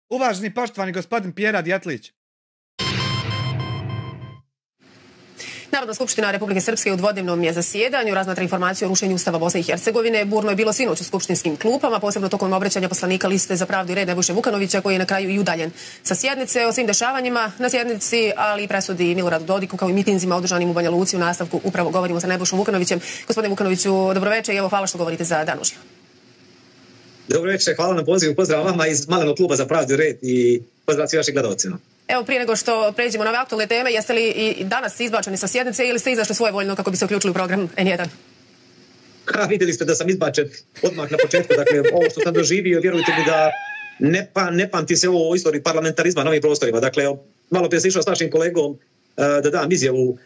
Uvaženi poštovani gospodin Pjera Djetlić. Narodna skupština Republike Srpske u dvodnevnom je zasjedanju, razmatra informaciju o rušenju Ustava Bosne i Hercegovine. Burno je bilo sinoć u skupštinskim klupama, posebno tokom obraćanja poslanika Liste za pravdu i red Nebojše Vukanovića, koji je na kraju i udaljen sa sjednice. O svim dešavanjima na sjednici, ali i presudi Miloradu Dodiku, kao i mitinzima održanim u Banja Luci. U nastavku upravo govorimo sa Nebojšom Vukanovićem. Gospodine Vukanoviću, dobroveče i evo hvala što govorite za Dan uživo. Dobro večer, hvala na pozivu, pozdrav vama iz Malenog kluba za pravdu i red i pozdrav svi vašim gledalcima. Evo, prije nego što pređemo na ove aktualne teme, jeste li i danas izbačeni sa sjednice ili ste izašli svojevoljno kako bi se uključili u program N1? Vidjeli ste da sam izbačen odmah na početku, dakle ovo što sam doživio, vjerujte mi da ne pamti se ovo u istoriji parlamentarizma na ovim prostorima. Dakle, malo prije sam išao s našim kolegom da dam izjavu,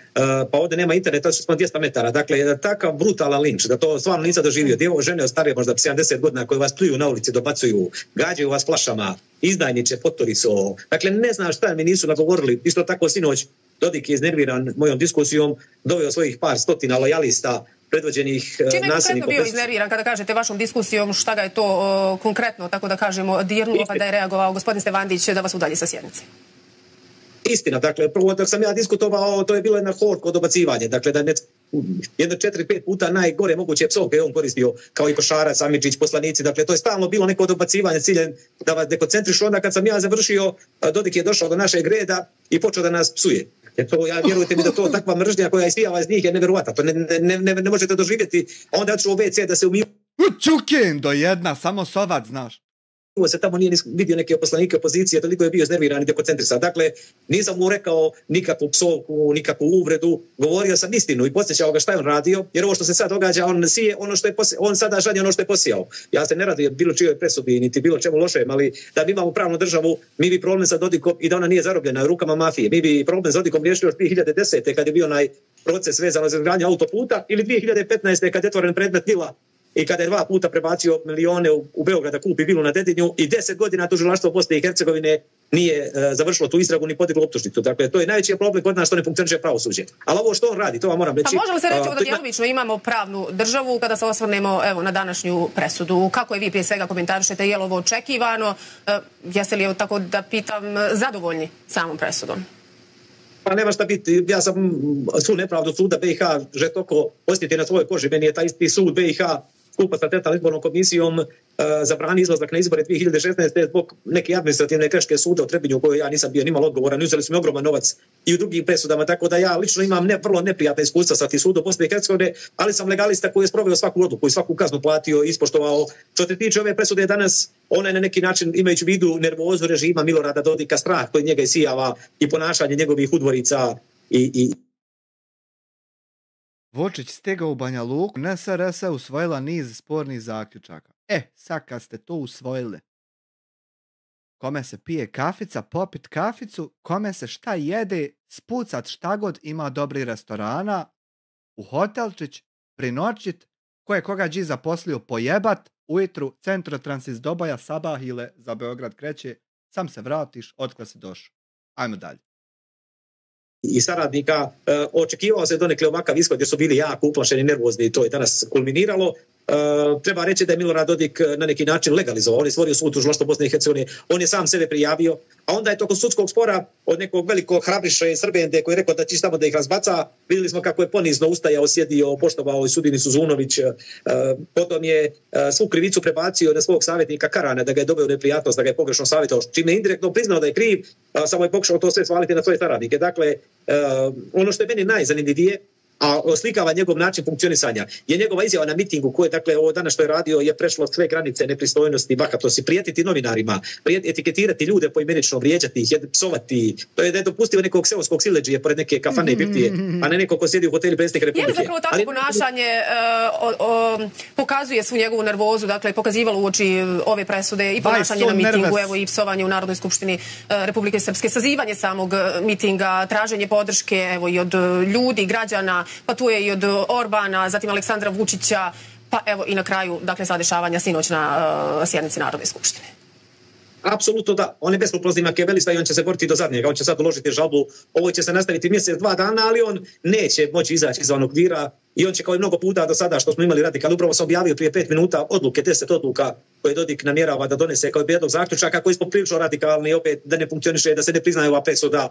pa ovdje nema interneta, što smo 200 metara. Dakle, takav brutalan linč, da to stvarno nisam doživio. Djevo žene starije možda 70 godina koje vas pljuju na ulici, dobacuju, gađaju vas flašama, izdajniče, potoriso. Dakle, ne znam šta mi nisu nagovorili. Isto tako sinoć Dodik je iznerviran mojom diskusijom, doveo svojih par stotina lojalista, predvođenih nasilnika. Čime je konkretno bio iznerviran kada kažete vašom diskusijom, šta ga je to konkretno, tako da kažemo, dirnulo pa da je reagovao gospodin Stevandić da vas udalji sa sjednice? Istina, dakle, prvo dok sam ja diskutovao, to je bilo jedna horko dobacivanje, dakle, da jedno 4-5 puta najgore moguće psovke on koristio, kao i Košarac, Amidžić, poslanici, dakle, to je stalno bilo neko dobacivanje ciljem da vas dekoncentrišu. Onda kad sam ja završio, Dodik je došao do našeg reda i počeo da nas psuje. Ja vjerujte mi da to takva mržnja koja isijava iz njih je nevjerovatna, to ne možete doživjeti, a onda ću u WC da se umiju. Čukendo jedna, samo sovac, znaš. Se tamo nije vidio neke poslanike opozicije, toliko je bio iznerviran i dekoncentrisan. Dakle, nisam mu rekao nikakvu psovku, nikakvu uvredu, govorio sam istinu i podsjećao ga šta je on radio, jer ovo što se sad događa, on sije ono što je on sada žanje ono što je posijao. Ja se ne radim bilo čijoj presudi, niti bilo čemu lošem, ali da bi imamo pravnu državu, mi bi problem sa Dodikom i da ona nije zarobljena u rukama mafije. Mi bi problem sa Dodikom riješili još 2010. kad je bio onaj proces vezano za izgradnju autoputa, ili 2015. kad je otvoren predmet Nila i kada je 2 puta prebacio milione u Beograd da kupi vilu na Dedinju i 10 godina tužilaštvo Bosne i Hercegovine nije završilo tu istragu ni podiglo optužnicu. Dakle, to je najveći problem kod nas što ne funkcioniše pravosuđe. Ali ovo što on radi, to vam moram reći. A može li se reći da djelomično imamo pravnu državu kada se osvrnemo na današnju presudu? Kako je vi prije svega komentarišete? Je li ovo očekivano? Jeste li, tako da pitam, zadovoljni samom presudom? Pa nema šta biti, ja sam svu nepravdu suda BiH žestoko osjetio na svojoj koži. Meni je taj isti sud BiH skupa sa Centralnom izbornom komisijom zabrani izlazak na izbore 2016. zbog neke administrativne greške suda u Trebinju u kojoj ja nisam bio nimalo odgovoran. Uzeli su mi ogroman novac i u drugim presudama, tako da ja lično imam vrlo neprijatna iskustva sa tim sudom Bosne i Hercegovine, ali sam legalista koji je sproveo svaku odluku i svaku kaznu platio i ispoštovao. Što se tiče ove presude danas, ona je na neki način, imajući u vidu nervozu režima Milorada Dodika, strah koji njega isijava i ponašanje njegovih udvorica i Vučić stigao u Banja Luku, NSRS usvojila niz spornih zaključaka. Sad kad ste to usvojili, kome se pije kafica, popit kaficu, kome se šta jede, spucat šta god, ima dobri restorana, u hotelčić, prinoćit, koje koga dži zaposlio pojebat, ujutru centro Transizdobaja sabahile za Beograd kreće, sam se vratiš, otkle si došao. Ajmo dalje. I saradnika, očekivao se donekle ovakav ishod jer su bili jako uplašeni, nervozni i to je danas kulminiralo. Treba reći da je Milorad Dodik na neki način legalizovao, on je stvorio sud tužilaštva Bosne i Hercegovine, on je sam sebe prijavio, a onda je tokom sudskog spora od nekog velikog hrabriša i Srbende koji je rekao da će tamo da ih razbaca, vidjeli smo kako je ponizno ustajao, sjedio, poštovao i sudinicu Zunović, potom je svu krivicu prebacio na svog savjetnika Karana da ga je doveo u neprijatnost, da ga je pogrešno savjetovao, čime je indirektno priznao da je kriv, samo je pokušao to sve svaliti na svoje saradnike. Dakle, ono što je meni najzanimljivije, a oslikava njegov način funkcionisanja, je njegova izjava na mitingu koje, dakle, ovo danas što je radio je prešlo sve granice nepristojnosti, bahatosti, prijetiti novinarima, etiketirati ljude poimenično, vrijeđati ih, psovati. To je dopustivo nekog seoskog siledžije pored neke kafane i birtije, a ne neko ko sjedi u hotelu predsjednika Republike. Je li zapravo tako ponašanje pokazuje svu njegovu nervozu, dakle, pokazivalo uoči ove presude i ponašanje na mitingu, evo i psovanje u Narodnoj skupštini Republike Srpske, sazivanje samog mitinga, traženje podrške, evo i od ljudi, građana, pa tu je i od Orbana, zatim Aleksandra Vučića, pa evo i na kraju, dakle, sva dešavanja sinoć na sjednici Narodne skupštine. Apsolutno da. On je beskrupulozni makijavelista i on će se boriti do zadnjega. On će sad uložiti žalbu. Ovo će se nastaviti mjesec, 2 dana, ali on neće moći izaći izvan okvira i on će kao i mnogo puta do sada što smo imali radikal. Upravo sam objavio prije 5 minuta odluke, 10 odluka koje Dodik namjerava da donese kao prijedlog zaključaka koji smo prilično radikalni, opet da ne funkcioniše, da se ne priznaje ova presuda,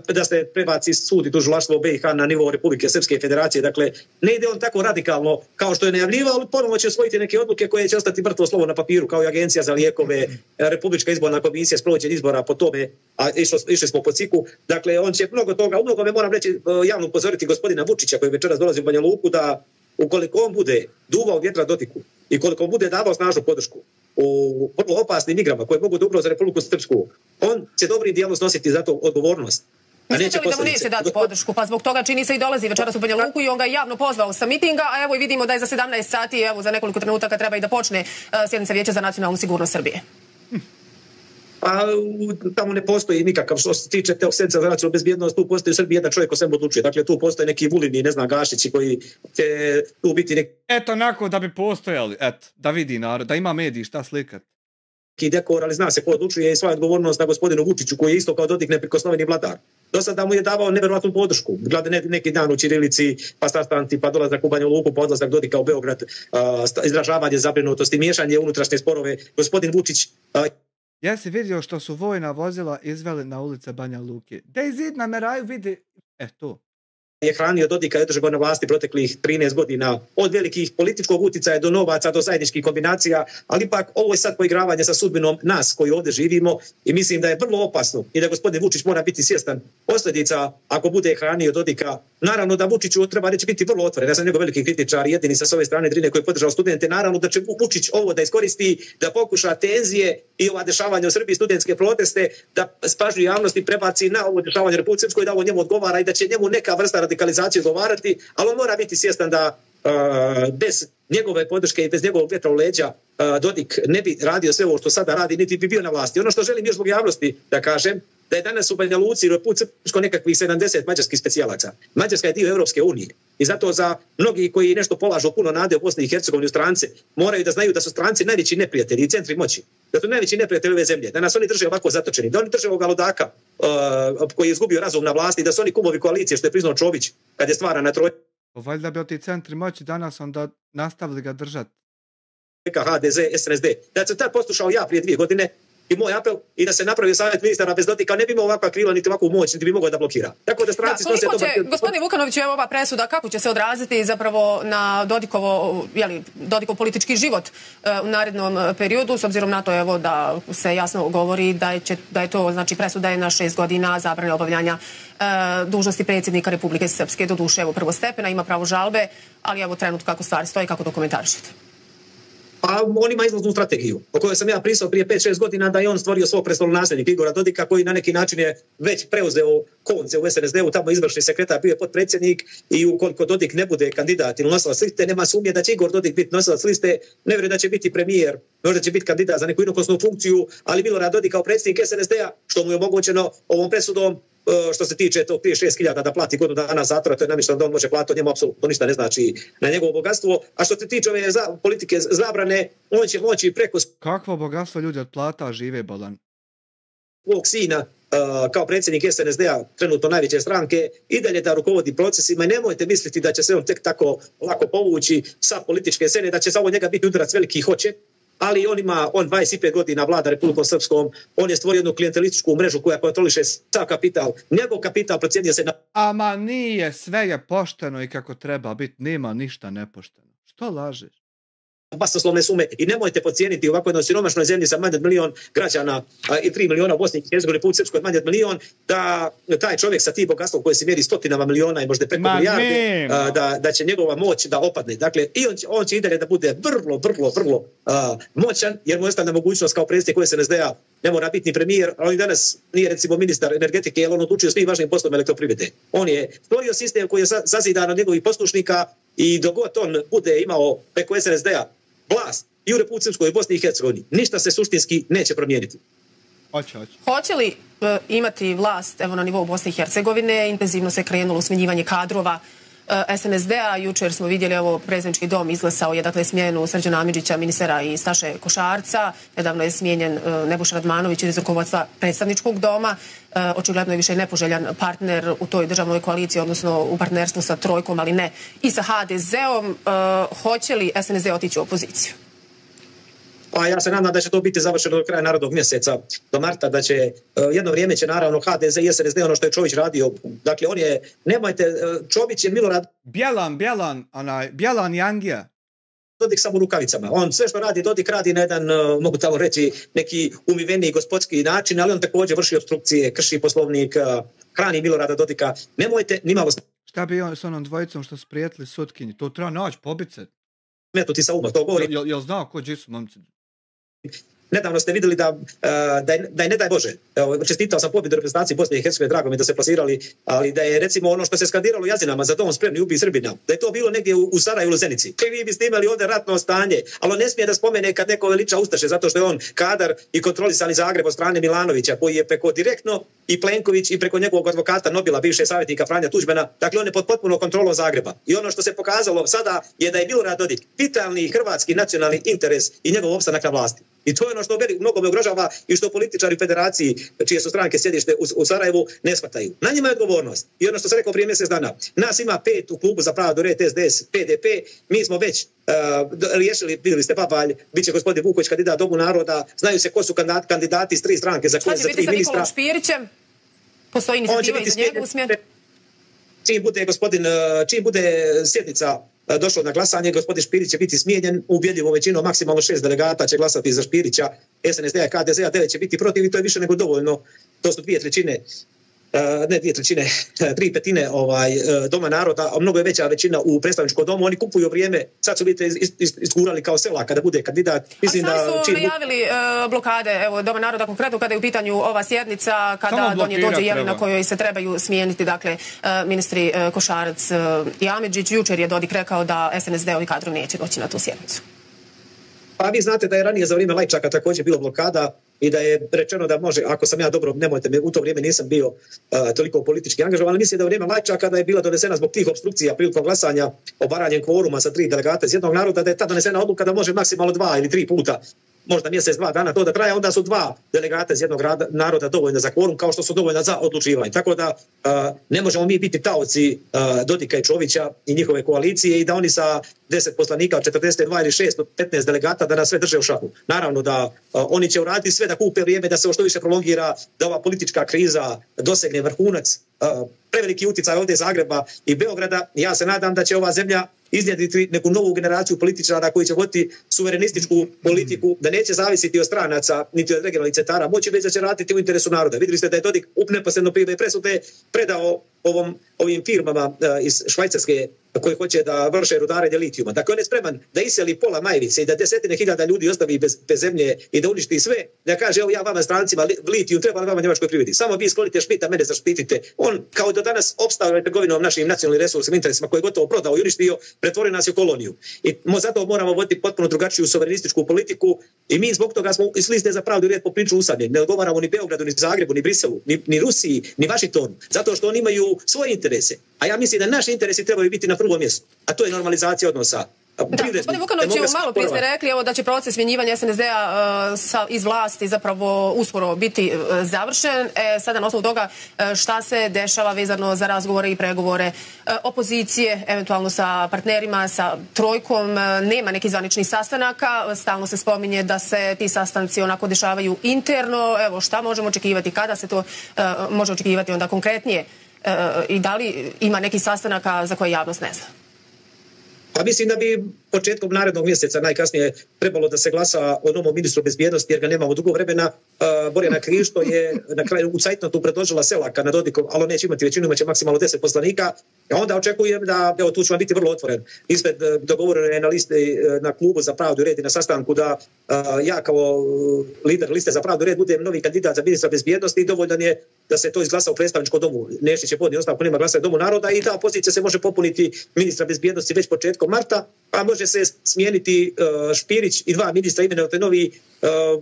da se prebaci sud i tužilaštvo BiH na nivo Republike Srpske federacije. Dakle, ne ide on tako radikalno kao što je najavljivao, ali ponovno će usvojiti neke odluke koje će ostati mrtvo slovo na papiru, kao i Agencija za lijekove, Republička izborna komisija, sprovođenje izbora po tome, a išli smo po ciku. Dakle, on će mnogo toga, mnogome moram reći, javno upozoriti gospodina Vučića koji večeras dolazi u Banja Luku, da ukoliko on bude duvao vjetra Dodiku i koliko on bude davao snažnu podršku u vrlo opasnim igrama koje mogu da ugroze Republiku Srpsku, on će dobrim dijelom snositi za to odgovornost. Mislite li da mu neće dati podršku? Pa zbog toga čini se i dolazi večeras u Banja Luku i on ga javno pozvao sa mitinga, a evo i vidimo da je za 17 sati, evo za nekoliko trenutaka treba i da počne sjednica Vijeća za nacionalnu sigurnost Srbije. Pa tamo ne postoji nikakav, što se tiče tog Centra za nacionalnu bezbjednost, tu postoji u Srbiji jedan čovjek ko se odlučuje. Dakle, tu postoje neki Vulini, ne znam, Gašići koji će tu biti neki... Eto, onako da bi postojali, eto, da vidi narod, da ima mediji šta slikat. Dekor, ali zna se ko odlučuje i svoja odgovornost na gospodinu Vučiću koji je isto kao Dodik neprikosnoveni vladar. Do sada mu je davao neverovatnu podršku. Glede neki dan u ćirilici, pa sastanci, pa dolazak u Banja Luku, pa odlazak Dodika u Beograd, izražavanje zabrinutosti, miješanje unutrašnje sporove. Gospodin Vučić... Jesi vidio što su vojna vozila izveli na ulice Banja Luke? Da izid nameraju vidi... to. Je hranio Dodika i držao ga na vlasti proteklih 13 godina, od velikih političkog uticaja do novaca, do zajedničkih kombinacija, ali ipak ovo je sad poigravanje sa sudbinom nas koji ovdje živimo i mislim da je vrlo opasno i da gospodin Vučić mora biti svjestan posljedica ako bude hranio Dodika. Naravno da Vučiću treba reći biti vrlo otvoren, ja sam njegov veliki kritičar, jedini sa ove strane Drine koji je podržao studente, naravno da će Vučić ovo da iskoristi, da pokuša tenzije i ova dešavanja u Srbiji, studentske proteste, da pažnju javnosti prebaci na ovo dešavanje Republike Srpskoj, da ovo njemu odgovara i da će njemu neka vrsta radikalizacije odgovarati, ali on mora biti svjestan da bez njegove podrške i bez njegovog vjetra u leđa Dodik ne bi radio sve ovo što sada radi, niti bi bio na vlasti. Ono što želim još zbog javnosti da kažem, da je danas u Banja Luci i Republici Srpskoj nekakvih 70 mađarskih specijalaca. Mađarska je dio Europske unije i zato za mnogi koji nešto polažu puno nade u Bosni i Hercegovini u strance, moraju da znaju da su stranci najveći neprijatelji i centri moći. Da su najveći neprijatelji ove zemlje. Da nas oni drže ovako zatočeni, da oni drže ovoga ludaka koji je izgubio razum na vlasti, da su oni kumovi koalicije što je priznao Čović kad je stvara na troj. Valjda bi od ti centri moći danas onda nastavili ga držati. HDZ, SNSD. Da sam tad poslušao ja prije 2 godine i moj apel i da se napravio savjet ministara bez Dodika, ne bi imao ovakva krila niti ovakvu moć, niti bi mogao da blokira. Tako da stranci snose dobar... Gospodine Vukanoviću, evo ova presuda, kako će se odraziti zapravo na Dodikov politički život u narednom periodu, s obzirom na to evo da se jasno govori da je to, znači presuda je na 6 godina zabrane obavljanja dužnosti predsjednika Republike Srpske, doduše evo prvostepena, ima pravo žalbe, ali evo trenutno kako stvari stoji, kako to komentarišete? A on ima izlaznu strategiju, o kojoj sam ja prisao prije 5-6 godina da je on stvorio svog prestolonasljednika Igora Dodika koji na neki način je već preuzeo konce u SNSD-u, tamo izvršni sekretar, bio je potpredsjednik i ukoliko Dodik ne bude kandidat ili nosilac liste, nema sumnje da će Igor Dodik biti nosilac liste, ne vjerujem da će biti premijer, možda će biti kandidat za neku inokosnu funkciju, ali Milorad Dodik kao predsjednik SNSD-a, što mu je omogućeno ovom presudom, što se tiče tog 6.000 da plati godinu dana zatvora, to je namješteno da on može platiti, njemu apsolutno ništa ne znači na njegovo bogatstvo. A što se tiče ove politike zabrane, on će moći preko... Kakvo bogatstvo ljudi od plata žive, Bolan? Svog sina, kao predsjednik SNSD-a, trenutno najveće stranke, i dalje da rukovodi procesima i nemojte misliti da će se on tek tako lako povući sa političke scene, da će za ovo njega biti udarac veliki hoće. Ali on 25 godina vlada Republikom Srpskom, on je stvorio jednu klijentelističku mrežu koja kontroliše sav kapital. Njegov kapital procjenjuje se na... Ama nije, sve je pošteno i kako treba biti, nema ništa nepošteno. Što lažeš? Basnoslovne sume i nemojte podcijeniti ovako jednoj siromašnoj zemlji sa manje od 1 milion građana i 3 miliona u Bosni i Hercegovini, Republici Srpskoj manje od 1 milion, da taj čovjek sa tim bogatstvom koji se mjeri stotinama miliona i možda preko milijarde, da će njegova moć da opadne. Dakle, i on će i dalje da bude vrlo moćan, jer mu je ostala mogućnost kao predsjednik koje SNSD-a ne mora biti ni premijer, ali danas nije recimo ministar energetike, jer on odlučuje svim važnim poslovima elektroprivrede. On je stvorio sistem koji je zazidan od njegovih poslušnika i dok god on bude imao preko SNSD-a vlast i u Republici Srpskoj i Bosni i Hercegovini, ništa se suštinski neće promijeniti. Hoće li imati vlast evo na nivou Bosne i Hercegovine? Intenzivno se krenulo u smenjivanje kadrova SNSD-a. Jučer smo vidjeli, evo, predsjednički dom izglasao je, dakle, smjenu Srđana Amidžića, ministra, i Staše Košarca. Nedavno je smijenjen Nebojša Radmanović iz rukovodstva predstavničkog doma. Očigledno je više nepoželjan partner u toj državnoj koaliciji, odnosno u partnerstvu sa Trojkom, ali ne i sa HDZ-om. Hoće li SNSD otići u opoziciju? A ja se nadam da će to biti završeno do kraja narednog mjeseca, do marta, da će jedno vrijeme će naravno HDZ i SNSD ono što je Čović radio. Dakle, on je, nemojte, Čović je Milorad Bjelan Jangija. Dodik samo rukavicama. On sve što radi, Dodik radi na jedan, mogu tamo reći, neki umiveniji gospodski način, ali on također vrši obstrukcije, krši poslovnik, hrani Milorada Dodika. Nemojte nimalo... Šta bi on s onom dvojicom što su prijatelji sutkinji? To treba naći, pobice. Metuti sa uma, to govori. Jel znao ko dži su momci? Nedavno ste vidjeli da je ne daj Bože, čestitao sam pobjedu reprezentaciji Bosne i Hercegovine, drago mi da se plasirali, ali da je recimo ono što se skandiralo u Jazinama, za dom spremni ubij Srbina, da je to bilo negdje u Sarajevu ili Zenici. Vi biste imali ovdje ratno stanje, ali on ne smije da spomene kad neko veliča ustaše, zato što je on kadar i kontrolisani Zagreb od strane Milanovića, koji je preko direktno i Plenković i preko njegovog advokata Nobila, bivše savjetnika Franja Tuđmana, dakle on je pod potpuno kontrolom Zagreba. I ono što se pokazalo sada je da je Milorad Dodik vitalni hrvatski nacionalni interes i njegov opstanak na vlasti. I to je ono što mnogo me ugrožava i što političari u federaciji, čije su stranke sjedište u Sarajevu, ne shvataju. Na njima je odgovornost. I ono što sam rekao prije mjesec dana, nas ima 5 u klubu za pravdu red, SDS, PDP, mi smo već riješili, vidjeli ste Babalj, bit će gospodin Vuković kandidat Domu naroda, znaju se ko su kandidati iz 3 stranke za koje za 3 ministra. Šta će biti sa Nikolom Špirićem? Postoji inicijativa i za njega u smjeru? Čim bude sjednica došlo na glasanje, gospodin Špirić će biti smijenjen, ubjedljivo većinom, maksimalno 6 delegata će glasati za Špirića, SNSD-a, KDZ-a, 9 će biti protiv i to je više nego dovoljno. To su 2/3, ne 2/3, 3/5 Doma naroda, a mnogo je veća većina u predstavničkom domu. Oni kupuju vrijeme, sad su vidite iskurali kao sela kada bude kandidat. Mislim da su najavili blokade, evo, Doma naroda konkretno kada je u pitanju ova sjednica, kada do nje dođe Jelena na kojoj se trebaju smijeniti, dakle, ministri Košarac i Amidžić. Jučer je Dodik rekao da SNSD-ovi kadrovi neće doći na tu sjednicu. Pa vi znate da je ranije za vrijeme Lajčaka također bilo blokada i da je rečeno da može, ako sam ja dobro, nemojte me, u to vrijeme nisam bio toliko politički angažovan, ali mislim da je vrijeme Lajčaka da je bila donesena zbog tih obstrukcija prilikom glasanja obaranjem kvoruma sa 3 delegata iz jednog naroda, da je ta donesena odluka da može maksimalno 2 ili 3 puta, možda mjesec, 2 dana to da traje, onda su 2 delegata iz jednog naroda dovoljna za kvorum kao što su dovoljna za odlučivanje. Tako da ne možemo mi biti taoci Dodika i Čovića i njihove koalicije i da oni sa 10 poslanika, 42 ili 6 od 15 delegata da nas sve drže u šahu. Naravno da oni će uraditi sve da kupe vrijeme, da se što više prolongira, da ova politička kriza dosegne vrhunac. Preveliki utjecaj ovdje Zagreba i Beograda. Ja se nadam da će ova zemlja iznjedriti neku novu generaciju političara koji će voditi suverenističku politiku, da neće zavisiti od stranaca niti od regionalnih centara moći, već da će raditi u interesu naroda. Vidjeli ste da je Dodik neposredno prije presude predao ovim firmama iz Švajcarske koji hoće da vrše rudarenje litijuma. Dakle, on je spreman da iseli pola Majvice i da 10.000 ljudi ostavi bez zemlje i da uništi sve, da kaže, evo ja vama strancima litijum, treba li vama njemačkoj privredi. Samo vi sklonite Šmita, mene zaštitite. On kao do danas opstao trgovinom našim nacionalnim resursima, interesima koje je gotovo prodao i uništio, pretvorio nas u koloniju. I zato moramo voditi potpuno drugačiju suverenističku politiku i mi zbog toga smo iz Liste za pravdu i red po priču usamljeni. Ne odgovaramo ni Beogradu, ni Zagrebu, ni Briselu, ni Rusiji, ni Vašingtonu, zato što oni imaju svoje interese. A ja mislim da naši interesi trebaju biti na prvom mjestu, a to je normalizacija odnosa. Da, gospodin Vukanović, malo prije ste rekli da će proces smjenjivanja SNSD-a iz vlasti zapravo uskoro biti završen. Sada na osnovu toga šta se dešava vezano za razgovore i pregovore opozicije, eventualno sa partnerima, sa Trojkom, nema nekih zvaničnih sastanaka, stalno se spominje da se ti sastanci onako dešavaju interno. Evo, šta možemo očekivati, kada se to može očekivati onda konkretnije i da li ima nekih sastanaka za koje javnost ne zna? Pa mislim da bi početkom narednog mjeseca najkasnije trebalo da se glasa o novom ministru bezbjednosti jer ga nemamo dugo vremena. Borjana Krišto je na kraju u cajtnotu predložila Selaka na Dodikom, ali neće imati većinu, imaće maksimalno 10 poslanika. A onda očekujem da, evo tu ću vam biti vrlo otvoren, ispred dogovorene na listi na klubu za pravdu i red i na sastanku da ja kao lider liste za pravdu i red budem novi kandidat za ministra bezbjednosti i dovoljno je da se to izglasa u predstavničkom domu. Nešić će podnijeti ostavku, nema glasa u Domu naroda i ta pozicija se može popuniti ministra bezbjednosti već početkom marta, a može se smijeniti Špirić i 2 ministra imenovati novi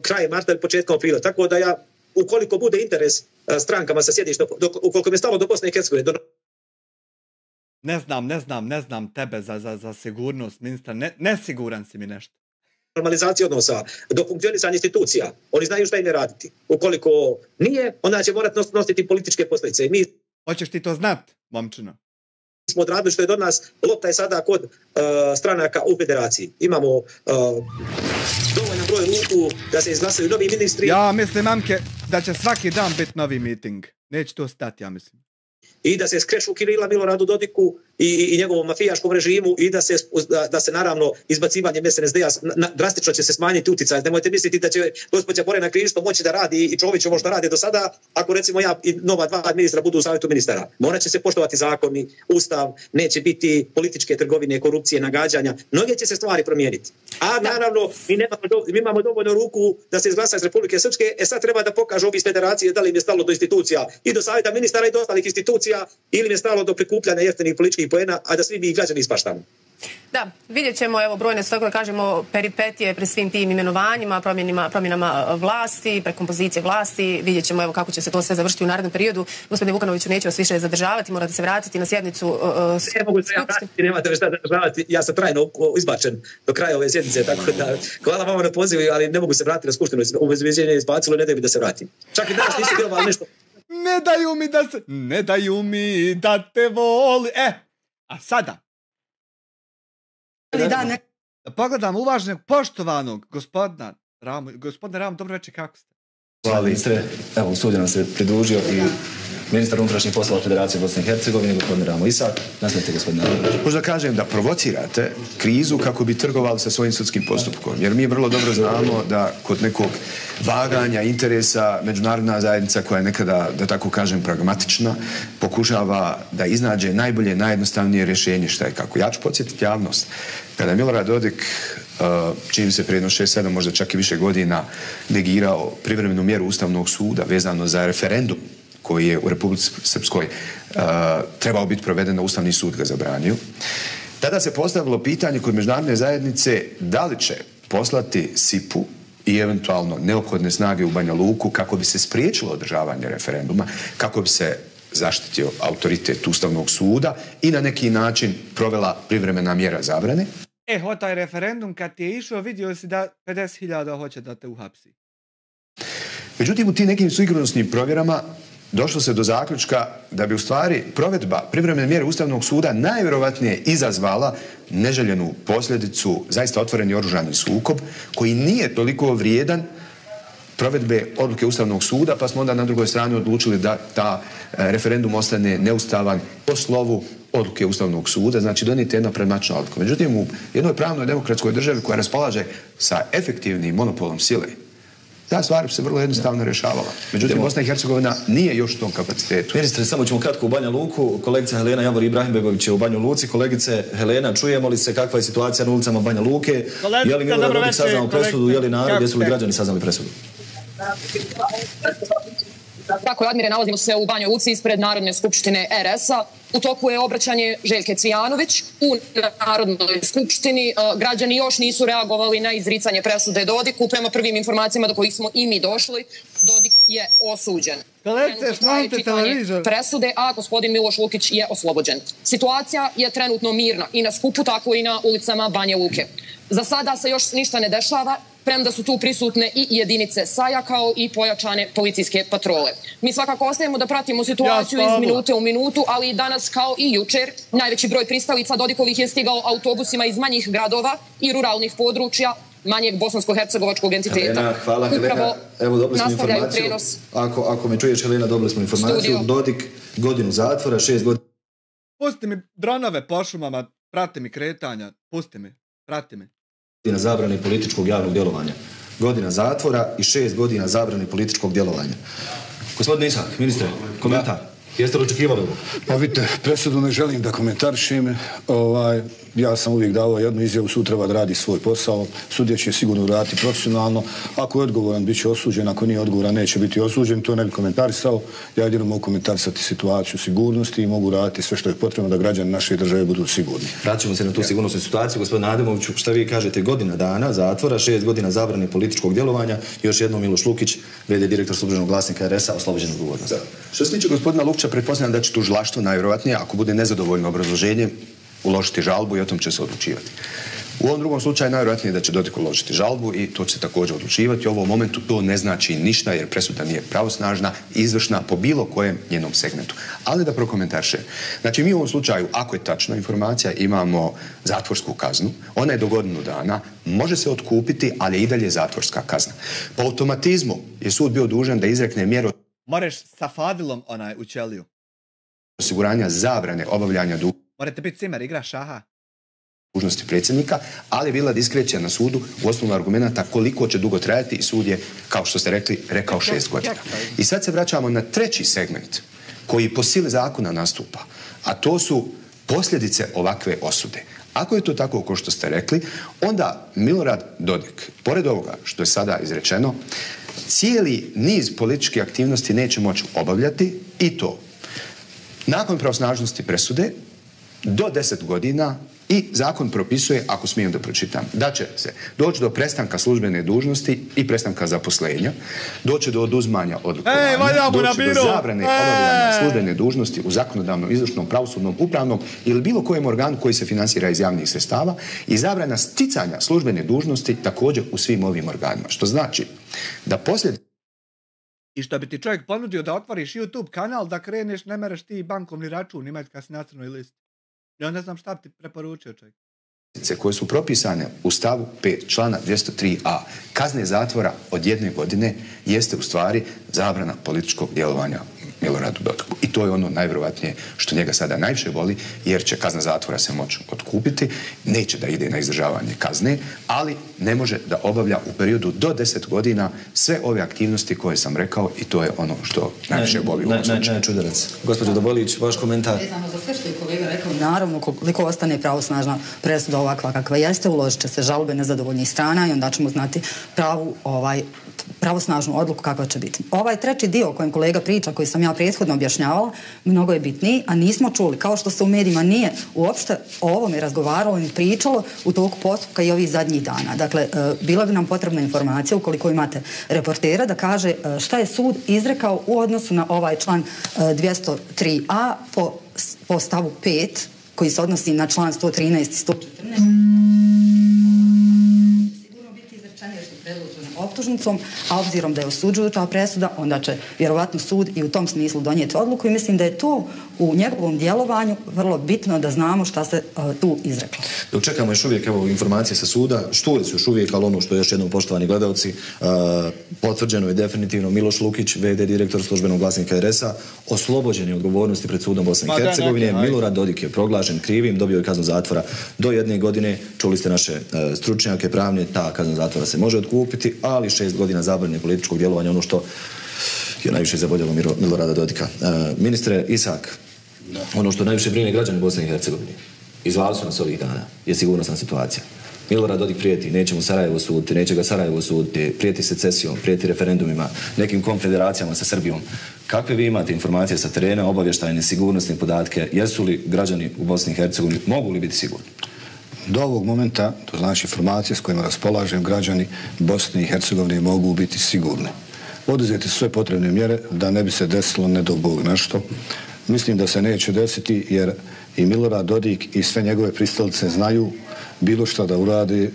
kraj marta ili početkom aprila. Tako da ja, ukoliko bude interes strankama sa sjedištem, ukoliko mi je stalo do Bosne i Hercegovine, Ne znam tebe za sigurnost, ministra. Nesiguran si mi nešto. Normalizacija odnosa, do funkcionisanja institucija. Oni znaju šta im je raditi. Ukoliko nije, onda će morati nositi političke posljedice. Mi Hoćeš ti to znat, momčino? smo odradili što je do nas, lopta je sada kod stranaka u federaciji. Imamo dovoljan broj ruku da se izglasaju novi ministri. Ja mislim, mamke, da će svaki dan biti novi miting. Neće to stati, ja mislim. I da se skrešu Kirila Miloradu Dodiku i njegovom mafijaškom režimu i da se naravno izbacivanjem SNSD-a drastično će se smanjiti utjecaj. Nemojte misliti da će gospođa Borjana Krišto moći da radi i Čović možda radi do sada, ako recimo ja i nova 2 ministra budu u savjetu ministara. Morat će se poštovati zakoni, ustav, neće biti političke trgovine, korupcije, nagađanja. Mnoge će se stvari promijeniti. A naravno, mi imamo dovoljno ruku da se izglasa iz Republike Srpske, sad treba da pokažu ovi iz federacije da li im je stalo do institucija i do savjeta ministara i do ostalih institucija, ili im je stalo do prikupljanja jeftinih političkih poena, a da svi mi građani ispaštamo. Da, vidjet ćemo, evo, brojne su, tako da kažemo, peripetije pri svim tim imenovanjima, promjenama vlasti, prekompozicije vlasti. Vidjet ćemo, evo, kako će se to sve završiti u narednom periodu. Gospodine Vukanoviću, neću vas više zadržavati, morate se vratiti na sjednicu. Ne mogu se ja vratiti, nemate me šta zadržavati. Ja sam trajno izbačen do kraja ove sjednice, tako da hvala vama na pozivu, ali ne mogu se vratiti na skupštinu. Uvezviđenje je izbacilo, ne daju mi da se vratim. Čak i danas nisi vjerovali nešto. Ne daju mi da te voli. A sada da pogledam uvaženog, poštovanog gospodina Ramu. Gospodine Ramu, dobro večer, kako ste? Hvala ministre, evo u studiju nam se pridružio i ministar unutrašnjih poslova Federacije Bosne i Hercegovine, gospodin Ramo Isak. Nastavite, gospodine Ramo. Možda kažem da provocirate krizu kako bi trgovali sa svojim sudskim postupkom, jer mi vrlo dobro znamo da kod nekog vaganja interesa međunarodna zajednica, koja je nekada, da tako kažem, pragmatična, pokušava da iznađe najbolje, najjednostavnije rješenje šta je kako. Ja ću podsjetiti javnost. Kada je Milorad Dodik, čini se prije 6-7, možda čak i više godina, negirao privremenu mjeru Ustavnog suda vezano za referendum koji je u Republici Srpskoj trebao biti proveden, na Ustavni sud ga zabranio. Tada se postavilo pitanje kod međunarodne zajednice da li će poslati SIP-u i eventualno neophodne snage u Banja Luku kako bi se spriječilo održavanje referenduma, kako bi se zaštitio autoritet Ustavnog suda i na neki način provela privremena mjera zabrane. Taj referendum kad ti je išao, vidio si da 50.000 hoće da te uhapsi. Međutim, u tim nekim sigurnosnim provjerama došlo se do zaključka da bi u stvari provedba privremene mjere Ustavnog suda najvjerovatnije izazvala neželjenu posljedicu, zaista otvoreni oružani sukob, koji nije toliko vrijedan provedbe odluke Ustavnog suda, pa smo onda na drugoj strani odlučili da ta referendum ostane neustavan po slovu odluke Ustavnog suda, znači donijeti jedna pragmatična odluka. Međutim, u jednoj pravnoj demokratskoj državi koja raspolaže sa efektivnim monopolom sile, ta stvar se vrlo jednostavno rješavala. Međutim, Bosna i Hercegovina nije još u tom kapacitetu. Ministre, samo ćemo kratko u Banja Luku. Kolegica Helena Javor Ibrahimbegović je u Banju Luci. Kolegice Helena, čujemo li se kakva je situacija na ulicama Banja Luke? Je li Milorad Dodik saznao presudu? Je li narod? Jesu li građani saznali presudu? Tako je, Admire, nalazimo se u Banjoj Luci ispred Narodne skupštine RS-a. U toku je obraćanje Željke Cvijanović u Narodnoj skupštini. Građani još nisu reagovali na izricanje presude Dodiku. Prema prvim informacijama do kojih smo i mi došli, Dodik je osuđen. Presude, a gospodin Miloš Lukić je oslobođen. Situacija je trenutno mirna i na skupu, tako i na ulicama Banje Luke. Za sada se još ništa ne dešava, premda su tu prisutne i jedinice SAJ-a kao i pojačane policijske patrole. Mi svakako ostajemo da pratimo situaciju iz minute u minutu, ali i danas kao i jučer najveći broj pristalica Dodikovih je stigao autobusima iz manjih gradova i ruralnih područja manjeg bosansko-hercegovačkog entiteta. Hvala, Helena. Evo, dobili smo informaciju. Ako me čuješ, Helena, dobili smo informaciju. Dodik, godinu zatvora, 6 godina. Pusti mi dronove po šumama, prati mi kretanja, pusti mi, prati mi. Godina zabrane političkog javnog djelovanja. Godina zatvora i 6 godina zabrane političkog djelovanja. Gospodin Isak, ministre, komentar. Jeste li očekivali ovo? Pa vidite, presudu ne želim da komentarišem. Ja sam uvijek dao jednu izjavu, sud treba da radi svoj posao. Sudija će sigurno raditi profesionalno. Ako je odgovoran, bit će osuđen. Ako nije odgovoran, neće biti osuđen. To ne bi komentarisao. Ja jedino mogu komentarisati situaciju sigurnosti i mogu raditi sve što je potrebno da građani naše države budu sigurni. Vraćamo se na tu sigurnosnu situaciju. Gospodin Ademoviću, šta vi kažete? Godina dana zatvora, 6 godina zabrane političkog djelovanja. Još jednom Miloš Lukić, v.d. direktor Slobodnog glasnika RS-a, oslobođen odgovornosti. Što se tiče gospodina Lukića, slučaju pretpostavljam da će tužilaštvo najvjerojatnije, ako bude nezadovoljno obrazloženje, uložiti žalbu i o tom će se odlučivati. U ovom drugom slučaju najvjerojatnije da će Dodik uložiti žalbu i to će se također odlučivati. U ovom momentu to ne znači ništa jer presuda nije pravosnažna i izvršna po bilo kojem njenom segmentu. Ali da prokomentarše. Znači mi u ovom slučaju, ako je tačna informacija, imamo zatvorsku kaznu. Ona je do godinu dana, može se otkupiti, ali je i dalje zatvorska kazna. Po automatizmu je sud bio dužan da izrekne mjeru Moreš sa Fadilom u ćeliju. Osiguranja zabrane obavljanja Morate biti cimer, igra šaha. Dužnosti predsjednika, ali je bila diskrecija na sudu u osnovu argumenta koliko će dugo trajati i sud je, kao što ste rekli, rekao 6 godina. I sad se vraćamo na treći segment koji po sili zakona nastupa, a to su posljedice ovakve osude. Ako je to tako kao što ste rekli, onda Milorad Dodik, pored ovoga što je sada izrečeno, cijeli niz političke aktivnosti neće moći obavljati i to nakon pravosnažnosti presude do 10 godina i zakon propisuje, ako smijem da pročitam, da će se doći do prestanka službene dužnosti i prestanka zaposlenja, doći do oduzimanja odlikovanja, doći do zabrane obavljanja službene dužnosti u zakonodavnom, izvršnom, pravosudnom, upravnom ili bilo kojem organu koji se finansira iz javnih sredstava i zabrana sticanja službene dužnosti također u svim ovim organima. Što znači da I što bi ti čovjek ponudio da otvoriš YouTube kanal, da kreneš, ne mereš ti bankovni račun imati kad si na crnoj listi. Ja ne znam šta bi ti preporučio čovjek. Koje su propisane u stavu 5 člana 203a kazne zatvora od 1 godine jeste u stvari zabrana političkog djelovanja Miloradu Dodiku. I to je ono najvjerojatnije što njega sada najviše boli, jer će kazna zatvora se moći otkupiti, neće da ide na izdržavanje kazne, ali ne može da obavlja u periodu do 10 godina sve ove aktivnosti koje sam rekao i to je ono što najviše boli u ovom slučaju. Čudarac. Gospođo Dobolić, vaš komentar? Vezano za sve što je kolega rekao, naravno, koliko ostane pravosnažna presuda ovakva kakva jeste, uložit će se žalbe nezadovoljnih strana i onda ćemo znati pravosnažnu odluku kakva će biti. Ovaj treći dio o kojem kolega priča, koji sam ja prethodno objašnjavala, mnogo je bitniji, a nismo čuli, kao što se u medijima nije uopšte o ovome razgovaralo ni pričalo u toku postupka i ovih zadnjih dana. Dakle, bila bi nam potrebna informacija, ukoliko imate reportera, da kaže šta je sud izrekao u odnosu na ovaj član 203a po stavu 5, koji se odnosi na član 113 i 114. Optužnicom, a obzirom da je osuđujuća presuda, onda će vjerovatno sud i u tom smislu donijeti odluku i mislim da je to u njegovom djelovanju vrlo bitno da znamo šta se tu izreklo. Dok čekamo još uvijek informacije sa suda, štuli su još uvijek, ali ono što je još jednom, poštovani gledalci, potvrđeno je definitivno Miloš Lukić, VD direktor službenog glasnika RS-a, oslobođen je odgovornosti pred sudom Bosne i Hercegovine. Milorad Dodik je proglašen krivim, dobio je kaznu zatvora do 1 godine. Čuli ste naše stručnjake pravne, ta kazna zatvora se može otkupiti, ali 6 godina zabrane političkog djelovanja, ono što je najviše zaboljelo Milorada Dodika. Ministre Isak, ono što najviše brine građani Bosne i Hercegovine, izvali su nas ovih dana, je sigurnosna situacija. Milorad Dodik prijeti, neće mu Sarajevo suditi, neće ga Sarajevo suditi, prijeti secesijom, prijeti referendumima, nekim konfederacijama sa Srbijom. Kakve vi imate informacije sa terena, obavještajne, sigurnosne podatke, jesu li građani u Bosni i Hercegovini, mogu li biti sigurni? Do ovog momenta, to znači informacije s kojima raspolažem, građani Bosne i Hercegovine mogu biti sigurni. Poduzeti su sve potrebne mjere da ne bi se desilo ne dao Bog nešto. Mislim da se neće desiti jer i Milorad Dodik i sve njegove pristalice znaju bilo što da urade,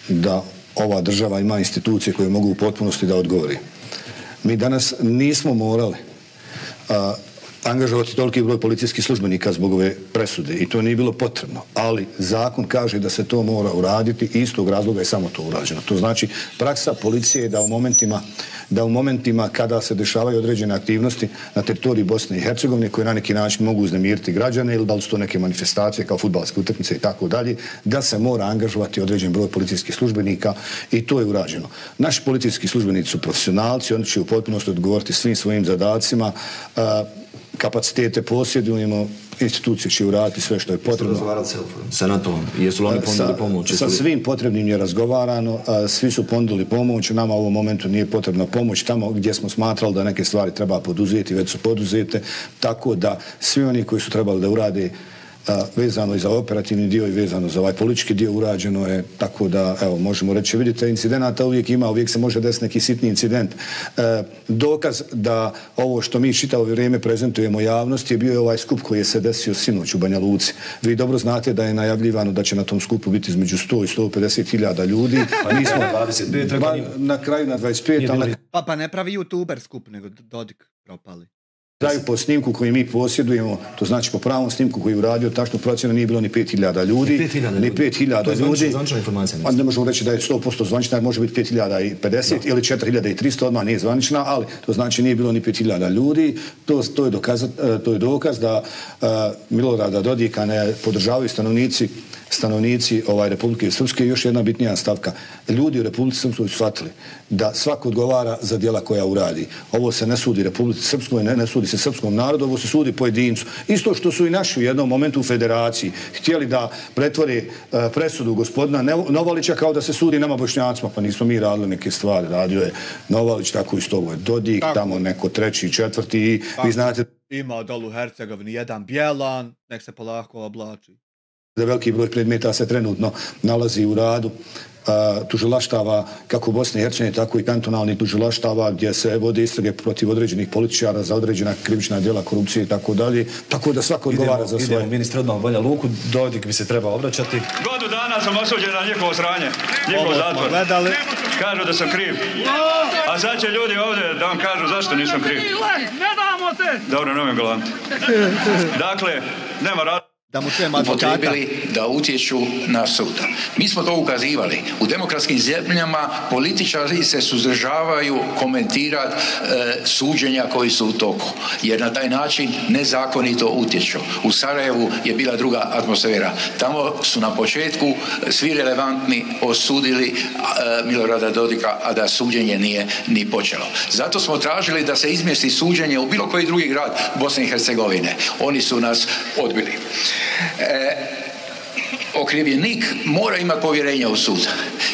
da ova država ima institucije koje mogu u potpunosti da odgovori. Mi danas nismo morali angažovati toliki broj policijskih službenika zbog ove presude i to nije bilo potrebno, ali zakon kaže da se to mora uraditi i iz tog razloga je samo to urađeno. To znači praksa policije je da u momentima kada se dešavaju određene aktivnosti na teritoriji Bosne i Hercegovine koje na neki način mogu uznemiriti građane ili da li su to neke manifestacije kao fudbalske utakmice i tako dalje, da se mora angažovati određen broj policijskih službenika i to je urađeno. Naši policijski službenici su profesionalci, oni će u potpunosti odgovoriti svim svojim zadacima, kapacitete posjedujemo, institucije će uraditi sve što je potrebno. Jesu razgovarali sa NATO-om? Jesu li oni ponudili pomoć? Sa svim potrebnim je razgovarano, svi su ponudili pomoć, nama u ovom momentu nije potrebna pomoć, tamo gdje smo smatrali da neke stvari treba poduzeti, već su poduzete, tako da svi oni koji su trebali da urade vezano i za operativni dio i vezano za ovaj politički dio urađeno je, tako da, evo, možemo reći, vidite, incidenata uvijek ima, uvijek se može desiti neki sitni incident. Dokaz da ovo što mi čitavo vrijeme prezentujemo javnosti je bio ovaj skup koji je se desio sinoć u Banja Luci. Vi dobro znate da je najavljivano da će na tom skupu biti između 100 i 150 hiljada ljudi. Mi smo 25, na kraju na 25. Pa ne pravi youtuber skup, nego Dodik propali. Kraju po snimku koji mi posjedujemo, to znači po pravom snimku koji je uradio tačno procjena, nije bilo ni 5.000 ljudi. Ni 5.000 ljudi. Zvančna informacija. Ne možemo reći da je 100% zvančna, može biti 5.050 ili 4.300, odmah nije zvanična, ali to znači nije bilo ni 5.000 ljudi. To je dokaz da Milorada Dodika ne podržavaju stanovnici Republike Srpske. Još jedna bitnija stavka. Ljudi u Republici Srpskoj su shvatili da svako odgovara za djela koja uradi. Ovo se ne sudi Republici Srpskoj, ne sudi se srpskom narodu, ovo se sudi pojedincu. Isto što su i naši u jednom momentu u federaciji htjeli da pretvore presudu gospodina Novalića kao da se sudi nama Bošnjacima, pa nismo mi radili neke stvari. Radio je Novalić, tako isto ovo je Dodik, tamo neko treći, četvrti, vi znate... Ima dolu Hercegovini jedan Bjelan, nek se polako oblači. Da veliki broj predmeta se trenutno nalazi u radu tužilaštava kako Bosne i Hercegovine, tako i kantonalnih tužilaštava gdje se vode istrage protiv određenih političara za određena krivična djela, korupcije i tako dalje. Tako da svako odgovara za svoje. Idemo, ministar odmah u Banja Luku, Dodik bi se trebao obraćati. Godu dana sam osuđen na njihovo sranje, njihov zatvor. Kažu da sam kriv. A sad će ljudi ovdje da vam kažu zašto nisam kriv. Ne damo te! Dobro, nemoj galanti. Dakle, nema rada. Upotrebili da utječu na sud. Mi smo to ukazivali. U demokratskim zemljama političari se suzdržavaju komentirati suđenja koji su u toku, jer na taj način nezakonito utječu. U Sarajevu je bila druga atmosfera. Tamo su na početku svi relevantni osudili Milorada Dodika, a da suđenje nije ni počelo. Zato smo tražili da se izmjesti suđenje u bilo koji drugi grad Bosne i Hercegovine. Oni su nas odbili. Okrivljenik mora imati povjerenja u sud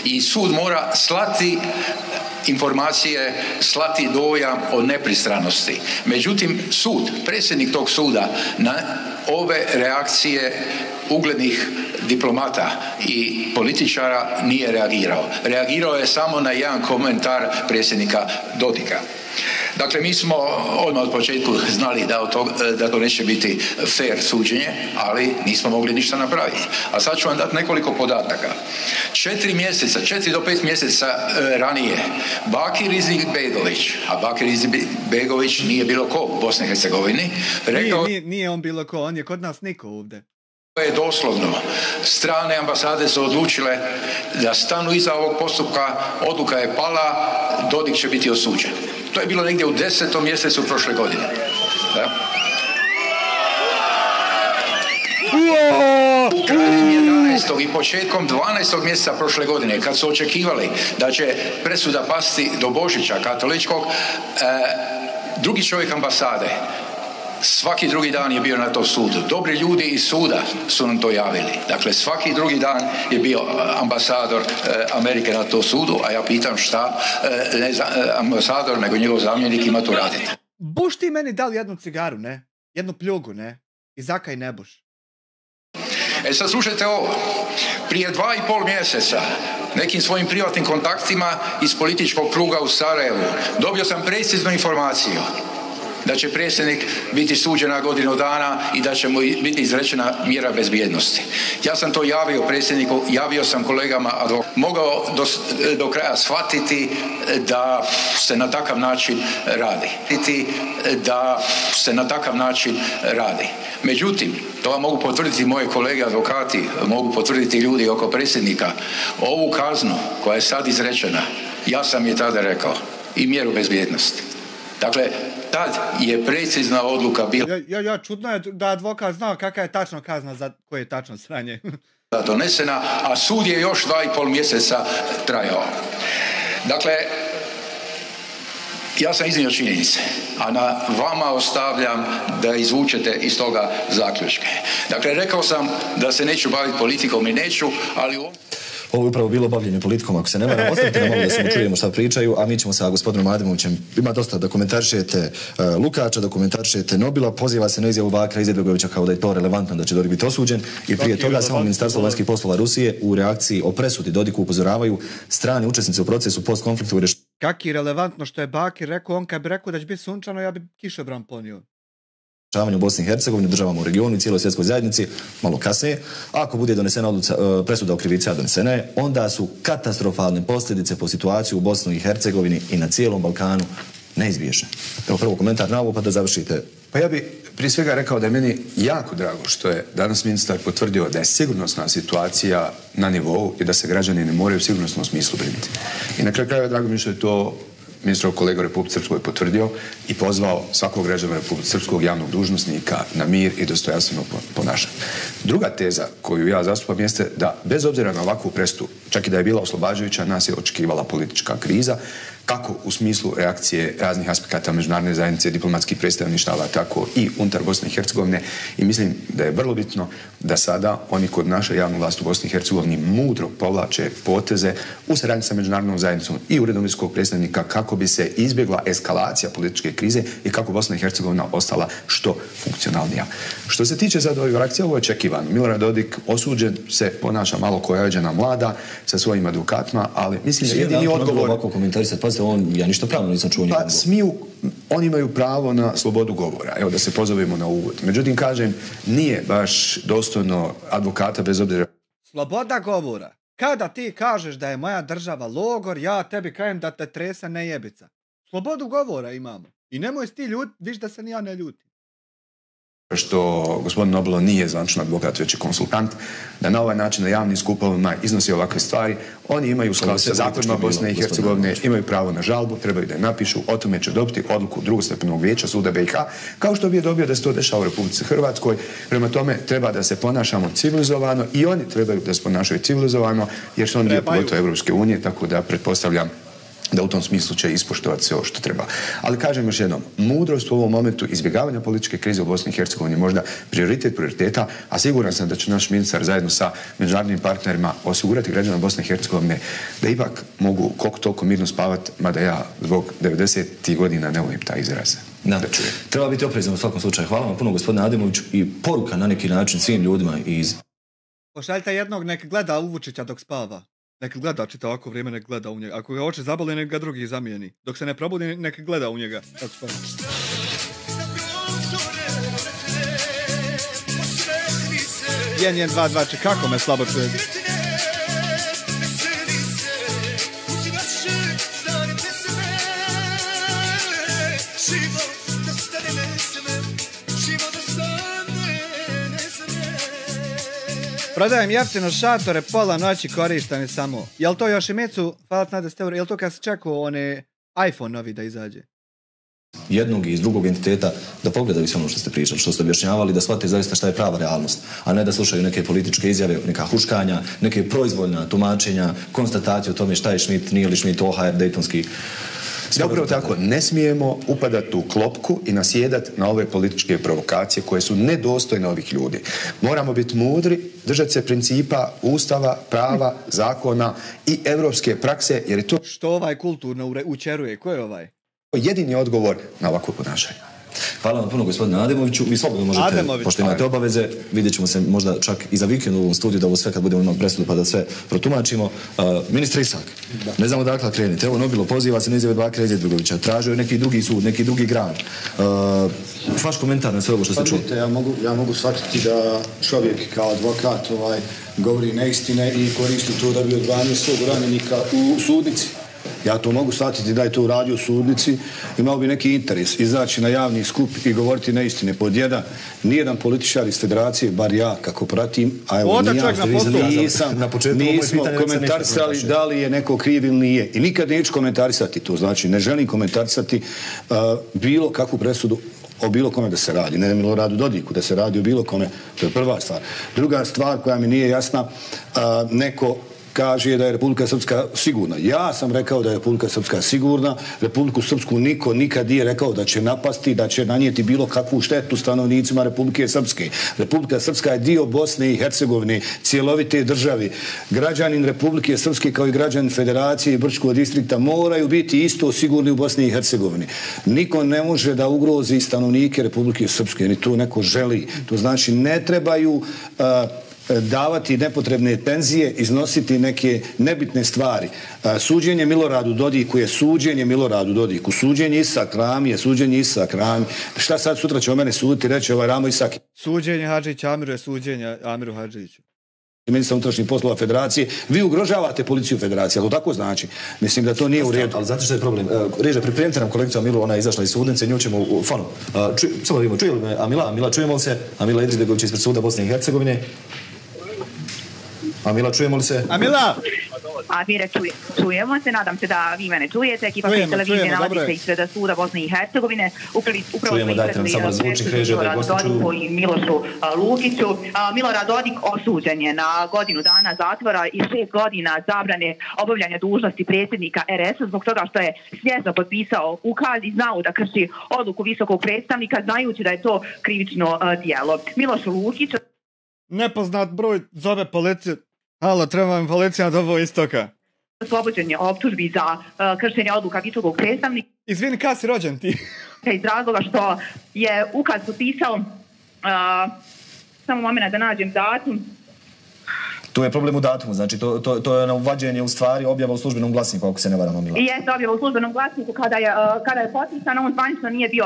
i sud mora slati informacije, slati dojam o nepristranosti. Međutim, sud, predsjednik tog suda na ove reakcije uglednih diplomata i političara nije reagirao. Reagirao je samo na jedan komentar predsjednika Dodika. Dakle, mi smo odmah od početku znali da to neće biti fair suđenje, ali nismo mogli ništa napraviti. A sad ću vam dati nekoliko podataka. 4 do 5 mjeseca ranije Bakir Izetbegović, a Bakir Izetbegović nije bilo ko u Bosni i Hercegovini, rekao... Nije on bilo ko, on je kod nas niko ovdje. To je doslovno. Strane ambasade su odlučile da stanu iza ovog postupka, odluka je pala, Dodik će biti osuđen. To je bilo negdje u 10. mjesecu prošle godine. Da? Krajem 11. i početkom 12. mjeseca prošle godine, kad su očekivali da će presuda pasti do Božića katoličkog, drugi čovjek ambasade svaki drugi dan je bio na tom sudu. Dobri ljudi iz suda su nam to javili. Dakle, svaki drugi dan je bio ambasador Amerike na tom sudu, a ja pitam šta ambasador, nego njegov zamjenik ima to raditi. Buš ti meni dali jednu cigaru, ne? Jednu pljugu, ne? I zakaj ne buš? Sad slušajte ovo. Prije 2,5 mjeseca nekim svojim privatnim kontaktima iz političkog kruga u Sarajevu dobio sam preciznu informaciju da će predsjednik biti suđen na godinu dana i da će mu biti izrečena mjera bezbjednosti. Ja sam to javio predsjedniku, javio sam kolegama advokata. Mogao do kraja shvatiti da se na takav način radi. Međutim, to vam mogu potvrditi moje kolege advokati, mogu potvrditi ljudi oko predsjednika. Ovu kaznu koja je sad izrečena, ja sam je tada rekao, i mjeru bezbjednosti. Dakle, tad je precizna odluka bila... Ja, čudno je da advokat znao kakva je tačno kazna za koje je tačno sranje. ...donesena, a sud je još 2,5 mjeseca trajao. Dakle, ja sam iznio činjenice, a na vama ostavljam da izvučete iz toga zaključke. Dakle, rekao sam da se neću baviti politikom i neću, ali... Ovo je upravo bilo bavljenje politikom, ako se ne varam, ostavite nam malo da se čujemo šta pričaju, a mi ćemo sa gospodinom Adimovićem, ima dosta da komentarišete Lukača, da komentarišete Nobila, poziva se na izjavu Bakira Izetbegovića kao da je to relevantno, da će Dodik biti osuđen, i prije toga samo Ministarstvo vanjskih poslova Rusije u reakciji o presudi Dodiku upozoravaju strane učesnice u procesu postkonfliktu i Kaki relevantno što je Bakir rekao, on kad bi rekao da će biti sunčano, ja bi kišobran ponio. U Bosni i Hercegovini, državama u regionu i cijeloj svjetskoj zajednici, malo kasnije. Ako bude donesena presuda o krivici, a donesena je, onda su katastrofalne posljedice po situaciju u Bosni i Hercegovini i na cijelom Balkanu neizbježne. Evo prvo komentar na ovo, pa da završite. Pa ja bih prije svega rekao da je meni jako drago što je danas ministar potvrdio da je sigurnosna situacija na nivou i da se građani ne moraju u sigurnosnom smislu brinuti. I na kraju krajeva drago mi što je to ministrov kolega u Republici Srpskoj potvrdio i pozvao svakog građana Republike Srpskog javnog dužnosnika na mir i dostojanstveno ponašanje. Druga teza koju ja zastupam jeste da bez obzira na ovakvu presudu, čak i da je bila oslobađajuća, nas je očekivala politička kriza, kako u smislu reakcije raznih aspekata međunarodne zajednice, diplomatskih predstavništava, tako i unutar Bosne i Hercegovine. I mislim da je vrlo bitno da sada oni kod naše javne vlasti u Bosni i Hercegovini mudro povlače poteze u saradnji sa međunarodnom zajednicom i uredom visokog predstavnika kako bi se izbjegla eskalacija političke krize i kako Bosna i Hercegovina ostala što funkcionalnija. Što se tiče sad ovih reakcija, ovo je očekivano. Milorad Dodik osuđen, se ponaša malo kojađena mlada sa svojim advokatima, ali mislim da jedini odgovor... Ja ništa pravno nisam čuo. Pa smiju, oni imaju pravo na slobodu govora. Evo da se pozovemo na uvod. Međutim, kažem, nije baš dostojno advokata bez obzira. Sloboda govora. Kada ti kažeš da je moja država logor, ja tebi kajem da te trese nejebica. Slobodu govora imamo. I nemoj s ti ljut, viš da se ni ja ne ljutim. Što gospodin Nobilo nije zvančan advokat, već je konsultant, da na ovaj način na javnim skupovima iznosi ovakve stvari. Oni imaju u skladu sa zakonima Bosne i Hercegovine, imaju pravo na žalbu, trebaju da je napišu, o tome će dobiti odluku drugostepenog vijeća suda BiH, kao što bi je dobio da se to dešava u Republici Hrvatskoj. Prema tome treba da se ponašamo civilizovano i oni trebaju da se ponašaju civilizovano, jer su oni dio pilota Evropske unije, tako da pretpostavljam da u tom smislu će ispoštovati sve ovo što treba. Ali kažem još jednom, mudrost u ovom momentu izbjegavanja političke krize u Bosni i Hercegovini je možda prioritet prioriteta, a siguran sam da će naš ministar zajedno sa međunarodnim partnerima osigurati građana Bosne i Hercegovine da ipak mogu koliko toliko mirno spavati, mada ja zbog 90. godina ne volim taj izraz. Treba biti oprezan u svakom slučaju. Hvala vam puno gospodine Adimoviću i poruka na neki način svim ljudima iz... Pošaljite jednog, nek gleda Uvučića dok spava. Nek gleda, čita ovako vrijeme, nek gleda u njega. Ako ga oči zabole, nek ga drugi zamijeni. Dok se ne probudi, nek gleda u njega. 1, 2, 2, kako me slabo čuje. Prodajem jeftino šatore, pola noći korišteni samo. Jel to još i mecu, hvala na 10 eura, jel to kad se čekao one iPhone novi da izađe? Jednog i iz drugog entiteta da pogledaju sve ono što ste pričali, što ste objašnjavali, da shvate zaista šta je prava realnost, a ne da slušaju neke političke izjave, neka huškanja, neke proizvoljna tumačenja, konstataciju o tome šta je Schmidt, nije li Schmidt, OHR, Dejtonski. Da, upravo tako, ne smijemo upadati u klopku i nasjedati na ove političke provokacije koje su nedostojne ovih ljudi. Moramo biti mudri, držati se principa, ustava, prava, zakona i evropske prakse, jer je to... Što ovaj kulturno učeruje? Ko je ovaj? Jedini odgovor na ovakvo ponašanje. Hvala vam puno gospodine Adimoviću. Vi slobodno možete, pošto imate obaveze, vidjet ćemo se možda čak i za vikend u ovom studiju, da ovo sve kad budemo imali presudu pa da sve protumačimo. Ministre Isak, ne znamo dakle krenite. Evo Nobilo poziva se na izjave Bakira Izetbegovića. Tražio je neki drugi sud, neki drugi grad. Vaš komentar na sve ovo što ste čuli? Ja mogu shvatiti da čovjek kao advokat govori neistine i koristi to da bi odbranio svog ranjenika u sudnici. Ja to mogu shvatiti da je to uradio u sudnici, imao bi neki interes izaći na javni skup i govoriti neistine. Pod jedan, nijedan političar iz federacije, bar ja kako pratim, a evo nismo komentarisali da li je neko kriv ili nije. I nikad neću komentarisati to, znači ne želim komentarisati bilo kakvu presudu o bilo kome da se radi, ne Miloradu Dodiku, da se radi o bilo kome, to je prva stvar. Druga stvar koja mi nije jasna, neko kaže da je Republika Srpska sigurna. Ja sam rekao da je Republika Srpska sigurna. Republiku Srpsku niko nikad nije rekao da će napasti, da će nanijeti bilo kakvu štetu stanovnicima Republike Srpske. Republika Srpska je dio Bosne i Hercegovine, cjelovite države. Građanin Republike Srpske kao i građanin Federacije i Brčkog distrikta moraju biti isto sigurni u Bosni i Hercegovini. Niko ne može da ugrozi stanovnike Republike Srpske, ni to neko želi. To znači ne trebaju davati nepotrebne tenzije, iznositi neke nebitne stvari. Suđenje Miloradu Dodiku je suđenje Miloradu Dodiku. Suđenje Isak Rami je suđenje Isak Rami. Šta sad sutra će o mene suditi, reći ovaj Ramo Isak? Suđenje Hadžić Amiru je suđenje Amiru Hadžiću. Ministar unutrašnjih poslova Federacije, vi ugrožavate policiju Federacije, ali to tako znači? Mislim da to nije u redu. Ali znate što je problem? Reže, pripremite nam kolegicu Amilu, ona je izašla iz sudnice, nju ćemo u fonu. Samo da vidimo, čuje li me Amila, čujemo li se? Amila Idrisbegović ispred suda Bosne i Hercegovine. Amila, čujemo li se? Amila! Amire, čujemo se, nadam se da vi mene čujete. Ekipa televizije nalazi se ispred suda Bosne i Hercegovine. Upravo smo ispred i Milošu Lukiću. Milorad Dodik osuđen je na godinu dana zatvora i 6 godina zabrane obavljanja dužnosti predsjednika RS zbog toga što je svjesno potpisao ukaz i znao da krši odluku visokog predstavnika, znajući da je to krivično djelo. Miloš Lukić... Nepoznat broj zove policiju. Halo, treba vam policija na Novo Istoka. Oslobođen je optužbi za kršenje odluka visokog predstavnika. Izvini, kada si rođen ti? Iz razloga što je ukaz potpisao, samo moment da nađem datum. To je problem u datumu, znači to je uvađenje u stvari objava u službenom glasniku, ako se ne varam, Amila. Jeste objava u službenom glasniku kada je potpisano, on zvanično nije bio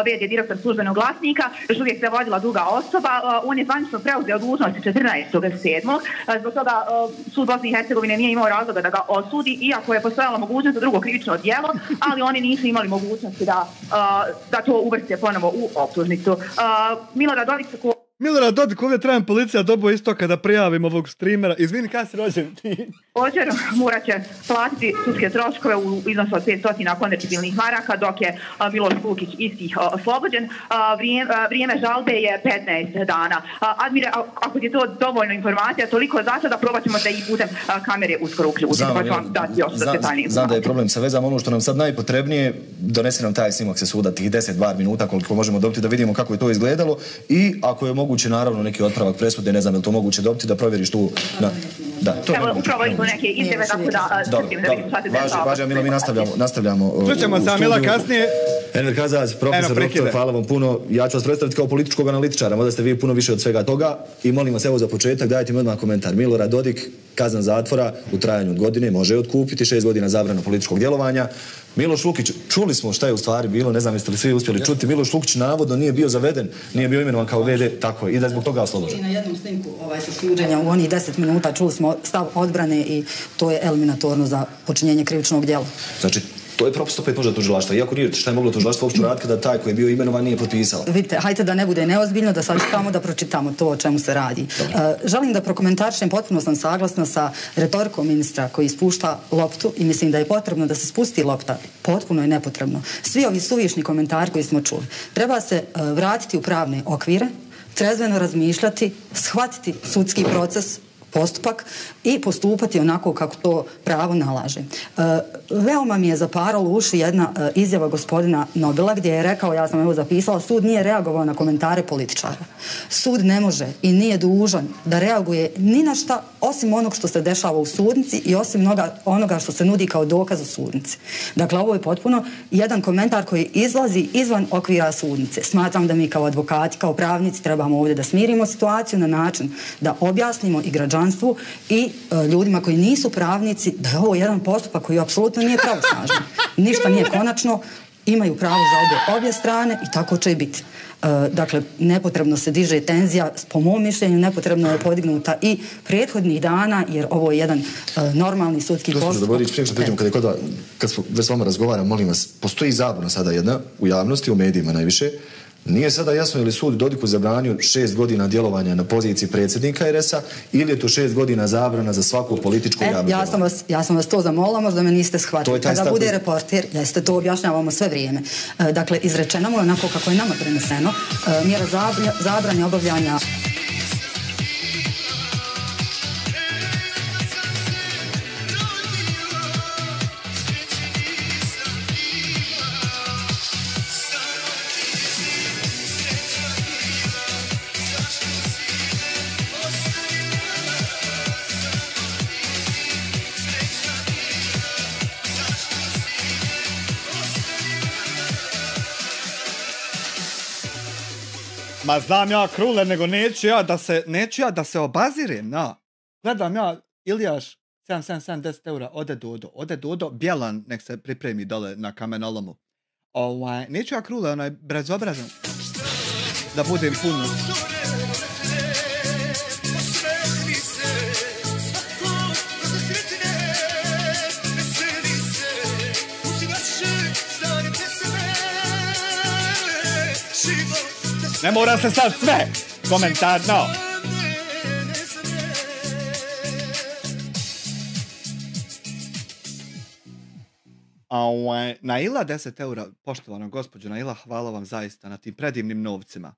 v.d. direktor službenog glasnika, još uvijek se vodila druga osoba, on je zvanično preuzeo dužnosti 14.7. Zbog toga sud Bosne i Hercegovine nije imao razloga da ga osudi, iako je postojala mogućnost za drugo krivično djelo, ali oni nisu imali mogućnosti da to uvrste ponovo u optužnicu. Milorad Dodik, ovdje trebam policija Dobo Istoka da prijavim ovog streamera. Izvini, kada si rođen ti? Također morat će platiti sudske troškove u iznosu od 500 konvertibilnih maraka, dok je Miloš Lukić istih oslobođen. Vrijeme žalbe je 15 dana. Admire, ako je to dovoljno informacija, toliko za sada, probat ćemo da i putem kamere uskoro uključiti. Znam da je problem sa vezama, ono što nam sad najpotrebnije, donese nam taj snimak sa suda, tih 10 minuta koliko možemo dobiti da vidimo kako je to izgledalo i ako je moguće naravno neki otpravak presude, ne znam je li to moguće dobiti da provjeriš tu... Evo, upravo idu neke izjave, tako da... Važno, Milo, mi nastavljamo... Čućemo se, Mila, kasnije... Enver Kazac, profesor, doktor, hvala vam puno. Ja ću vas predstaviti kao političkog analitičara, možda ste vi puno više od svega toga i molim vas, evo za početak, dajte mi odmah komentar. Milorad Dodik, kazna zatvora u trajanju od godine, može otkupiti, 6 godina zabrana političkog djelovanja. Miloš Lukić, čuli smo šta je u stvari bilo, ne znam jeste li svi uspjeli čuti, Miloš Lukić navodno nije bio zaveden, nije bio imenovan kao VD, tako je, i da je zbog toga oslobođen. Na jednom snimku sa suđenja u onih 10 minuta čuli smo stav odbrane i to je eliminatorno za počinjenje krivičnog djela. Znači, to je propust opet možda tužilaštva, iako nije šta je moglo tužilaštvo uopšte raditi kada taj koji je bio imenovan nije potpisao. Vidite, hajte da ne bude neozbiljno, da sad čitamo da pročitamo to o čemu se radi. Želim da prokomentarišem, potpuno sam saglasna sa retorikom ministra koji ispušta loptu i mislim da je potrebno da se spusti lopta. Potpuno je nepotrebno. Svi ovi suvišni komentari koji smo čuli. Treba se vratiti u pravne okvire, trezveno razmišljati, shvatiti sudski proces, postupak i postupati onako kako to pravo nalaže. Veoma mi je zaparalo uši jedna izjava gospodina Nobila gdje je rekao, ja sam evo zapisala, sud nije reagovao na komentare političara. Sud ne može i nije dužan da reaguje ni na šta osim onog što se dešava u sudnici i osim onoga što se nudi kao dokaz u sudnici. Dakle, ovo je potpuno jedan komentar koji izlazi izvan okvira sudnice. Smatram da mi kao advokati, kao pravnici trebamo ovdje da smirimo situaciju na način da objasnimo i građanstvu i ljudima koji nisu pravnici da je ovo jedan postupak koji apsolutno nije pravosnažan. Ništa nije konačno, imaju pravo za obje strane i tako će i biti. Dakle, nepotrebno se diže tenzija, po mom mišljenju nepotrebno je podignuta i prethodnih dana, jer ovo je jedan normalni sudski postupak. Gospođo Doborić, prije što pređemo kad s vama razgovaram, molim vas, postoji zabuna sada jedna u javnosti, u medijima najviše. Nije sada jasno je li sud Dodiku zabranio 6 godina djelovanja na poziciji predsjednika RS-a ili je to 6 godina zabrana za svaku političku javnu djelovanje. Ja sam vas to zamolila, možda me niste shvatili. Kada bude reporter, jeste to objašnjavamo sve vrijeme. Dakle, izrečeno mu je onako kako je nama preneseno. Mjera zabrane obavljanja Ma znam ja Krule, nego neću ja da se obazirem, na. Gledam ja, Iljaš, 7 eura, ode Dodo, Bjelan, nek se pripremi dole na kamenolomu. Neću ja Krule, onaj bezobrazan, da budem puno. Ne mora se sad sve komentarno. Naila 10 eura, poštovana gospođo Naila, hvala vam zaista na tim predivnim novcima.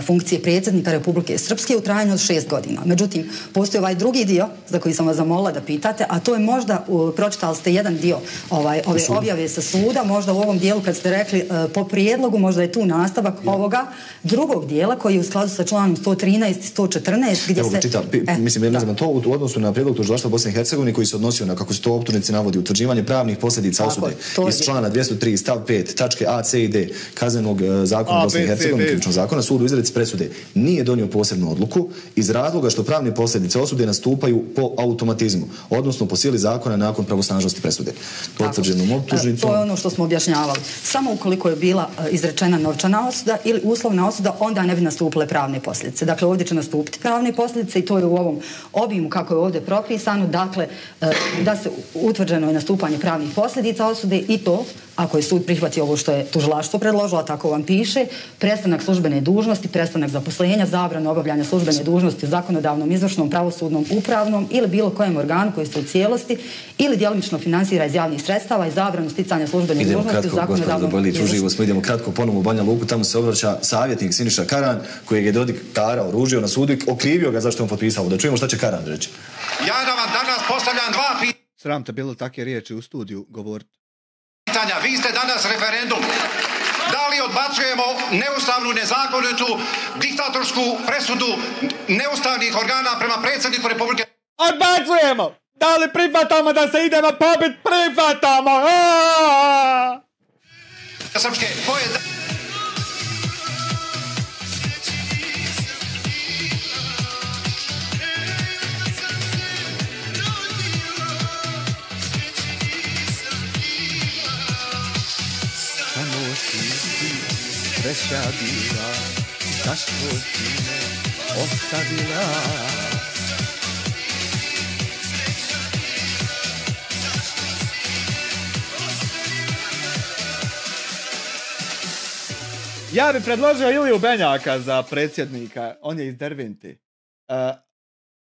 Funkcije predsjednika Republike Srpske u trajanju od 6 godina. Međutim, postoji ovaj drugi dio za koji sam vas zamolila da pitate, a to je možda, pročitali ste jedan dio ove objave sa suda, možda u ovom dijelu kad ste rekli po prijedlogu, možda je tu nastavak ovoga drugog dijela koji je u skladu sa članom 113 i 114 gdje se... Čitam, mislim, ja ne znam, to u odnosu na prijedlog tužilaštva Bosne i Hercegovine koji se odnosio na, kako se to u optužnici navodi, utvrđivanje pravnih posljedica osude iz člana 203 stav 5 tačke A, C i D Kaznenog zakona Bosne i Hercegovine, krivičnog zakona, sud u izreci presude nije donio posebnu odluku iz razloga što pravne posljedice osude nastupaju po automatizmu, odnosno po sili zakona nakon pravosnažnosti presude. Potvrđenom optužnicom. To je ono što smo objašnjavali. Samo ukoliko je bila izrečena novčana osuda ili uslovna osuda, onda ne bi nastupile pravne posljedice. Dakle, ovdje će nastupiti pravne posljedice i to je u ovom obimu kako je ovdje propisano. Dakle, da se utvrđeno je nastupanje pravnih posljedica osude i to, ako je sud prihvatio ovo što je tužilaštvo predložilo, tako vam piše, prestanak službene dužnosti, prestanak zaposlenja, zabrana obavljanja službene dužnosti u zakonodavnom, izvršnom, pravosudnom, upravnom ili bilo kojem organu koji se u cijelosti ili djelomično finansira iz javnih sredstava i zabranu sticanja službene dužnosti u zakonodavnom izvršnom. Idemo kratko ponovo u Banja Luku, tamo se obraća savjetnik Siniša Karan, kojeg je Dodik Tara oružio na sudu i okrivio ga zašto je on potpisao. Da čujemo šta će Karan reći. Ja da vam danas postavljam dva pitanja. Sram te bilo takve riječi u studiju govoriti. Vi ste danas referendum. Da li odbacujemo neustavnu, nezakonitu, diktatorsku presudu neustavnih organa prema predsjedniku Republike? Odbacujemo! Da li prihvatamo da se idemo pobit? Prihvatamo! Srpske, ko je... Sreća bila, zašto ti me ostavila? Ja bi predložio Iliju Benjaka za predsjednika, on je iz Derventi.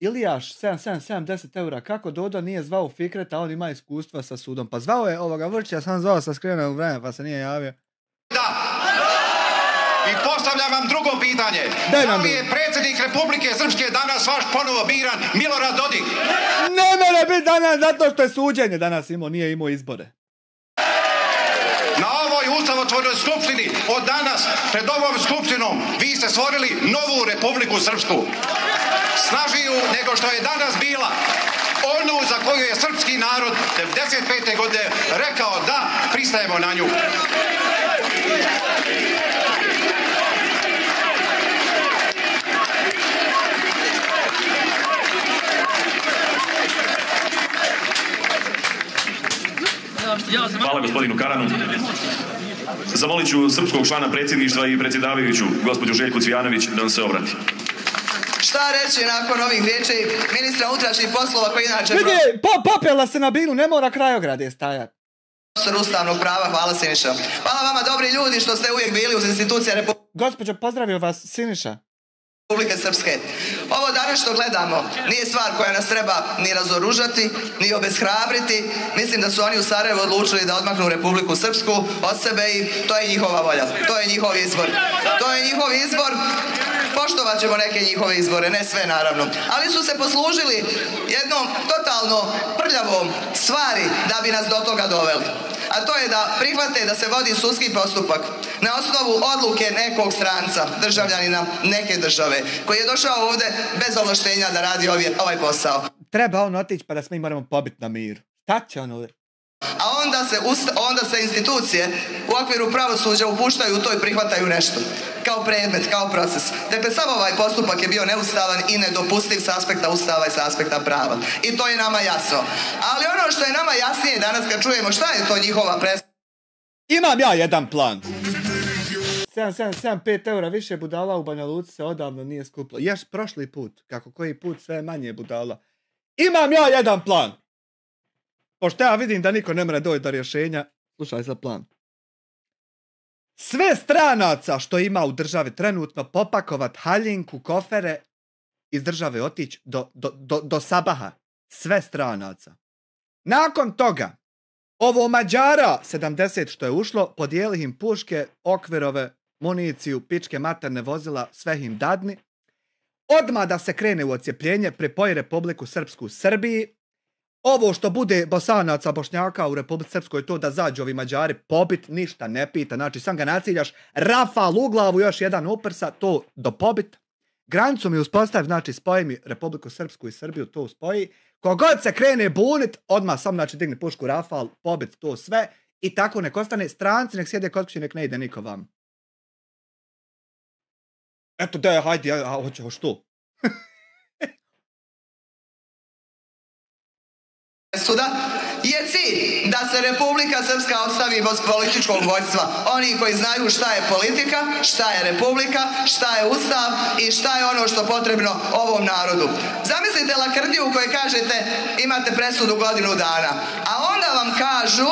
Ilijaš, 10 eura, kako Dodo nije zvao Fikreta, on ima iskustva sa sudom. Pa zvao je ovoga Vrčića, sam zvao sa skrenom vremena, pa se nije javio. Da! I postavljam vam drugo pitanje. Da li je predsjednik Republike Srpske danas vaš ponovo biran Milorad Dodik? Ne mora biti danas zato što je suđenje danas imao, nije imao izbore. Na ovoj ustavotvornoj skupštini od danas pred ovom skupštinom vi ste stvorili novu Republiku Srpsku. Snažniju nego što je danas bila. Onu za koju je srpski narod 95. godine rekao da pristajemo na nju. Hvala gospodinu Karanu. Zamolit ću srpskog člana predsjedništva i predsjedavajuću, gospođu Željku Cvijanović, da nam se obrati. Šta reći nakon ovih riječi ministra unutrašnjih poslova koji inače... Vidi, popela se na binu, ne mora krajograde stajati. Profesor ustavnog prava, hvala Siniša. Hvala vama dobri ljudi što ste uvijek bili uz institucije Republike... Gospođo, pozdravio vas Siniša. Republike Srpske. Ovo danas što gledamo nije stvar koja nas treba ni razoružati, ni obeshrabriti. Mislim da su oni u Sarajevu odlučili da odmaknu Republiku Srpsku od sebe i to je njihova volja. To je njihov izbor. To je njihov izbor. Poštovat ćemo neke njihove izbore, ne sve naravno. Ali su se poslužili jednom totalno prljavom stvari da bi nas do toga doveli. A to je da prihvate da se vodi sudski postupak na osnovu odluke nekog stranca, državljanina neke države, koji je došao ovdje bez ovlaštenja da radi ovaj posao. Treba on otići pa da mi moramo pobiti na miru. Šta će on ovdje? A onda se institucije u okviru pravosuđa upuštaju u to i prihvataju nešto. kao predmet, kao proces. Dakle, samo ovaj postupak je bio neustavan i nedopustiv s aspekta ustava i s aspekta prava. I to je nama jasno. Ali ono što je nama jasnije danas kad čujemo šta je to njihova presuda. Imam ja jedan plan. 5 eura više budala u Banja Luci se odavno nije skupilo. Još prošli put, kako koji put sve manje budala. Imam ja jedan plan. Pošto ja vidim da niko ne mre doći do rješenja, slušaj za plan. Sve stranaca što ima u državi trenutno popakovat haljinku, kofere, iz države otići do Sabaha. Sve stranaca. Nakon toga, ovo Mađara 70 što je ušlo, podijeli im puške, okvirove, municiju, pičke materne vozila, sve im dadni. Odmah da se krene u ocijepljenje, pripoji Republiku Srpsku Srbiji. Ovo što bude Bosanaca, Bošnjaka u Republici Srpskoj, to da zađu ovi Mađari pobit, ništa ne pita. Znači, sam ga naciljaš, rafal u glavu, još jedan uprsa, to do pobit. Granicu mi uspostavi, znači spoji mi Republiku Srpsku i Srbiju, to spoji. Kogod se krene bunit, odmah sam, znači, digne pušku, rafal, pobit, to sve. I tako nek ostane stranci, nek sjede kod kuće, nek ne ide niko vam. Eto, da je, hajde, ja hoću što? Presuda je cilj da se Republika Srpska ostavi bez političkog vođstva. Oni koji znaju šta je politika, šta je republika, šta je ustav i šta je ono što potrebno ovom narodu. Zamislite lakrdiju u kojoj kažete imate presudu godinu dana, a onda vam kažu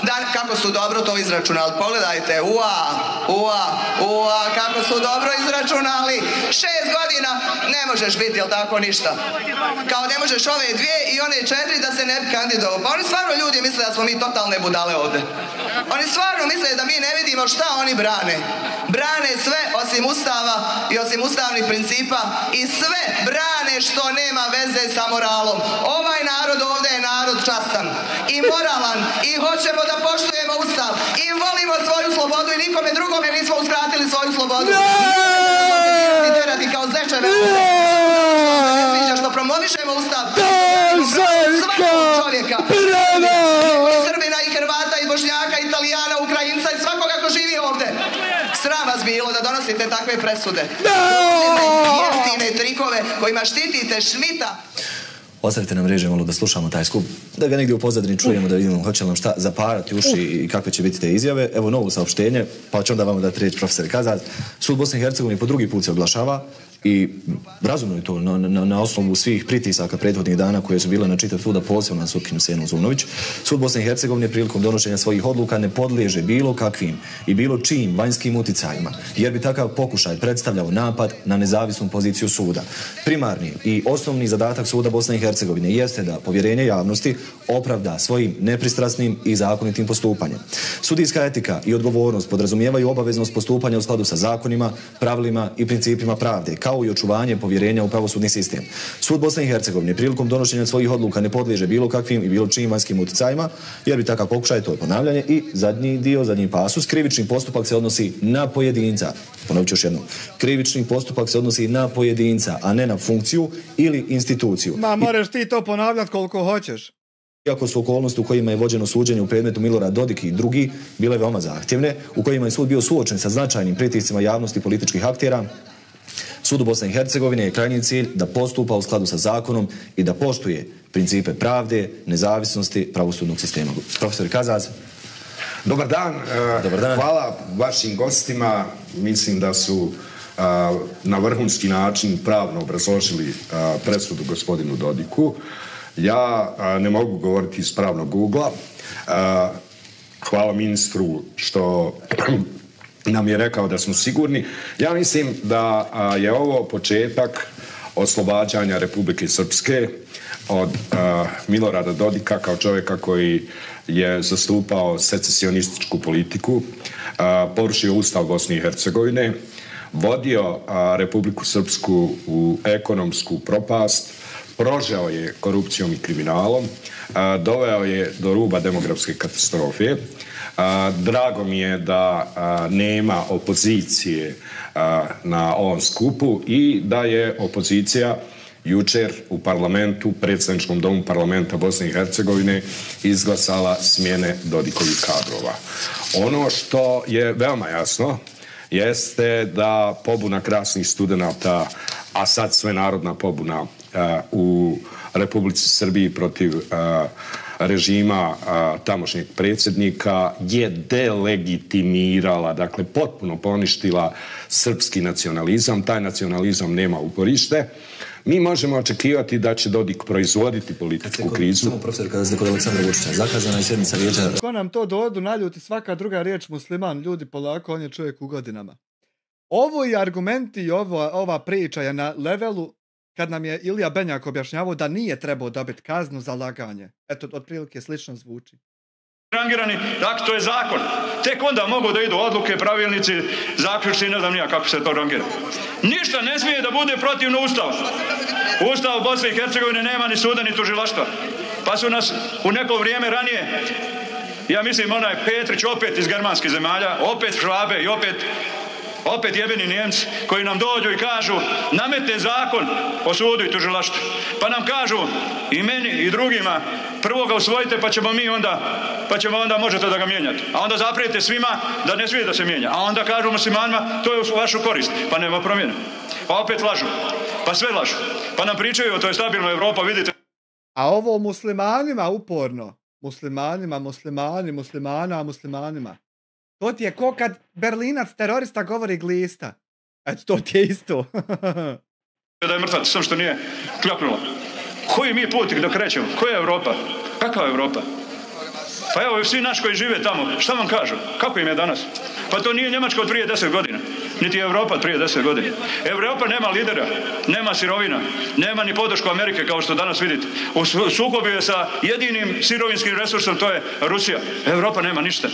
da kako su dobro to izračunali. Pogledajte, kako su dobro izračunali. 6 godina ne možeš biti, jel tako, ništa. Kao ne možeš ove 2 i one 4 da se ne kandidovao. Pa oni stvarno ljudi misle da smo mi totalne budale ovde. Oni stvarno misle da mi ne vidimo šta oni brane. Brane sve osim ustava i osim ustavnih principa i sve brane što nema veze sa moralom. Ovaj narod ovde je narod častan i moralan i hoćemo da poštujemo ustav i volimo svoju slobodu i nikome drugome nismo uskratili svoju slobodu. I terati kao zečeve. Ne sviđa što promovišemo ustav. Svakog čovjeka. I Srbina i Hrvata i Bošnjaka, Italijana, Ukrajinca i svakoga ko živi ovde. Sram vas bilo da donosite takve presude. Jeftine trikove kojima štitite Šmita. Ostavite nam režim malo da slušamo taj skup, da ga negdje u pozadini čujemo, da vidimo hoće li nam šta zaparati uši i kakve će biti te izjave. Evo novo saopštenje, pa ću onda vam dati riječ profesor Kazat. Sud Bosne i Hercegovine po drugi put se oglašava i razumno je to na osnovu svih pritisaka prethodnih dana koje su bile na čitav suda, posebno na sutkinju Senu Zumnović. Sud Bosne i Hercegovine prilikom donošenja svojih odluka ne podliježe bilo kakvim i bilo čijim vanjskim uticajima, jer bi takav pokušaj predstavljao napad na nezavisnu poziciju suda. Primarni i osnovni zadatak suda Bosne i Hercegovine jeste da povjerenje javnosti opravda svojim nepristrasnim i zakonitim postupanjem. Sudijska etika i odgovornost podrazumijevaju obaveznost postupanja u skladu sa zakonima, pravilima i principima pravde, kao i očuvanje povjerenja u pravosudni sistem. Sud Bosne i Hercegovine prilikom donošenja svojih odluka ne podliježe bilo kakvim i bilo čijim vanjskim uticajima, jer bi takav pokušaj, to je ponavljanje, i zadnji dio, zadnji pasus, krivični postupak se odnosi na pojedinca. Ponovit ću još jednom. Krivični postupak se odnosi na pojedinca, a ne na funkciju ili instituciju. Ma, moraš ti to ponavljati koliko hoćeš. Iako su okolnosti u kojima je vođeno suđenje u predmetu Milorad Dodik i drugi bile veoma zahtjevne, u kojima je sud bio suočen sa značajnim pritiscima javnosti političkih aktera, Sudu Bosne i Hercegovine je krajnji cilj da postupa u skladu sa zakonom i da poštuje principe pravde, nezavisnosti pravosudnog sistema. Profesor Kazaz. Dobar dan. Hvala vašim gostima. Mislim da su na vrhunski način pravno obrazložili presudu gospodinu Dodiku. Ja ne mogu govoriti iz pravnog ugla. Hvala ministru što nam je rekao da smo sigurni. Ja mislim da je ovo početak oslobađanja Republike Srpske od Milorada Dodika kao čovjeka koji je zastupao secesionističku politiku, porušio Ustav Bosne i Hercegovine, vodio Republiku Srpsku u ekonomsku propast, prožeo je korupcijom i kriminalom, doveo je do ruba demografske katastrofe. Drago mi je da nema opozicije na ovom skupu i da je opozicija jučer u parlamentu, predsjedničkom domu parlamenta Bosne i Hercegovine izglasala smjene Dodikovih kadrova. Ono što je veoma jasno jeste da pobuna krasnih studenata, a sad svenarodna pobuna u Republici Srbiji protiv režima tamošnjeg predsjednika je delegitimirala, dakle potpuno poništila srpski nacionalizam. Taj nacionalizam nema uporište. Mi možemo očekivati da će Dodik proizvoditi političku krizu. Samo profesor, kada ste kod Aleksandra Vučića, zakazana je sjednica vijeća. Ko nam to dodu naljuti, svaka druga riječ musliman, ljudi polako, on je čovjek u godinama. Ovo i argumenti i ova priča je na levelu kad nam je Ilija Benjak objašnjavao da nije trebao dobiti kaznu za laganje. Eto, otprilike slično zvuči. Rangirani, dakle, to je zakon. Tek onda mogu da idu odluke, pravilnici, zaključci, ne znam nija kako se to rangira. Ništa ne smije da bude protivno Ustavu. Ustav Bosne i Hercegovine nema ni suda, ni tužilaštva. Pa su nas u neko vrijeme ranije, ja mislim onaj Petrić, opet iz germanskih zemalja, opet Švabe i opet jebeni Njemci koji nam dođu i kažu nametne zakon o sudu i tužilaštvu. Pa nam kažu i meni i drugima prvo ga usvojite pa ćemo onda možete da ga mijenjate. A onda zaprijete svima da ne smije da se mijenja. A onda kažu muslimanima to je u vašu korist. Pa nema promjene. Pa opet lažu. Pa sve lažu. Pa nam pričaju to je stabilna Evropa, vidite. A ovo muslimanima uporno. Muslimanima. To ti je ko kad Berlinac terorista govori glista. Eto, to ti je isto. Da je mrtvac, sam što nije kljopnulo. Koji mi put dok krećemo? Koja je Evropa? Kakva je Evropa? Pa evo, svi naši koji žive tamo, šta vam kažu? Kako im je danas? Pa to nije Njemačka od prije 10 godina. Niti Evropa od prije 10 godina. Evropa nema lidera, nema sirovina, nema ni podršku Amerike kao što danas vidite. U sukobu je sa jedinim sirovinskim resursom, to je Rusija. Evropa nema ništa.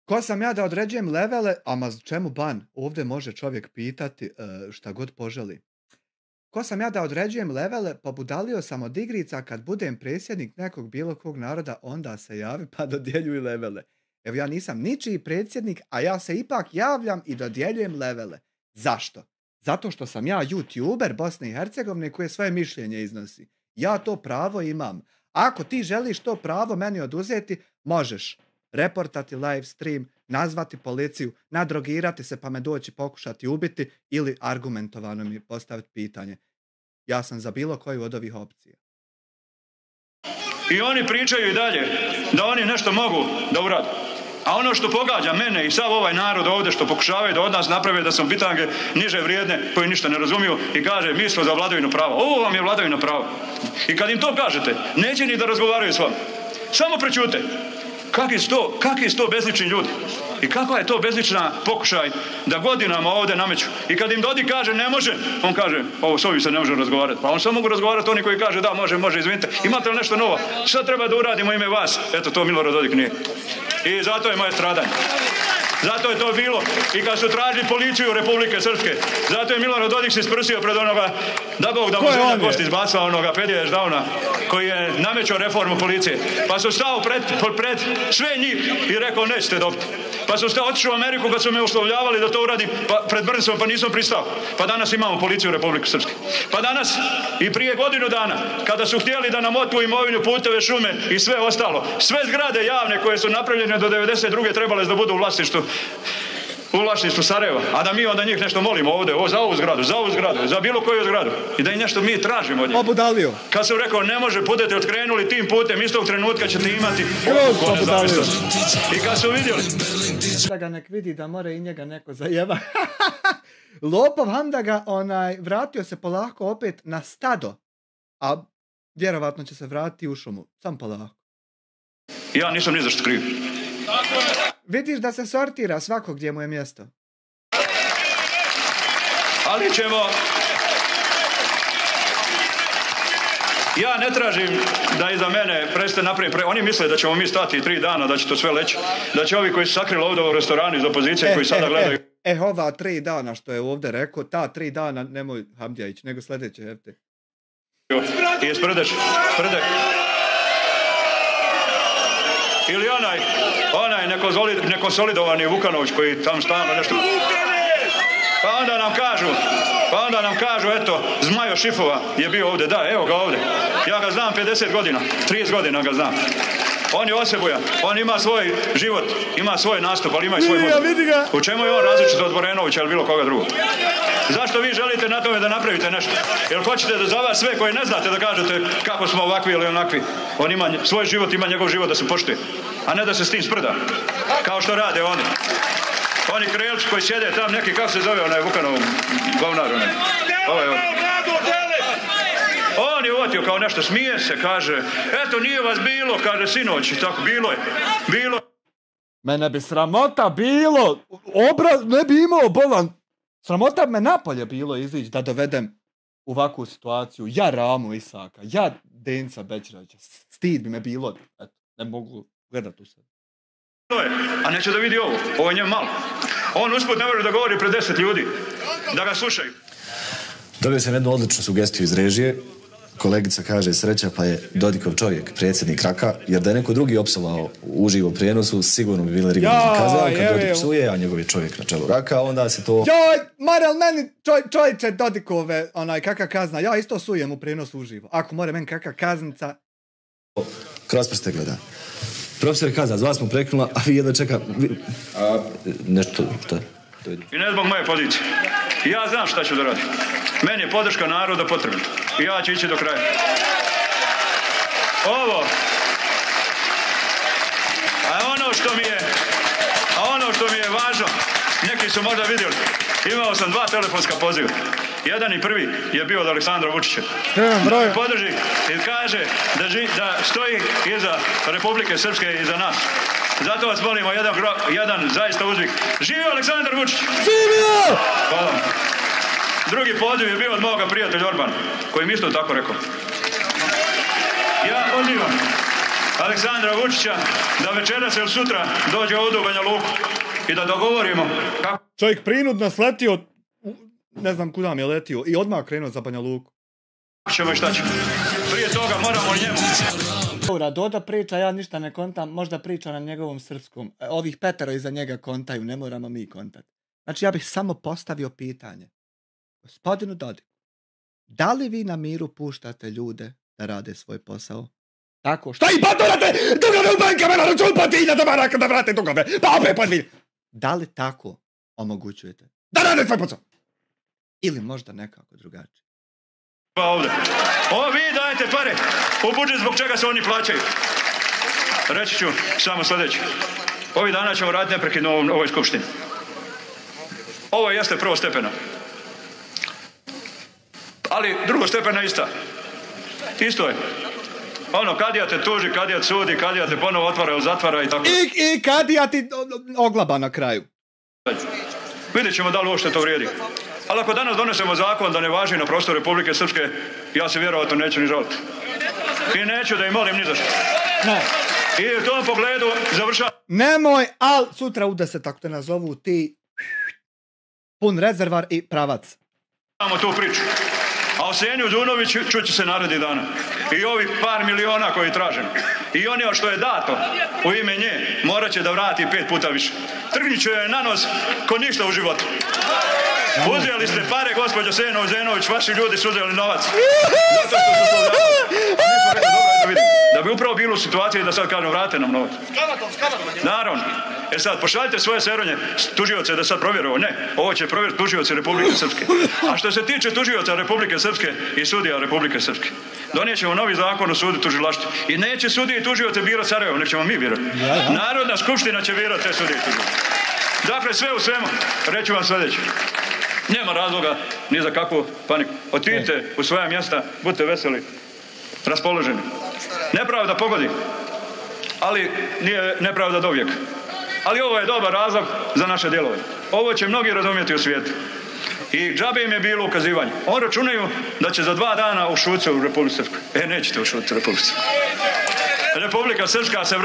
Ko sam ja da određujem levele, ama čemu ban? Ovdje može čovjek pitati šta god poželi. Ko sam ja da određujem levele, pobudalio sam od igrica kad budem predsjednik nekog bilo kog naroda, onda se javi pa dodjeljuj levele. Evo ja nisam ničiji predsjednik, a ja se ipak javljam i dodjeljujem levele. Zašto? Zato što sam ja youtuber Bosne i Hercegovine koje svoje mišljenje iznosi. Ja to pravo imam. Ako ti želiš to pravo meni oduzeti, možeš reportati live stream, nazvati policiju, nadrogirati se pa me doći pokušati ubiti ili argumentovano mi postaviti pitanje. Ja sam za bilo koju od ovih opcija. I oni pričaju i dalje da oni nešto mogu da urade. A ono što pogađa mene i sav ovaj narod ovdje što pokušavaju da od nas naprave da smo bitange niže vrijedne koji ništa ne razumiju i kaže mi smo za vladavinu prava. Ovo vam je vladavina prava. I kad im to kažete, neće ni da razgovaraju s vama. Samo prečute. Kakvi su to bezlični ljudi? I kakva je to bezlična pokušaj da godinama ovdje nameću? I kad im Dodik kaže ne može, on kaže ovo s ovim se ne može razgovarati. Pa on samo mogu razgovarati oni koji kaže da može, izvinite. Imate li nešto novo? Šta treba da uradimo ime vas? Eto, to Milorad Dodik nije. I zato je moje stradanje. Zato je to bilo. I kad su tražili policiju Republike Srpske, zato je Milorad Dodik se isprsio pred onoga, da Bog da mu zemlja kosti izbacila onoga Pedija Ježdavna, koji je namećao reformu policije. Pa su stao pred sve njih i rekao nećete dobiti. Pa su otišao u Ameriku kad su me uslovljavali da to uradim pred Brncom, pa nisam pristao. Pa danas imamo policiju Republike Srpske. Pa danas i prije godinu dana, kada su htjeli da nam otmu imovinu, puteve, šume i sve ostalo, sve zgrade javne koje su napravljene do 92. trebale da budu u vlasništvu Sarajeva, a da mi onda njih nešto molimo ovdje, za ovu zgradu, za bilo koju zgradu i da im nešto mi tražimo od njih. Pobudalio. Kad sam rekao ne može, budete otkrenuli tim putem, istog trenutka ćete imati nezavisnost. I kad su vidjeli da ga nek vidi da mora i njega neko zajeba. Lopov Handaga vratio se polako opet na stado, a vjerovatno će se vratiti u šumu, sam polako. Ja nisam ni za što kriv. Vidiš da se sortira svako gdje mu je mjesto. Ali ćemo... Ja ne tražim da iza mene prestane napraviti... Oni misle da ćemo mi stati 3 dana, da će to sve leći. Da će ovi koji su sakrili ovdje u restoranu iz opozicije, koji sada gledaju... Ova 3 dana što je ovdje rekao, ta 3 dana nemoj Hamdija ići, nego sljedeće hefte. I sprdeš. Ili onaj nekonsolidovani Vukanović koji tam stalno nešto... Pa onda nam kažu, eto, Zmajo Šifova je bio ovdje, da, evo ga ovdje. Ja ga znam 50 godina, 30 godina ga znam. On je osebujan, on ima svoj život, ima svoj nastup, ali ima i svoj model. U čemu je on različit od Borenovića ili bilo koga drugog? Zašto vi želite na tome da napravite nešto? Jer hoćete da za vas sve koje ne znate da kažete kako smo ovakvi ili onakvi. On ima svoj život, ima njegov život da se poštuje, a ne da se s tim sprda, kao što rade oni. Oni krelci koji sjede tam neki, kako se zove onaj Vukanov govnar, onaj. On je uvatio kao nešto, smije se, kaže, eto nije vas bilo, kaže sinoć, i tako, bilo. Mene bi sramota bilo, ne bi imao bolan, sramota me napolje bilo izići da dovedem u ovakvu situaciju, ja Ramu Isaka, ja Denca Bećiravića, stid bi me bilo, eto, ne mogu gledati u sebe. A neće da vidi ovo je njemu malo. On usput ne može da govori pred 10 ljudi, da ga slušaju. Dobio sam jednu odličnu sugestiju iz režije. Kolegica kaže sreća pa je Dodikov čovjek, predsjednik Raka, jer da je neko drugi opsovao uživo prijenosu, sigurno bi bile rigorozne kazne, kad Dodik psuje, a njegov je čovjek na čelu Raka, onda se to... Joj, Marel, meni čovječe Dodikove, kakva kazna, ja isto sujem u prijenosu uživo. Ako more meni kakva kaznica... Kroz prste gleda. Profesor Kaza, vas smo preknula, a vi jedno čeka... Nešto, što je? I ne zbog moje pozicije. Ja znam šta ću da radim. Meni je podrška naroda potrebna. I ja ću ići do kraja. Ono što mi je važno, neki su možda vidjeli, imao sam 2 telefonska poziva. Jedan i prvi je bio od Aleksandra Vučića. Podrži i kaže da stoji iza Republike Srpske i iza nas. Zato vas molimo jedan zaista uzvik. Živio Aleksandar Vučić! Živio! Hvala. Drugi poziv je bio od moga prijatelja Orbana, koji mi isto tako rekao. Ja pozivam Aleksandra Vučića da večeras ili sutra dođe ovdje u Banja Luku i da dogovorimo kako... Čovjek prinudno sletio, ne znam kuda mi je letio, i odmah krenuo za Banja Luku. Ćemo i šta ćemo. Prije toga moramo njemu... Doda priča, ja ništa ne kontam, možda priča na njegovom srpskom. Ovih 5 iza njega kontaju, ne moramo mi kontati. Znači ja bih samo postavio pitanje. Gospodinu Dodiku, da li vi na miru puštate ljude da rade svoj posao? Tako, šta i patorate? Dugove u bankama na račun potinjate maraka da vrate dugove. Pa opet podvilj. Da li tako omogućujete da rade svoj posao? Ili možda nekako drugačije? Ovdje. Vi dajete pare u budžet zbog čega se oni plaćaju. Reći ću samo sljedeće. Ovih dana ćemo raditi neprekidno u ovoj skupštini. Ovo jeste prvostepeno. Ali drugostepena ista. Isto je. Kadija te tuži, kadija te sudi, kadija te ponovo otvara ili zatvara i tako. I kadija ti oglaba na kraju. Vidjet ćemo da li uopšte to vrijedi. Ali ako danas donesemo zakon da ne važi na prostoru Republike Srpske, ja se vjerovatno neću ni žaliti. I neću da im molim ni za što. Ne. I u tom pogledu završavam. Nemoj, ali sutra u 10 ako te nazovu ti pun rezervar i pravac. Imamo tu priču. A o Senju Zunoviću čuće se narednih dana. I ovih par miliona koji tražem. I ono što je dato u ime nje morat će da vrati 5 puta više. Trgnit će je na nos ko ništa u životu. Uzeli ste pare, gospođo Seno Zenović, vaši ljudi su uzeli novac. Zato što su složili. Da bi upravo bilo u situaciji da sad kažem vrate nam novac. Naravno. Sad pošaljite svoje seronje tužioce da sad provjeru ovo. Ne, ovo će provjeriti tužioci Republike Srpske. A što se tiče tužioca Republike Srpske i sudija Republike Srpske, donijet ćemo novi zakon o sudu tužilaštvu. I neće sudije i tužioce birati Sarajevo, nek ćemo mi birati. Narodna skupština će birati te sudije i tužioce. Dakle, sve u svemu, reću vam sljedeće. Nema razloga ni za kakvu paniku. Otidite u svoja mjesta, budite veseli, raspoloženi. Nepravda pogodi, ali nije nepravda dovijek. Ali ovo je dobar razlog za naše djelovanje. Ovo će mnogi razumjeti u svijetu. I džabe im je bilo ukazivanje. Oni računaju da će za 2 dana ušuti u Republiku Srpsku. Nećete ušuti u Republiku Srpsku. Republika Srpska se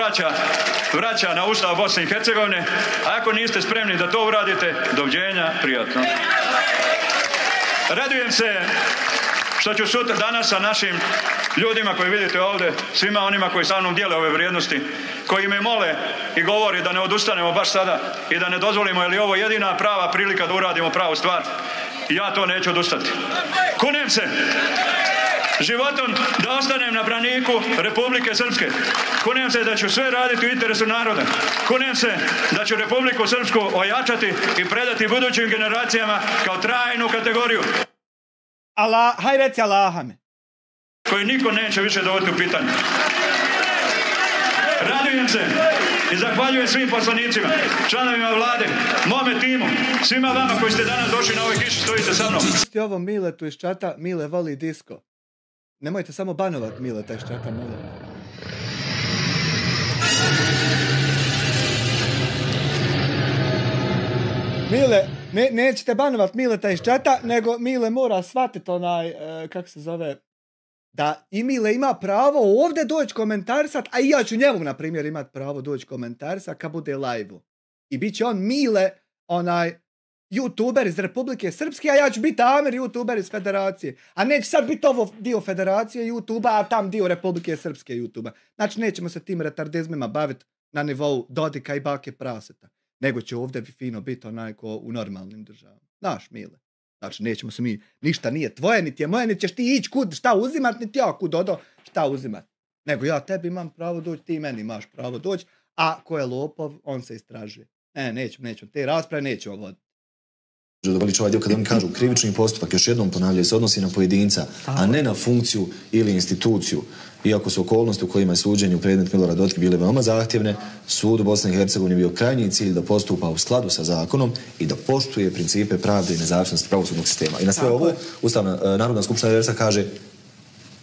vraća na Ustav Bosne i Hercegovine, a ako niste spremni da to uradite, doviđenja, prijatno. Radujem se što ću sutra danas sa našim ljudima koji vidite ovdje, svima onima koji sa mnom dijele ove vrijednosti, koji me mole i govori da ne odustanemo baš sada i da ne dozvolimo, jer je ovo jedina prava prilika da uradimo pravu stvar. Ja to neću odustati. Kunem se životom da ostanem na braniku Republike Srpske. Kunem se da ću sve raditi u interesu naroda. Kunem se da ću Republiku Srpsku ojačati i predati budućim generacijama kao trajnu kategoriju. Haj reci Allaha me. Koji niko neće više dovoditi u pitanje. Radujem se i zahvaljujem svim poslanicima, članovima vlade, mome timu, svima vama koji ste danas došli na ovoj kiši, stojite sa mnom. Ovo Miletu iz čata, Mile voli disko. Nemojte samo banovat Mileta iz čata, molim. Mile, nećete banovat Mileta iz čata, nego Mile mora shvatiti kako se zove, da i Mile ima pravo ovdje doći komentarisat, a i ja ću njemu, na primjer, imat pravo doći komentarisat kad bude live-u. I bit će on Mile, YouTuber iz Republike Srpske, a ja ću biti Amer, YouTuber iz Federacije. A neće sad biti ovo dio Federacije YouTuba, a tam dio Republike Srpske YouTuba. Znači, nećemo se tim retardizmima baviti na nivou Dodika i Bake Praseta. Nego će ovdje fino biti ko u normalnim državama. Znaš, Mile. Znači, nećemo se mi, ništa nije tvoje, niti je moje, niti ćeš ti ići kud šta uzimat, niti ja kud odo šta uzimat. Nego ja tebi imam pravo doći, ti meni imaš pravo doći, a ko je lopov, on se istražuje. Nećemo, te rasprave nećemo voditi. Ovaj dio kada oni kažu krivični postupak, još jednom ponavljaju, se odnosi na pojedinca, a ne na funkciju ili instituciju. Iako su okolnosti u kojima je suđenje u predmet Milorada Dodika bile veoma zahtjevne, sud u Bosni i Hercegovini bio krajnji cilj da postupa u skladu sa zakonom i da poštuje principe pravde i nezavisnosti pravosudnog sistema. I na sve ovo, Narodna skupština RS kaže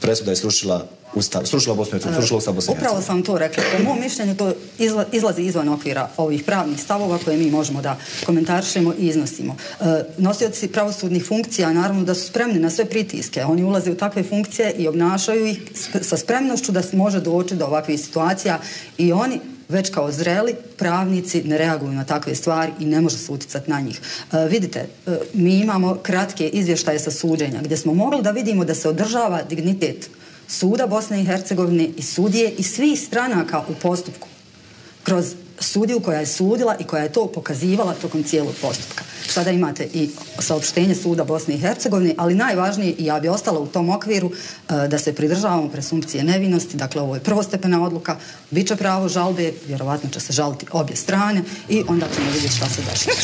presuda je srušila Bosnu i Hercegovinu, srušila Ustav Bosne i Hercegovine. Upravo sam to rekla. Po mom mišljenju to izlazi izvan okvira ovih pravnih stavova koje mi možemo da komentarišemo i iznosimo. Nosioci pravosudnih funkcija naravno da su spremni na sve pritiske. Oni ulaze u takve funkcije i obnašaju ih sa spremnošću da se može doći do ovakvih situacija i oni već kao zreli pravnici ne reaguju na takve stvari i ne može se utjecati na njih. Vidite, mi imamo kratke izvještaje sa suđenja gdje smo mogli da vidimo da se održava dignitet suda Bosne i Hercegovine i sudije i svih stranaka u postupku kroz sudiju koja je sudila i koja je to pokazivala tokom cijelog postupka. Sada imate i saopštenje suda Bosne i Hercegovine, ali najvažnije, i ja bi ostala u tom okviru, da se pridržavamo presumpcije nevinosti, dakle ovo je prvostepena odluka, bit će pravo žalbe, vjerovatno će se žaliti obje strane i onda ćemo vidjeti šta se dešava.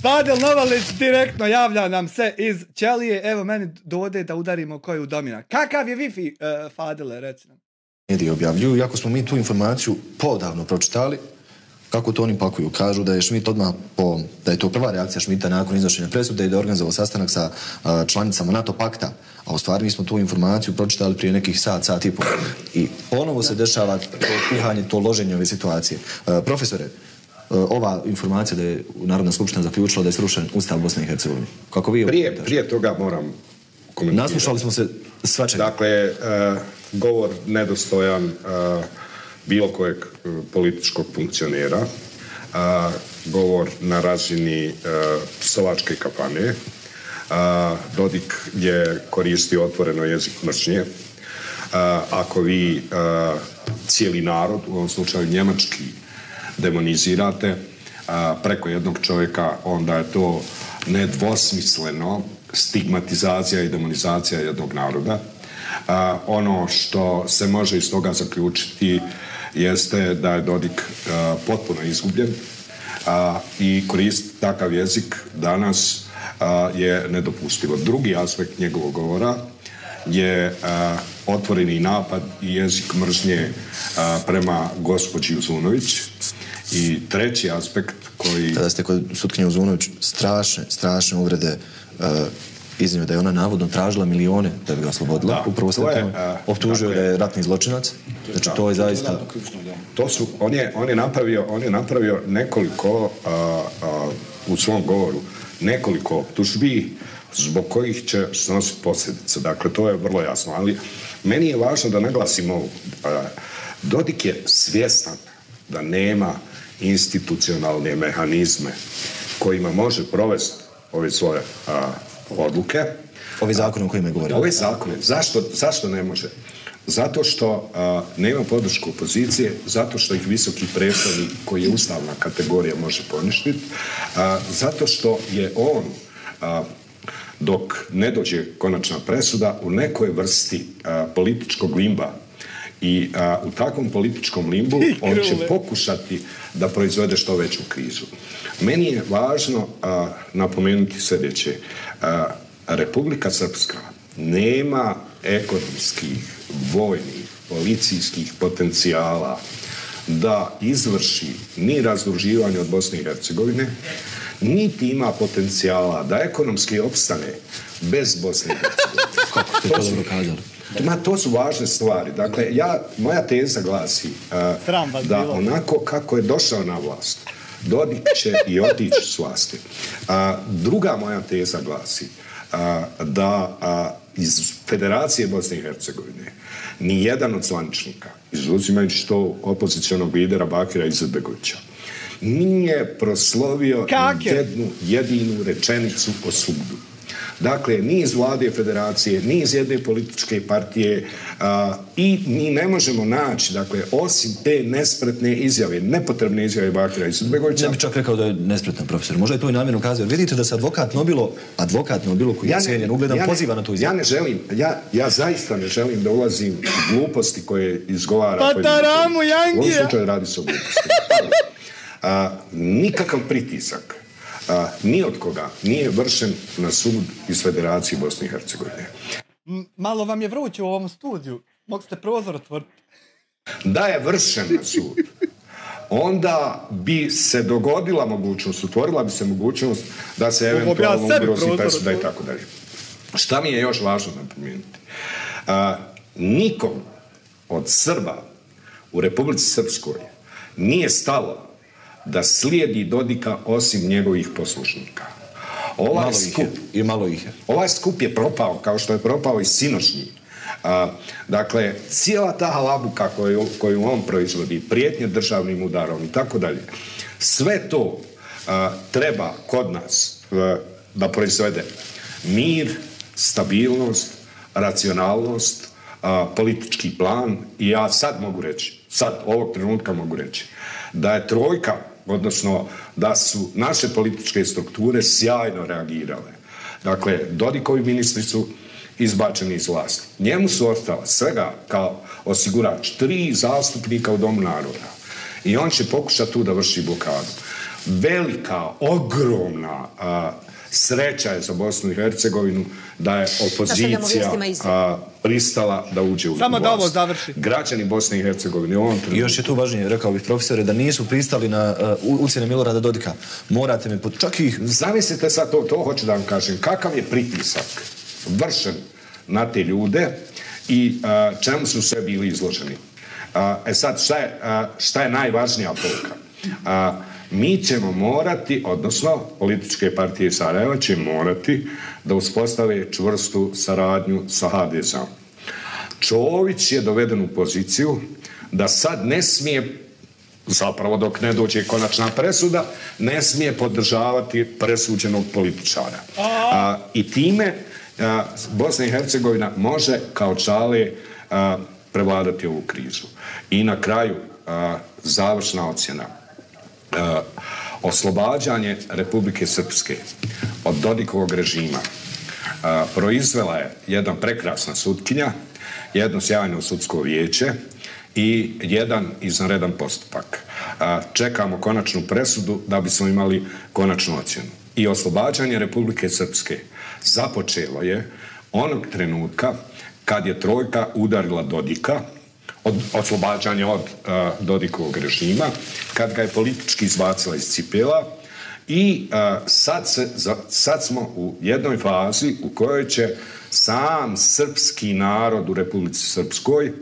Fadil Novalić direktno javlja nam se iz ćelije, evo meni dode da udarimo koju domina. Kakav je Wi-Fi, Fadile, reci nam? Mediji objavljuju, iako smo mi tu informaciju podavno pročitali, kako to oni pakuju. Kažu da je Schmidt odmah da je to prva reakcija Schmidta nakon iznošenja presude i da je organizovao sastanak sa članicama NATO pakta, a u stvari mi smo tu informaciju pročitali prije nekih sat i pol. I ponovo se dešava to pihanje, to loženje ove situacije. Profesore, ova informacija da je Narodna skupština zaključila da je srušen Ustav Bosne i Hercegovine. Kako vi... Prije toga moram komentirati. Naslušali smo se svačega. Dakle, govor nedostojan bilo kojeg političkog funkcionera, govor na razini psovačke kampanje. Dodik je koristio otvoreno jezik mržnje. Ako vi cijeli narod, u ovom slučaju njemački, demonizirate preko jednog čovjeka, onda je to nedvosmisleno stigmatizacija i demonizacija jednog naroda. Ono što se može iz toga zaključiti jeste da je Dodik potpuno izgubljen i koristiti takav jezik danas je nedopustivo. Drugi aspekt njegovog govora je otvoreni napad i jezik mržnje prema gospođi Uzunović. I treći aspekt koji... Kada ste kod sutkinje Uzunović strašne uvrede iznio da je ona navodno tražila milione da bi ga oslobodila. Upravo se optužuje da je ratni zločinac. Znači to je zaista... On je napravio nekoliko u svom govoru nekoliko optužbi zbog kojih će snositi posljedice. Dakle, to je vrlo jasno. Ali meni je važno da naglasim ovo. Dodik je svjestan da nema institucionalne mehanizme kojima može provesti ove svoje odluke. Ovi zakone o kojima je govorio. Ove zakone. Zašto ne može? Zato što nema podršku opozicije, zato što ih visoki predstavnik, koji je ustavna kategorija, može poništiti, zato što je on dok ne dođe konačna presuda u nekoj vrsti političkog limba. I u takvom političkom limbu on će pokušati da proizvede što veću krizu. Meni je važno napomenuti sljedeće. Republika Srpska nema ekonomskih, vojnih, policijskih potencijala da izvrši ni razdruživanje od Bosne i Hercegovine, niti ima potencijala da ekonomski opstane bez Bosne i Hercegovine. Kako ste to dobro kazali? To su važne stvari. Dakle, moja teza glasi da onako kako je došao na vlast, Dodik će i otići s vlasti. Druga moja teza glasi da iz Federacije Bosne i Hercegovine ni jedan od zvaničnika, izuzimajući to opozicionog lidera Bakira Izetbegovića, nije proslovio jednu jedinu rečenicu o sudu. Dakle, ni iz vlade federacije, ni iz jedne političke partije i mi ne možemo naći, dakle, osim te nespretne izjave, nepotrebne izjave Bakira Izetbegovića. Ne bi čak rekao da je nespretan, profesor. Možda je to i namjerno kazao. Vidite da se advokat Nobilo koji je cijenjen ugledom poziva na tu izjavu. Ja zaista ne želim da ulazim u gluposti koje izgovara. Pataramu Jangija! U ovom slučaju radi se o gluposti. Nikakav pritisak ni od koga nije vršen na sud iz Federacije Bosne i Hercegovine. Malo vam je vruće u ovom studiju. Mogu ste prozor otvoriti. Da je vršen na sud, onda bi se dogodila mogućnost, utvorila bi se mogućnost da se eventualno ugrozi presuda i tako dalje. Šta mi je još važno napomenuti? Nikom od Srba u Republici Srpskoj nije stalo da slijedi Dodika osim njegovih poslušnika. Ovaj skup je propao, kao što je propao i sinošnji. Dakle, cijela ta halabuka koju on proizvodi, prijetnje državnim udarom i tako dalje, sve to treba kod nas da proizvede mir, stabilnost, racionalnost, politički plan i ja sad ovog trenutka mogu reći da je trojka, odnosno da su naše političke strukture sjajno reagirale. Dakle, Dodikovi ministri su izbačeni iz vlasti. Njemu su ostala svega kao osigurač 3 zastupnika u Domu naroda. I on će pokušati tu da vrši blokadu. Velika, ogromna sreća je za Bosnu i Hercegovinu da je opozicija pristala da uđe u vlast. Samo da ovo završi. Građani Bosne i Hercegovine u ovom trenutku. I još je tu važnije, rekao bih, profesore, da nisu pristali na ucjene Milorada Dodika. Morate me čak ih... Zamislite sad to hoću da vam kažem. Kakav je pritisak vršen na te ljude i čemu su sve bili izloženi. Sad, šta je najvažnija poruka? Mi ćemo morati, odnosno političke partije Sarajeva će morati da uspostave čvrstu saradnju sa HDZ-om. Čović je doveden u poziciju da sad ne smije, zapravo dok ne dođe konačna presuda, ne smije podržavati presuđenog političara. I time Bosna i Hercegovina može kao čale prevladati ovu krizu. I na kraju završna ocjena. Oslobađanje Republike Srpske od Dodikovog režima proizvela je jedna prekrasna sutkinja, jedno sjajno sudsko vijeće i jedan izvanredan postupak. Čekamo konačnu presudu da bismo imali konačnu ocjenu. I oslobađanje Republike Srpske započelo je onog trenutka kad je trojka udarila Dodika, oslobađanje od Dodikovog režima, kad ga je politički izbacila iz cipela i sad smo u jednoj fazi u kojoj će sam srpski narod u Republici Srpskoj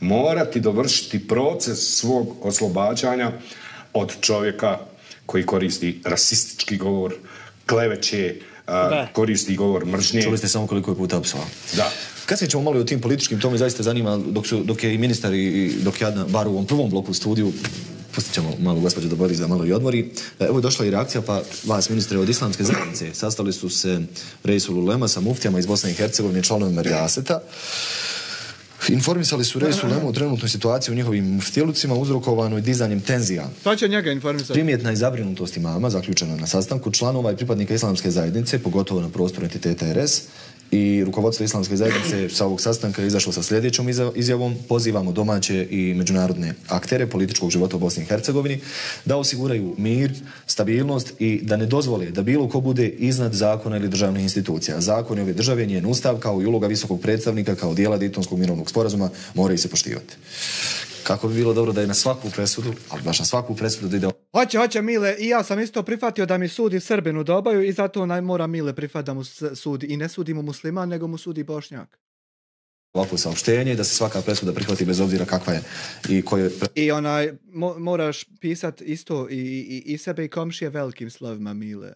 morati dovršiti proces svog oslobađanja od čovjeka koji koristi rasistički govor, kleveće, koristi govor mržnje. Čuli ste samo koliko je puta opsovao. Da. Kasnije ćemo malo i o tim političkim, to me zaista zanima, dok je i ministar i dok je bar u ovom prvom bloku studiju, pustit ćemo malo gospođu Dobrović da malo i odmori. Evo je došla i reakcija, pa vas, ministre, od Islamske zajednice. Sastali su se Reisul Ulema sa muftijama iz Bosne i Hercegovine, članovima Rijaseta. Informisali su Reis Ulemu o trenutnoj situaciji u njihovim muftjelucima uzrokovanoj dizanjem tenzija. To će njega informisati. Primjetna je zabrinutost imama, zaključena na sastanku, članova i pripadnika islamske zajednice, pogotovo na prostoru entiteta RS, i rukovodstvo islamske zajednice sa ovog sastanka je izašlo sa sljedećom izjavom: pozivamo domaće i međunarodne aktere političkog života u Bosni i Hercegovini da osiguraju mir, stabilnost i da ne dozvole da bilo ko bude iznad zakona ili državnih institucija. Zakoni ove države, njen ustav, kao i uloga visokog predstavnika kao dijela Daytonskog mirovnog sporazuma moraju se poštivati. Kako bi bilo dobro da je na svaku presudu, ali baš na svaku presudu da ide... Hoće Mile, i ja sam isto prihvatio da mi sudi Srbin u Dobaju i zato mora Mile prihvatiti da mu sudi. I ne sudi mu musliman, nego mu sudi Bošnjak. Ovako saopštenje, da se svaka presuda prihvati bez obzira kakva je i koje... I moraš pisati isto i sebe i komšije velikim slovima, Mile.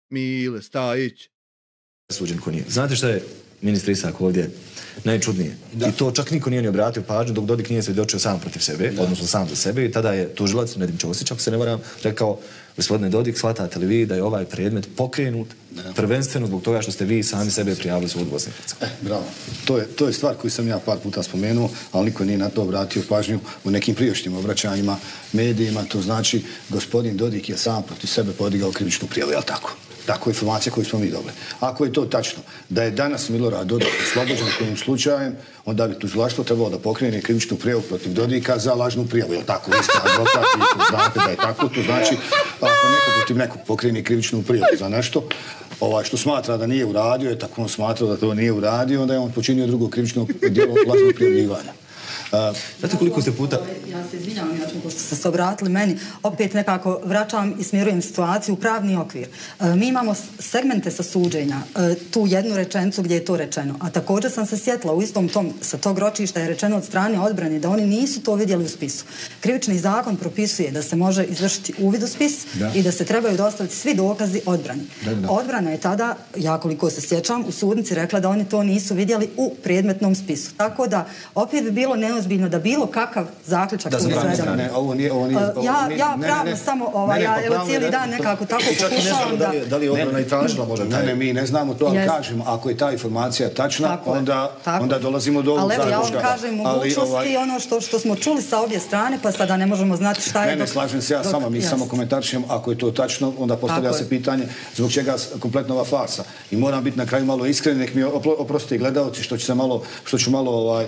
Mile, Stajić. Suđen ko nije. Znate šta je ministar Isak ovdje najčudnije? I to čak niko nije ni obratio pažnju dok Dodik nije svjedočio sam protiv sebe, odnosno sam za sebe, i tada je tužilac Nedim Ćosić, ako se ne varam, rekao: gospodine Dodik, shvatate li vi da je ovaj predmet pokrenut prvenstveno zbog toga što ste vi sami sebe prijavili sudu Bosne i Hercegovine? Bravo. To je stvar koju sam ja par puta spomenuo, ali niko nije na to obratio pažnju u nekim prijašnjim obraćanjima medijima. To znači, gospodin Dodik je sam protiv sebe podigao krivičnu prijavu, jel tako? Tako je informacija koju smo mi dobili. Ako je to tačno, da je danas Milorad Dodik oslobođen kojim slučajem, onda bi tužilaštvo trebalo da pokrene krivičnu prijavu protiv Dodika za lažnu prijavu. Jel tako? Vi ste advokat i to znate da je tako. To znači, ako neko protiv nekog pokrene krivičnu prijavu za nešto, što smatra da nije uradio, je tako on smatrao da to nije uradio, onda je on počinio drugo krivično djelo lažnog prijavljivanja. Znate koliko ste puta... Ja se izvinjavam, pošto ste se obratili meni, opet nekako vraćam i smjerujem situaciju u pravni okvir. Mi imamo segmente sa suđenja, tu jednu rečenicu gdje je to rečeno, a također sam se sjetila u istom tom, sa tog ročišta je rečeno od strane odbrane da oni nisu to vidjeli u spisu. Krivični zakon propisuje da se može izvršiti uvid u spis i da se trebaju dostaviti svi dokazi odbrani. Odbrana je tada, ja koliko se sjećam, u sudnici rekla da oni to nisu vidjeli u predmetnom spisu. Tako da opet bi bilo neozbiljno da bilo kakav zaključak tu izvedemo. Ja pravno samo, ja cijeli dan nekako tako pokušavam da... Da li je odbrana i tražila možda? Ne, mi ne znamo to, ali kažemo, ako je ta informacija tačna, onda dolazimo do ovog zaključka. Ali evo, ja vam kažem, mogućnosti ono što smo čuli sa obje strane, pa sada ne možemo znati šta je... Ne, slažem se ja sama, mi samo komentaršem, ako je to tačno, onda postavlja se pitanje zbog čega kompletno ova farsa. I moram biti na kraju malo iskren, nek mi oprostite gledalci što ću malo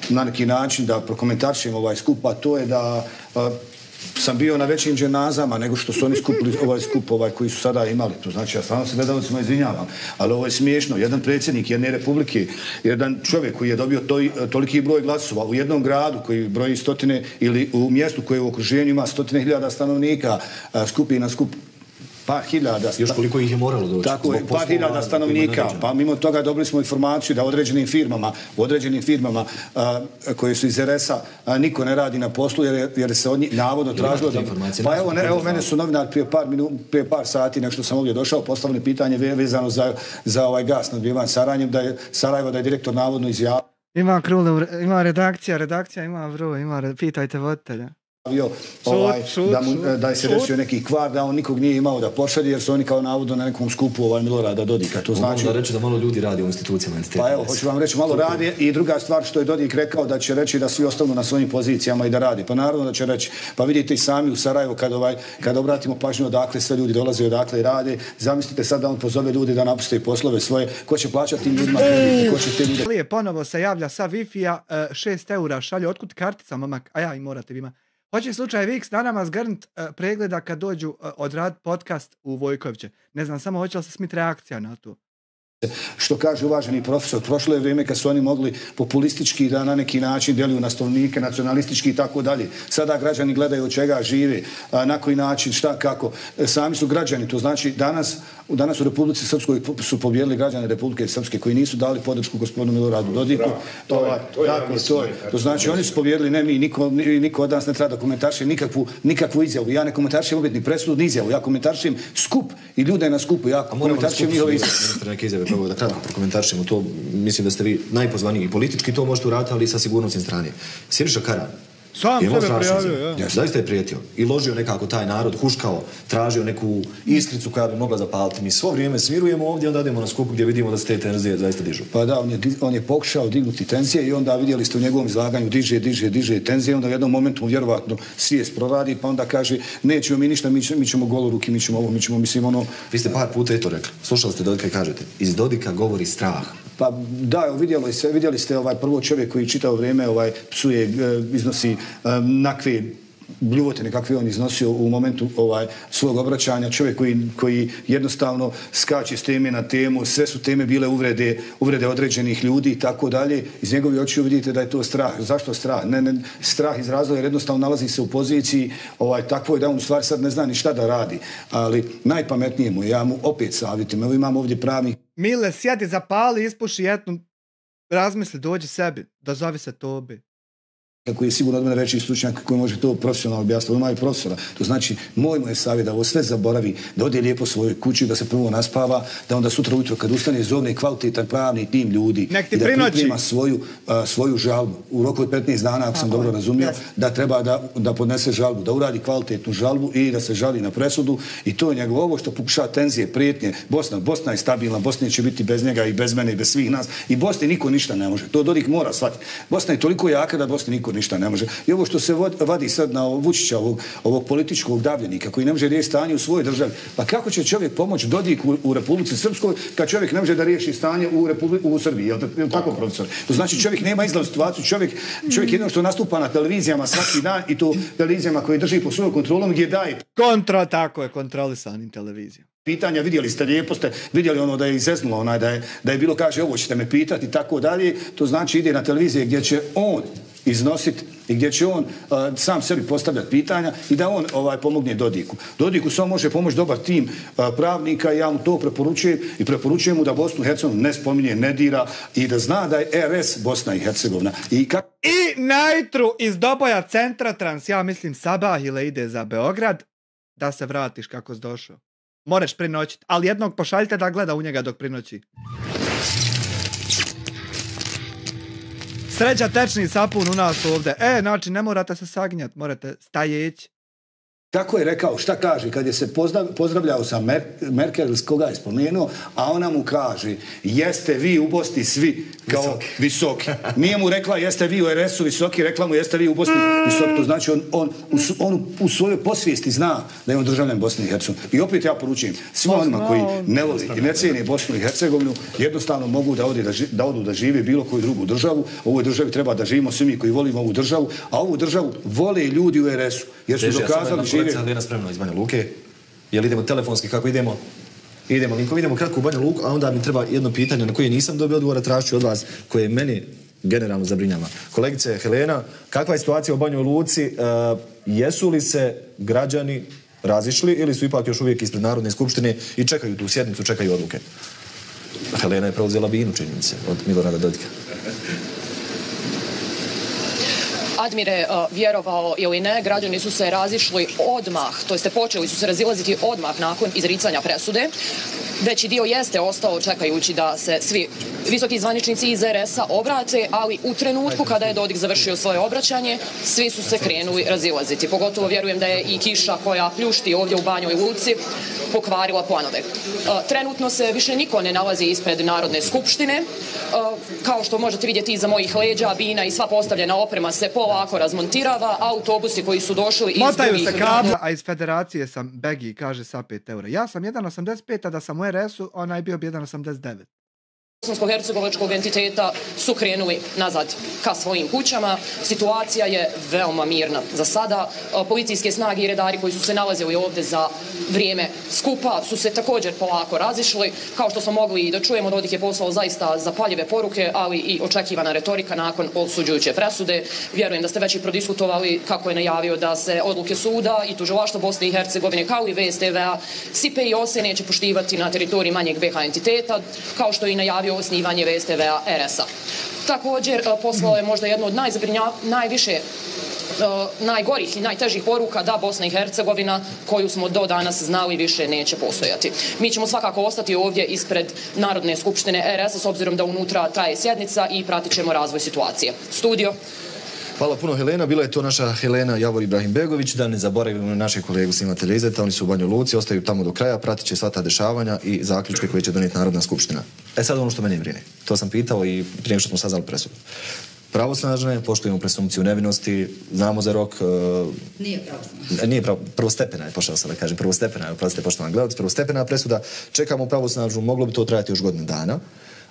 na neki način da prokomentaršim ovaj skup, a to je da sam bio na većim dženazama nego što su oni skupili ovaj skup koji su sada imali. To znači, ja stvarno se gledalcima izvinjavam, ali ovo je smiješno. Jedan predsjednik jedne republike, jedan čovjek koji je dobio toliki broj glasova u jednom gradu koji broji stotine, ili u mjestu koje u okruženju ima 100.000 stanovnika, skupi na skup par hiljada. Još koliko ih je moralo doći? Tako je, par hiljada stanovnika. Pa mimo toga dobili smo informaciju da u određenim firmama koje su iz RS-a niko ne radi na poslu jer se od njih navodno tražilo da... Pa evo, mene su novinar prije par sati, nešto sam ovdje došao, postavili pitanje vezano za ovaj gas nad Bivan Sarajevom, da je direktor navodno izjavio. Ima redakcija ima broj, pitajte voditelja. Da je se desio neki kvar, da on nikog nije imao da pošalje, jer su oni kao navodno na nekom skupu Milorada Dodika. To znači da reći da malo ljudi radi u institucijama. Pa evo, hoću vam reći, malo radi. I druga stvar što je Dodik rekao, da će reći da svi ostanu na svojim pozicijama i da radi. Pa naravno da će reći. Pa vidite i sami u Sarajevu kada obratimo pažnju odakle sve ljudi dolaze, odakle i rade. Zamislite sad da on pozove ljudi da napuste poslove svoje. Ko će plaćati tim ljudima? Ko će te ljude? Ponovo se javlja sa Wi-Fi-a 6 eura šalju. Otkud kartica, mamak? A ja i morate vima. Hoće slučaj Viks na nama zgrnut pregleda kad dođu odraditi podcast u Vojkoviće. Ne znam, samo hoće li se smiti reakcija na to. Što kaže uvaženi profesor, prošlo je vrijeme kad su oni mogli populistički da na neki način djeluju na stanovnike, nacionalistički i tako dalje. Sada građani gledaju od čega žive, na koji način, šta, kako. Sami su građani, to znači danas u Republici Srpskoj su pobjedili građani Republike Srpske koji nisu dali podršku gospodinu Miloradu Dodiku. To znači oni su pobjedili, ne mi, niko od nas ne treba da komentarše nikakvu izjavu. Ja ne komentaršem opet ni presudu, ni izjavu. Ja komentaršem skup i ljude na skupu. Ja komentaršem njihove izjave. Da kratko prokomentaršimo to, mislim da ste vi najpozvaniji i politički to možete uraditi, ali i sa sigurnosne strane. Siniša Karan Sam sebe prijavio, ja. Zaista je prijetio i ložio nekako taj narod, huškao, tražio neku iskricu koja bi mogla zapaliti. Mi svo vrijeme smirujemo ovdje, onda idemo na skupu gdje vidimo da se te tenzije zaista dižu. Pa da, on je pokušao dignuti tenzije i onda vidjeli ste u njegovom izlaganju diže tenzije, onda u jednom momentu vjerovatno svijest proradi, pa onda kaže nećemo mi ništa, mi ćemo goloruki, mi ćemo ovo, mi ćemo, mislim ono... Vi ste par puta to rekli, slušali ste Dodika i kažete, iz Dodika govori strah. Pa da, vidjeli ste prvo čovjek koji čitavo vrijeme psuje, iznosi nakve bljuvotine kakve on iznosio u momentu svog obraćanja, čovjek koji jednostavno skače s teme na temu, sve su teme bile uvrede određenih ljudi i tako dalje. Iz njegovih očiju vidite da je to strah. Zašto strah? Ne, strah iz razloga jer jednostavno nalazi se u poziciji takvoj da on u stvari sad ne zna ni šta da radi. Ali najpametnije mu je, ja mu opet savjetujem, evo imam ovdje pravnih. Mile, sjedi, zapali, ispuši jednu, razmisli, dođi sebi, da zove se Tobi. Koji je sigurno od mene veći stručnjak koji može to profesionalno objasniti. On ima i profesora. To znači, moj mu je savjet da ovo sve zaboravi, da ode lijepo svojoj kući, da se prvo naspava, da onda sutra ujutro kad ustane zovne kvalitetan pravni tim ljudi i da priprema svoju žalbu. U roku od 15 dana, ako sam dobro razumio, da treba da podnese žalbu, da uradi kvalitetnu žalbu i da se žali na presudu. I to je njegovo ovo što pokušava tenzije, prijetnje. Bosna je stabilna, Bosna će biti bez njega i bez mene i bez svih nas. I Bosni niko ništa ne može. To Dodik mora shvatiti. Bosna je toliko jaka da Bosni niko ništa ne može. I ovo što se vadi sad na Vučića, ovog političkog davljenika koji ne može riješiti stanje u svojoj državi. Pa kako će čovjek pomoći Dodiku u Republici Srpskoj kad čovjek ne može da riješi stanje u Srbiji? Je li tako, profesor? To znači čovjek nema izlaz situaciju, čovjek jedino što nastupa na televizijama svaki dan i to televizijama koje drži po svojom kontrolom gdje daje. Tako je, kontrolisanim televizijama. Pitanja, vidjeli ste, lijepo ste, vidjeli ono da je izeznulo, da je bilo kaže ovo ćete me pitati i tako dalje. To znači ide na televizije gdje će on iznositi i gdje će on sam sebi postavljati pitanja i da on pomogne Dodiku. Dodiku samo može pomoći dobar tim pravnika i ja mu to preporučujem i preporučujem mu da Bosnu i Hercegovinu ne spominje, ne dira i da zna da je RS Bosna i Hercegovina. I najtru iz Doboja centra Trans, ja mislim Sabah ili ide za Beograd, da se vratiš kako si došao. Moraš prinoćiti, ali jednog pošaljite da gleda u njega dok prinoći. Sreća tečni sapun u nas ovdje. Znači ne morate se sagnjati, morate stajeći. Tako je rekao, šta kaže, kad je se pozdravljao sa Merkel, s koga je spomenuo, a ona mu kaže, jeste vi u Bosni svi kao visoki. Nije mu rekla, jeste vi u RS-u visoki, rekla mu, jeste vi u Bosni visoki. To znači, on u svojoj posvijesti zna da je on državljan Bosne i Hercegovine. I opet ja poručujem, svima onima koji ne voli i ne cijene Bosnu i Hercegovinu, jednostavno mogu da odu da žive bilo koju drugu državu. U ovoj državi treba da živimo svi mi koji volimo ovu državu, a ovu državu vole ljudi u RS-u, jer su dokazali žive. Helena spremno iz Banja Luke. Jel idemo telefonski kako idemo? Idemo linkom, idemo kratko u Banja Luku, a onda mi treba jedno pitanje na koje nisam dobio odgovora, tražit od vas, koje meni generalno zabrinjava. Kolegice Helena, kakva je situacija u Banjoj Luci? Jesu li se građani razišli ili su ipak još uvijek ispred Narodne skupštine i čekaju tu sjednicu, čekaju odluke? Helena je preuzela binu, činjenice, od Milorada Dodika. Admire, vjerovao ili ne, građani su se razišli odmah, to jeste počeli su se razilaziti odmah nakon izricanja presude. Veći dio jeste ostao čekajući da se svi visoki zvaničnici iz RS-a obrate, ali u trenutku kada je Dodik završio svoje obraćanje, svi su se krenuli razilaziti. Pogotovo vjerujem da je i kiša koja pljušti ovdje u Banjoj Luci pokvarila planove. Trenutno se više niko ne nalazi ispred Narodne skupštine. Kao što možete vidjeti iza mojih leđa, bina i sva postavljena oprema se polako razmontirava. Autobusi koji su došli iz drugih... A iz federacije sam Begi, kaže sa 5 eura. Ja sam 1,85, a da sam u RS-u, ona je bio 1,89. Bosansko-hercegovačkog entiteta su krenuli nazad ka svojim kućama. Situacija je veoma mirna za sada. Policijske snage i redari koji su se nalazili ovdje za vrijeme skupa su se također polako razišli. Kao što smo mogli i da čujemo, Dodik je poslao zaista zapaljive poruke, ali i očekivana retorika nakon osuđujuće presude. Vjerujem da ste već i prodiskutovali kako je najavio da se odluke suda i tužilaštva Bosne i Hercegovine kao i VSTV-a, SIPE i OSE neće poštivati na teritoriji manjeg BH entiteta, kao što je i najavio osnivanje VSTV-a RS-a. Također poslao je možda jedno od najviše najgorih i najtežih poruka da Bosna i Hercegovina, koju smo do danas znali, više neće postojati. Mi ćemo svakako ostati ovdje ispred Narodne skupštine RS-a s obzirom da unutra traje sjednica i pratit ćemo razvoj situacije. Studio. Hvala puno Helena, bila je to naša Helena Javor Ibrahimbegović, da ne zaboravimo našeg kolegu snimatelja Izeta, oni su u Banju Luci, ostaju tamo do kraja, pratit će sva ta dešavanja i zaključke koje će donijeti Narodna skupština. Sad ono što mene brine, to sam pitao i prije što smo saznali presudu. Pravosnažne, poštujemo presumpciju nevinosti, znamo za rok... Nije pravosnažna. Nije prvostepena je, pošao sam da kažem, prvostepena je, oprostite poštovani gledalci, prvostepena presuda, čekamo pravosnažnu, moglo bi to trajati još godinu dana,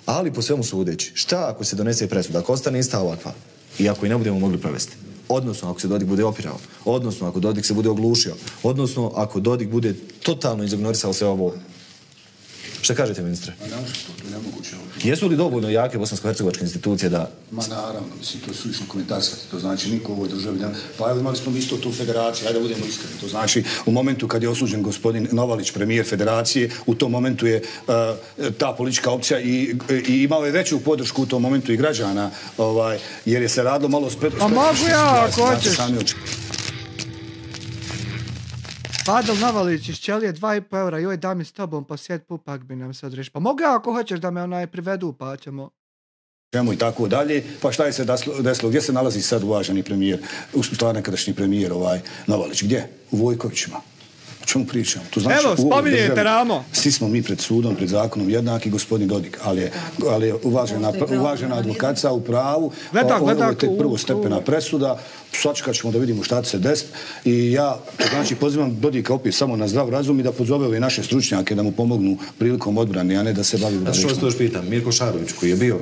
ali po svemu sudeći, šta ako se donese presuda, ako ostane ista ovakva i ako i ne budemo mogli provesti, odnosno ako se Dodik bude opirao, odnosno ako Dodik se bude oglušio, odnosno ako Dodik bude totalno izignorisao sve ovo. Šta kažete, ministre? Jesu li dovoljno jake bosansko-hercegovačke institucije da... Ma naravno, mislim, to je suvišno komentarsati. To znači niko u ovoj državi... Pa evo imali smo isto tu federaciju, ajde da budemo iskreni. To znači u momentu kad je osuđen gospodin Novalić, premijer federacije, u tom momentu je ta politička opcija i imao je veću podršku u tom momentu i građana, jer je se radilo malo... A mogu ja, ako hoćeš. Fadil Novalić iz Ćelije 2,5 eura, joj da mi s tobom pa sjed pupak bi nam se odreši. Pa mogu ja ako hoćeš da me privedu pa ćemo... I tako dalje. Pa šta je se desilo? Gdje se nalazi sad uvaženi premijer, nekadašnji premijer Novalić? Gdje? U Vojkovićima. O čemu pričamo? Evo, spominjete Ramo. Svi smo mi pred sudom, pred zakonom jednaki, gospodin Dodik, ali je uvažena advokatica u pravu. Ovo je tek prvostepena presuda. Sačekat ćemo da vidimo šta će se desiti. I ja, znači, pozivam Dodika opet samo na zdrav razum i da pozove ove naše stručnjake da mu pomognu prilikom odbrane, a ne da se bavi... A što vas to još pitam? Mirko Šarović, koji je bio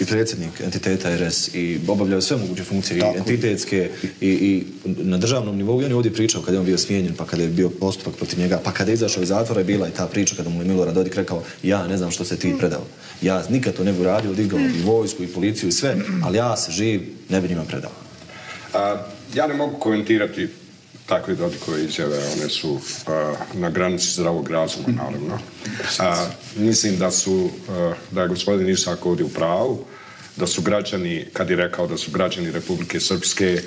i predsjednik entiteta RS i obavljao sve moguće funkcije, i entitetske i na državnom nivou. I on je ovdje pričao kada je on bio smijenjen, pa kada je bio postupak protiv njega, pa kada je izašao iz zatvora je bila i ta priča kada mu je Milorad Dodik rekao ja ne znam što se ti predao. Ja nikad to ne bi uradio, digao i vojsku i policiju i sve, ali ja se živ ne bi njima predao. Ja ne mogu komentirati takve Dodikove izjave, one su na granici zdravog razuma, naravno. Mislim da je gospodin Isak ovdje u pravu, da su građani, kad je rekao da su građani Republike Srpske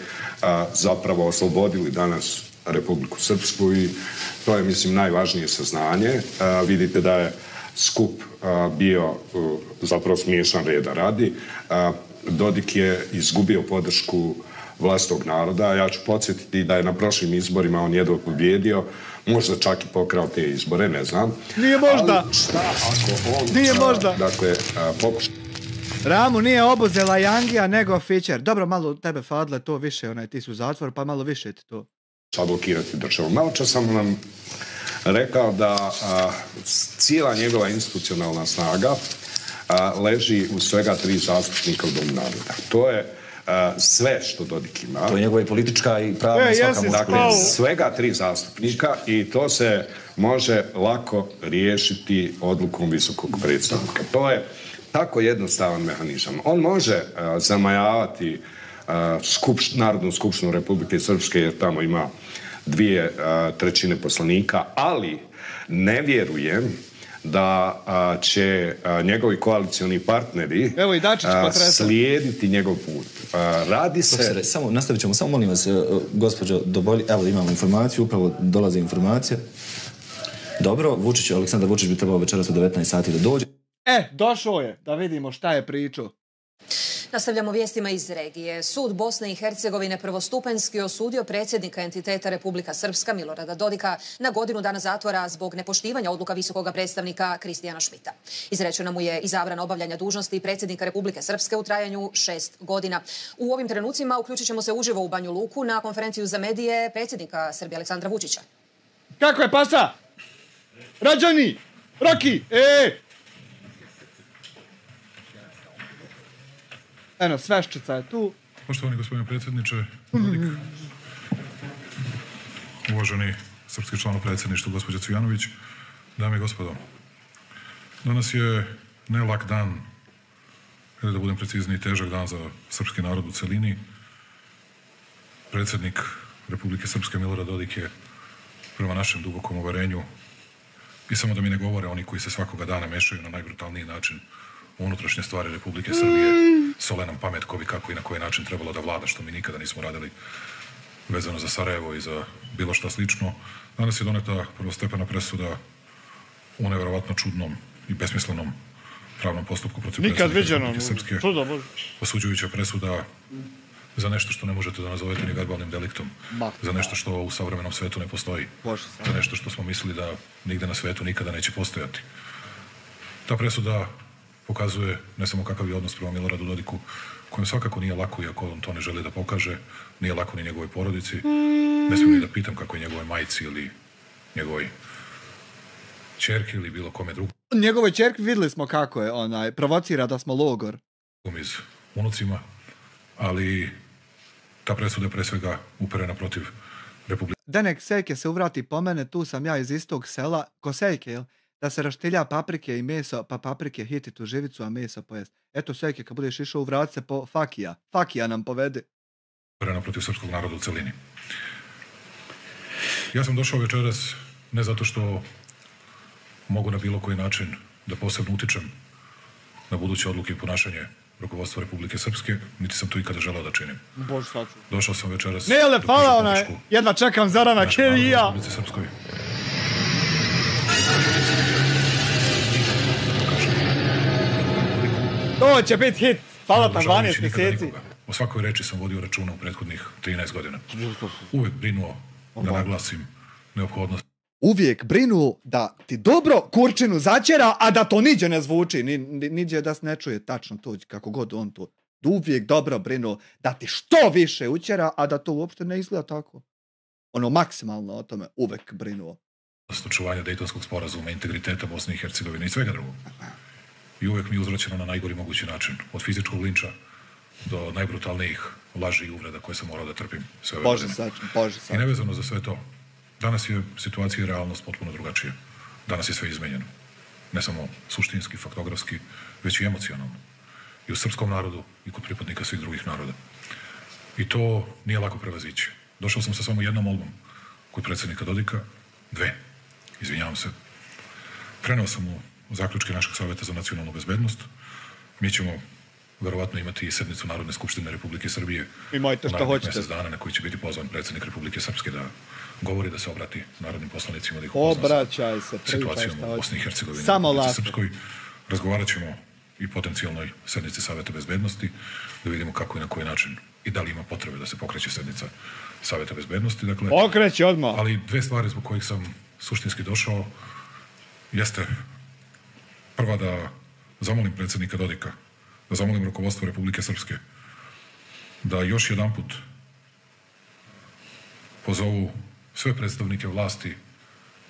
zapravo oslobodili danas Republiku Srpsku i to je, mislim, najvažnije saznanje. Vidite da je skup bio zapravo smiješan reda radi. Dodik je izgubio podršku vlastog naroda. Ja ću podsjetiti da je na prošlim izborima on jedva pobjedio, možda čak i pokrao te izbore, ne znam. Nije možda. Ali šta ako on... Nije možda. Dakle, Ramu nije obuzela Jangija nego Fićer. Dobro, malo tebe Fadle to više, ti su u zatvoru, pa malo više ti to. Blokirati državu. Malo čas sam nam rekao da cijela njegova institucionalna snaga leži u svega 3 zastupnika u Domu naroda. To je sve što Dodik ima. To je njegova i politička i pravna svaka moć. Dakle, svega 3 zastupnika i to se može lako riješiti odlukom visokog predstavnika. To je tako jednostavan mehanizam. On može zamajavati Narodnu skupštinu Republike Srpske jer tamo ima 2/3 poslanika, ali ne vjerujem da će njegovi koalicioni partneri slijediti njegov put. Radi se... Profesore, samo nastavit ćemo, samo molim vas, gospođo Dobolji, evo imamo informaciju, upravo dolaze informacije. Dobro, Aleksandar Vučić bi trebao večeras u 19 sati da dođe. Došao je, da vidimo šta je pričao. Nastavljamo vijestima iz regije. Sud Bosne i Hercegovine prvostupanjski osudio predsjednika entiteta Republika Srpska Milorada Dodika na godinu dana zatvora zbog nepoštivanja odluka visokog predstavnika Kristijana Šmita. Izrečena mu je i zabrana obavljanja dužnosti predsjednika Republike Srpske u trajanju 6 godina. U ovim trenucima uključit ćemo se uživo u Banju Luku na konferenciju za medije predsjednika Srbije Aleksandra Vučića. Kako je pasa? Rađani! Roki! Eno, Sveščica je tu. Poštovani gospodine predsjedniče, Dodik, uvaženi srpski član u predsjedništvu, gospođa Cvijanović, dame i gospodo, danas je ne lak dan, da budem precizniji, težak dan za srpski narod u celini. Predsjednik Republike Srpske Milorad Dodik je prema našem dubokom uverenju, i samo da mi ne govore oni koji se svakoga dana mešaju na najbrutalniji način u unutrašnje stvari Republike Srbije, sole nam pamet ko bi kako i na koji način trebalo da vlada, što mi nikada nismo radili vezano za Sarajevo i za bilo šta slično. Danas je doneta prvostepena presuda u neverovatno čudnom i besmislenom pravnom postupku protiv predsjednika Republike Srpske. Osuđujuća presuda za nešto što ne možete da nazovete ni verbalnim deliktom, za nešto što u savremenom svetu ne postoji, za nešto što smo mislili da nigde na svetu nikada neće postojati. Ta presuda pokazuje ne samo kakav je odnos prema Miloradu Dodiku, kojem svakako nije lako, iako on to ne želi da pokaže, nije lako ni njegovoj porodici. Ne smijem ni da pitam kako je njegovoj majci ili njegovoj ćerki ili bilo kome drugom. Njegovoj ćerki videli smo kako je, provocira da smo logor. Iz unucima, ali ta presuda je pre svega uperena protiv Republike. Denek Sejke se uvrati po mene, tu sam ja iz istog sela, ko Sejke, jel? Da se raštilja paprike i meso, pa paprike hitit u živicu, a meso pojest. Eto Sejke, kad budeš išao uvrat se po Fakija. Fakija nam povede. Uperena protiv srpskog naroda u celini. Ja sam došao večeras ne zato što mogu na bilo koji način da posebno utičem na buduće odluke i ponašanje rukovodstva Republike Srpske, niti sam to ikada želeo da činim. Bože, saču. Došao sam večeras... Nele, hvala jedva čekam Zorana Kerija. Republike Srpskoj. To će biti hit. Hvala tam 12 mjeseci. O svakoj reči sam vodio računa u prethodnih 13 godina. Uvek brinuo da naglasim neophodnost. Uvijek brinu da ti dobro kurčinu začera, a da to niđe ne zvuči, niđe da se ne čuje tačno to, kako god on to. Uvijek dobro brinu da ti što više učera, a da to uopšte ne izgleda tako. Ono, maksimalno o tome uvek brinuo. Očuvanja Dejtonskog sporazuma, integriteta Bosne i Hercegovine i svega drugog. I uvek mi je uzvraćeno na najgori mogući način. Od fizičkog linča do najbrutalnijih laži i uvreda koje sam morao da trpim sve ove godine. Bože. I nevezano za sve to. Danas je situacija i realnost potpuno drugačija. Danas je sve izmenjeno. Ne samo suštinski, faktografski, već i emocionalno. I u srpskom narodu i kod pripadnika svih drugih naroda. I to nije lako prevazići. Došao sam sa samo jednom molbom kod predsjednika Dodika, izvinjavam se. Preneo sam mu zaključke našeg savjeta za nacionalnu bezbednost. Mi ćemo verovatno imati i sednicu Narodne skupštine Republike Srbije u narednih mjesec dana na koji će biti pozvan predsjednik Republike Srpske da govori, da se obrati narodnim poslanicima, da ih upozna sa situacijom u Bosni i Hercegovini. Samo Srpskoj. Razgovarat ćemo i potencijalnoj sednici Savjeta bezbednosti, da vidimo kako i na koji način i da li ima potrebe da se pokreće sednica Savjeta bezbednosti. Dakle, pokreće odmah. Ali dve stvari zbog kojih sam suštinski došao jeste prva da zamolim predsjednika Dodika, da zamolim rukovodstvo Republike Srpske da još jedanput pozovu sve predstavnike vlasti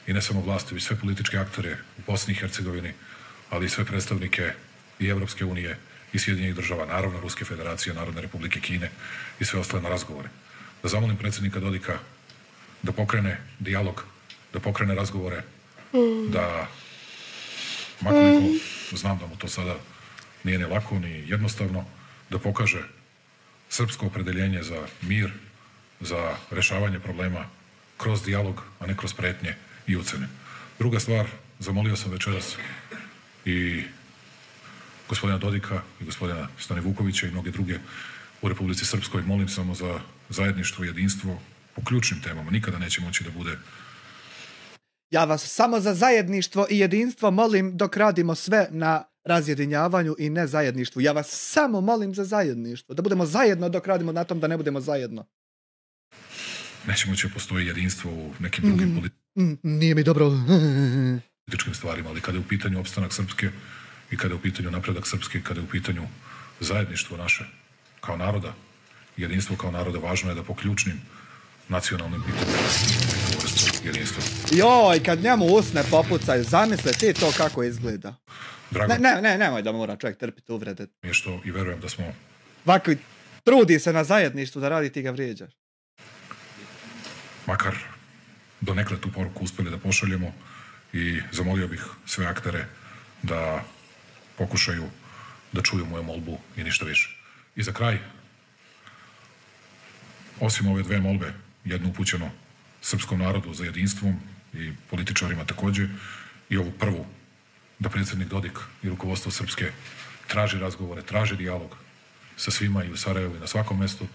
i ne samo vlasti, već sve političke aktere u Bosni i Hercegovini, ali i sve predstavnike i Evropske unije i Sjedinjenih država, naravno Ruske federacije, Narodne republike Kine i sve ostale na razgovore. Da zamolim predsjednika Dodika da pokrene dijalog, da pokrene razgovore, da makoliko znam da mu to sada nije ni lako, ni jednostavno, da pokaže srpsko opredeljenje za mir, za rešavanje problema kroz dijalog, a ne kroz pretnje i ucene. Druga stvar, zamolio sam večeras i gospodina Dodika i gospodina Stane Vukovića i mnoge druge u Republici Srpskoj. Molim samo za zajedništvo i jedinstvo po ključnim temama. Nikada neće moći da bude. Ja vas samo za zajedništvo i jedinstvo molim dok radimo sve na razjedinjavanju i nezajedništvu. Ja vas samo molim za zajedništvo. Da budemo zajedno dok radimo na tom da ne budemo zajedno. Neće moći da postoji jedinstvo u nekim drugim nije mi dobro. političkim stvarima, ali kada je u pitanju opstanak Srpske i kada je u pitanju napredak Srpske i kada je u pitanju zajedništvo naše kao naroda, jedinstvo kao naroda, važno je da po ključnim nacionalnim pitanjima jedinstvo. Joj, kad njemu usne popucaju, zamisle ti to kako izgleda. Nemoj da mora čovjek trpiti uvrede. Je što i verujem da smo... Ovako, trudi se na zajedništvu da radi, ti ga vrijeđaš. Makar donekle tu poruku uspjeli da pošaljemo i zamolio bih sve aktere da pokušaju da čuju moju molbu i ništa više. I za kraj, osim ove dve molbe, jednu upućeno srpskom narodu za jedinstvom i političarima također, i ovu prvu, da predsjednik Dodik i rukovodstvo Srpske traži razgovore, traži dijalog sa svima i u Sarajevu i na svakom mjestu.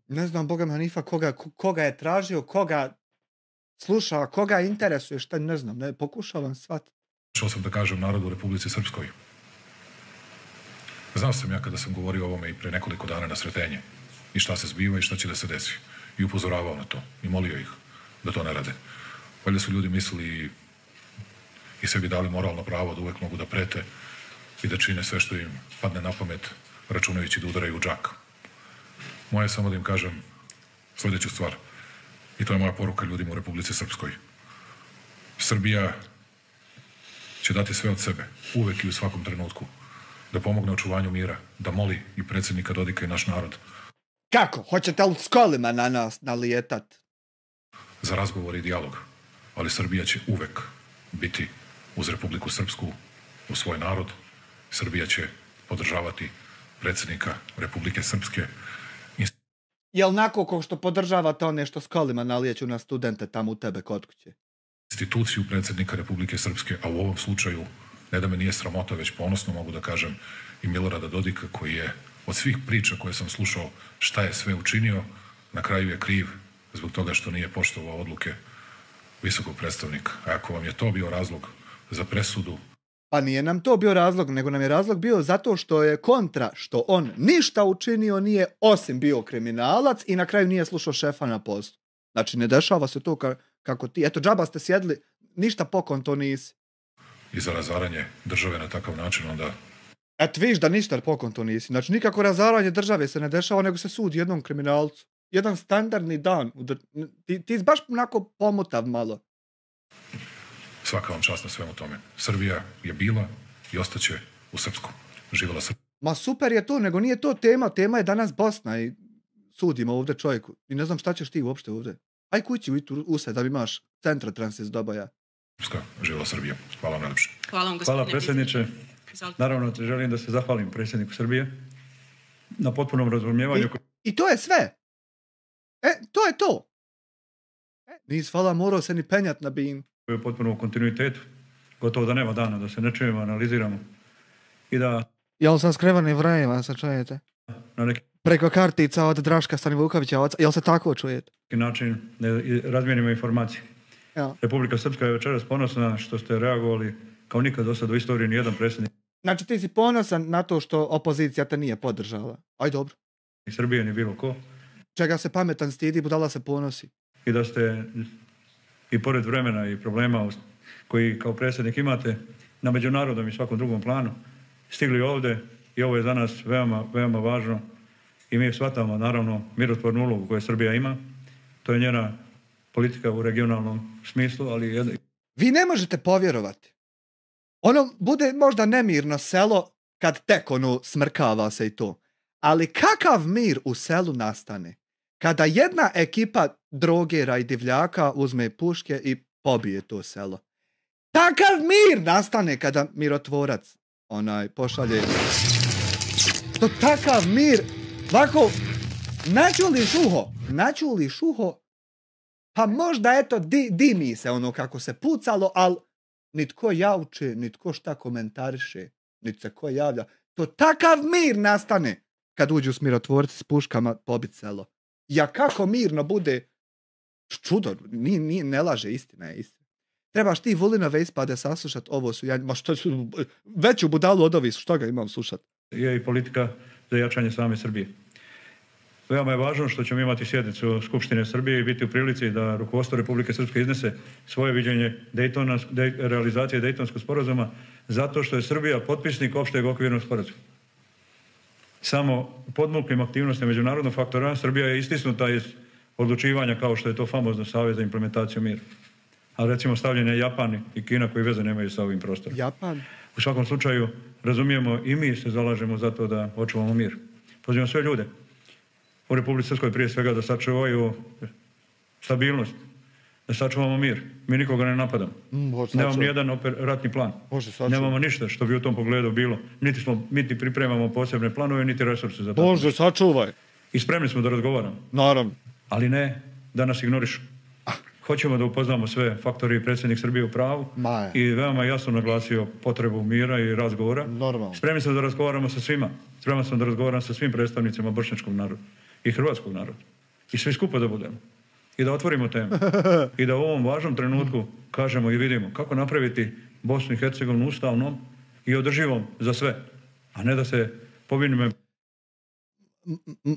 Ne znam, Boga Hanifa, koga je tražio, koga sluša, koga interesuje, šta ne znam, ne pokušavam shvatiti. Došao sam da kažem narodu u Republici Srpskoj. Znao sam ja kada sam govorio o ovome i pre nekoliko dana na Sretenje. i šta se zbiva i šta će da se desi. I upozoravao na to i molio ih da to ne rade. Valjda su ljudi mislili i sebi dali moralno pravo da uvek mogu da prete i da čine sve što im padne na pamet, računajući da udaraju u džak. Moje je samo da im kažem sljedeću stvar. I to je moja poruka ljudima u Republici Srpskoj. Srbija će dati sve od sebe, uvek i u svakom trenutku, da pomogne očuvanju mira, da moli i predsjednika Dodika i naš narod. Kako? Hoćete li s kolima na nas nalijetat? Za razgovor i dijalog. Ali Srbija će uvek biti uz Republiku Srpsku, u svoj narod. Srbija će podržavati predsjednika Republike Srpske. Jel nako ko što podržavate one što s kolima nalijeću na studente tamo u tebe kod kuće? Instituciju predsjednika Republike Srpske, a u ovom slučaju, ne da me nije sramota, već ponosno mogu da kažem i Milorada Dodika, koji je od svih priča koje sam slušao šta je sve učinio, na kraju je kriv zbog toga što nije poštovao odluke visokog predstavnika. A ako vam je to bio razlog za presudu... Pa nije nam to bio razlog, nego nam je razlog bio zato što je kontra, što on ništa učinio nije, osim bio kriminalac i na kraju nije slušao šefa na poslu. Znači, ne dešava se to kako ti. Eto, džaba ste sjedli, ništa pokon to nisi. I za razaranje države na takav način onda... Eto, viš da ništa pokon to nisi. Znači, nikako razaranje države se ne dešava, nego se sudi jednom kriminalcu. Jedan standardni dan. Ti baš onako pomutav malo. Svaka vam čast na svemu tome. Srbija je bila i ostaće u Srpskom. Živjela Srbija. Ma super je to, nego nije to tema. Tema je danas Bosna i sudimo ovdje čovjeku. I ne znam šta ćeš ti uopšte ovdje. Aj kući usred da imaš centra transis dobaja. Srpska, živjela Srbija. Hvala vam najlepše. Hvala vam, gospodine predsjedniče. Naravno, želim da se zahvalim predsjedniku Srbije na potpunom razumijevanju. I to je sve. To je to. Nis hvala morao se ni penjat na bin. U potpunom kontinuitetu. Gotovo da nema dana da se ne čujemo, analiziramo. I da... Jel sam skrevani vrajeva, se čujete? Na neki... Preko kartica od Draška Stanivukovića, jel se tako čujete? način razmijenimo informacije. Ja. Republika Srpska je večeras ponosna što ste reagovali kao nikad do sada u istoriji nijedan predsjednik. Znači ti si ponosan na to što opozicija te nije podržala. Aj dobro. Ni Srbije ni bilo ko. Čega se pametan stidi, budala se ponosi. I da ste i pored vremena i problema koji kao predsjednik imate na međunarodnom i svakom drugom planu stigli ovdje i ovo je za nas veoma, veoma važno i mi shvatamo naravno mirotvornu ulogu koju Srbija ima. To je njena politika u regionalnom smislu, ali... Vi ne možete povjerovati. Ono bude možda nemirno selo kad tek smrkava se i to. Ali kakav mir u selu nastane? Kada jedna ekipa drogera i divljaka uzme puške i pobije to selo. Takav mir nastane kada mirotvorac pošalje. To takav mir. Ovako, naću li šuho, pa možda eto dimi se kako se pucalo, ali nitko javče, nitko šta komentariše, nit se ko javlja. To takav mir nastane kad uđu s mirotvorci s puškama pobit selo. Ja kako mirno bude, čudo, ne laže, istina je istina. Trebaš ti Vulinove ispade saslušat, ovo su, ma što su, veću budalu od ovih, što ga imam slušat? Je i politika za jačanje same Srbije. Veoma je važno što ćemo imati sjednicu Skupštine Srbije i biti u prilici da rukovodstvo Republike Srpske iznese svoje viđenje realizacije Dejtonskog sporazuma zato što je Srbija potpisnik opšteg okvirnog sporazuma. Samo podmuklim aktivnostima međunarodnog faktora Srbija je istisnuta iz odlučivanja kao što je to famozno Savez za implementaciju mira. A recimo stavljene Japan i Kina koji veze nemaju sa ovim prostorom. Japan. U svakom slučaju razumijemo i mi se zalažemo za to da očuvamo mir. Pozivam sve ljude u Republici Srpskoj prije svega da sačuvaju stabilnost, da sačuvamo mir. Mi nikoga ne napadamo. Nemamo nijedan ratni plan. Nemamo ništa što bi u tom pogledu bilo. Niti pripremamo posebne planove, niti resurse za to. Bože, sačuvaj. I spremni smo da razgovaramo. Naravno. Ali ne da nas ignorišu. Hoćemo da upoznamo sve faktori i predsjednik Srbije u pravu i veoma jasno naglasio potrebu mira i razgovora. Normalno. Spremni smo da razgovaramo sa svima. Spremni smo da razgovaram sa svim predstavnicima bošnjačkog naroda i hrvatskog naroda. I svi skupa da budemo. I da otvorimo temu. I da u ovom važnom trenutku kažemo i vidimo kako napraviti Bosnu i Hercegovinu ustavnom i održivom za sve. A ne da se povinimo.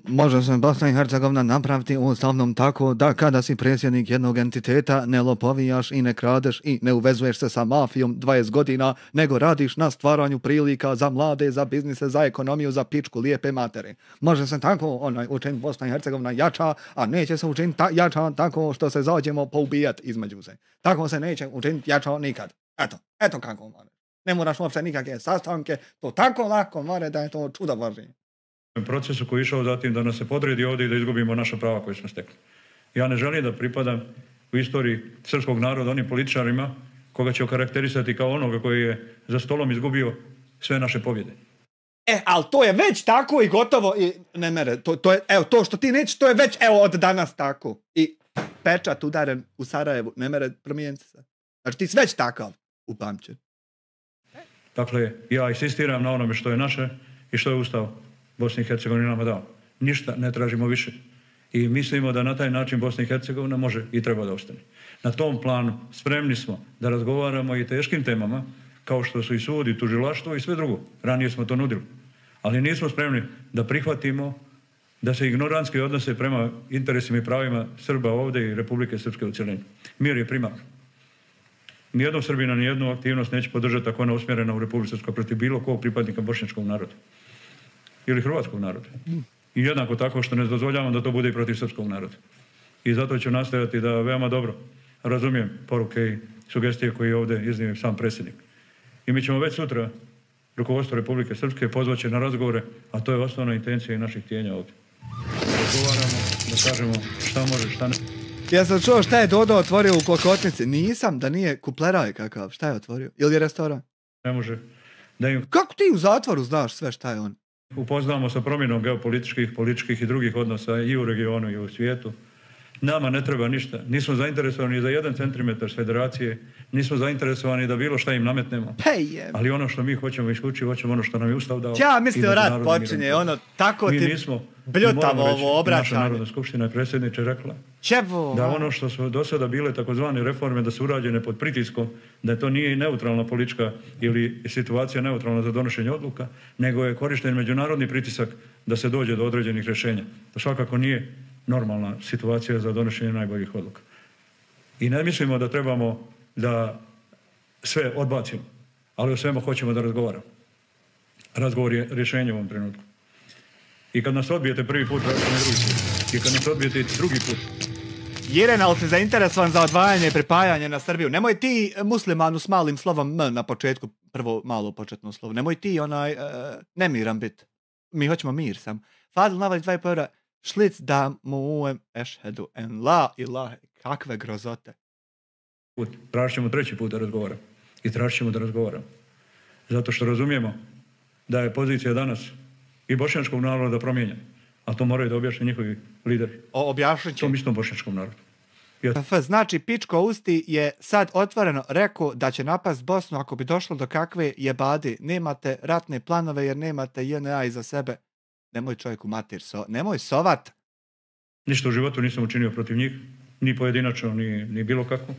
Može se Bosna i Hercegovina napraviti ustavnom tako da kada si predsjednik jednog entiteta ne lopovijaš i ne kradeš i ne uvezuješ se sa mafijom 20 godina, nego radiš na stvaranju prilika za mlade, za biznise, za ekonomiju, za pičku lijepe matere. Može se tako učiniti Bosna i Hercegovina jača, a neće se učiniti jača tako što se zađemo poubijati između se. Tako se neće učiniti jača nikad. Eto kako može. Ne moraš uopće nikakve sastanke, to tako lako more da je to čudo Božje. Procesu koji je išao zatim da nas se podredi ovdje i da izgubimo naša prava koje smo stekli. Ja ne želim da pripadam u istoriji srpskog naroda onim političarima koga će okarakterisati kao onoga koji je za stolom izgubio sve naše pobjede. Ali to je već tako i gotovo i ne mere, to je, evo, to što ti nećeš, to je već, evo, od danas tako. I pečat udaren u Sarajevu, ne mere promijeniti se. Znači ti si već takav upamćen. Dakle, ja insistiram na onome što je naše i što je Ustav Bosni i Hercegovini nama dao. Ništa ne tražimo više. I mislimo da na taj način Bosna i Hercegovina može i treba da ostane. Na tom planu spremni smo da razgovaramo i teškim temama, kao što su i sud i tužilaštvo i sve drugo. Ranije smo to nudili. Ali nismo spremni da prihvatimo da se ignorantski odnose prema interesima i pravima Srba ovdje i Republike Srpske u cjelini. Mir je primarno. Nijednog Srbina, nijednu aktivnost neće podržati ako ona usmjerena u Republiku Srpsku protiv bilo kog pripadnika bošnjačkog naroda. Ili hrvatskog naroda. I jednako tako što ne dozvoljavam da to bude i protiv srpskog naroda. I zato ću nastojati da veoma dobro razumijem poruke i sugestije koje je ovdje iznio sam predsjednik. I mi ćemo već sutra rukovodstvo Republike Srpske pozvaće na razgovore, a to je osnovna intencija i naših htjenja ovdje. Razgovaramo, da kažemo šta može, šta ne. Ja sam čuo šta je Dodo otvorio u Klokotnici. Nisam, da nije kupleraj kakav. Šta je otvorio? Ili je restoran? Ne može. Da im... Kako ti u zatvoru znaš sve šta je on? Upoznamo sa promjenom geopolitičkih, političkih i drugih odnosa i u regionu i u svijetu. Nama ne treba ništa. Nismo zainteresovani za 1 centimetar s federacije. Nismo zainteresovani da bilo šta im nametnemo. Ali ono što mi hoćemo isključivo, hoćemo ono što nam je Ustav dao. Ja mislio rat počinje, ono tako mi ti nismo, bljutavo ovo obraćanje. Naša Narodna skupština je predsjedniče rekla Čevo, da ono što su do sada bile takozvane reforme da su urađene pod pritiskom, da to nije neutralna politička ili situacija neutralna za donošenje odluka, nego je korišten međunarodni pritisak da se dođe do određenih rješenja. To svakako nije normalna situacija za donošenje najboljih odluka. I ne mislimo da trebamo da sve odbacimo, ali o svemu hoćemo da razgovaramo. Razgovor je rješenje u ovom trenutku. I kad nas odbijete prvi put, vraćamo drugi put. I kad nas odbijete i drugi put. Jiren, ali si zainteresovan za odvajanje i pripajanje na Srbiju. Nemoj ti muslimanu s malim slovom M na početku, prvo malo početno slovo. Nemoj ti nemiran bit. Mi hoćemo mir sam. Fadil navali 2,5 eura. Šlic da mu ešhedu en la ilahe. Kakve grozote. Tražit ćemo treći put da razgovaramo. I tražit ćemo da razgovaramo. Zato što razumijemo da je pozicija danas i bošnjačkog naroda promijenjena. A to moraju da objašnje njihovi lideri. Objašnit će. Tom istom bošnjačkom narodu. Znači, Pičko Usti je sad otvoreno rekao da će napast Bosnu ako bi došlo do kakve jebadi. Nemate ratne planove jer nemate JNA iza sebe. Nemoj čovjeku matir, nemoj sovat. Ništa u životu nisam učinio protiv njih, ni pojedinačno, ni bilo kako.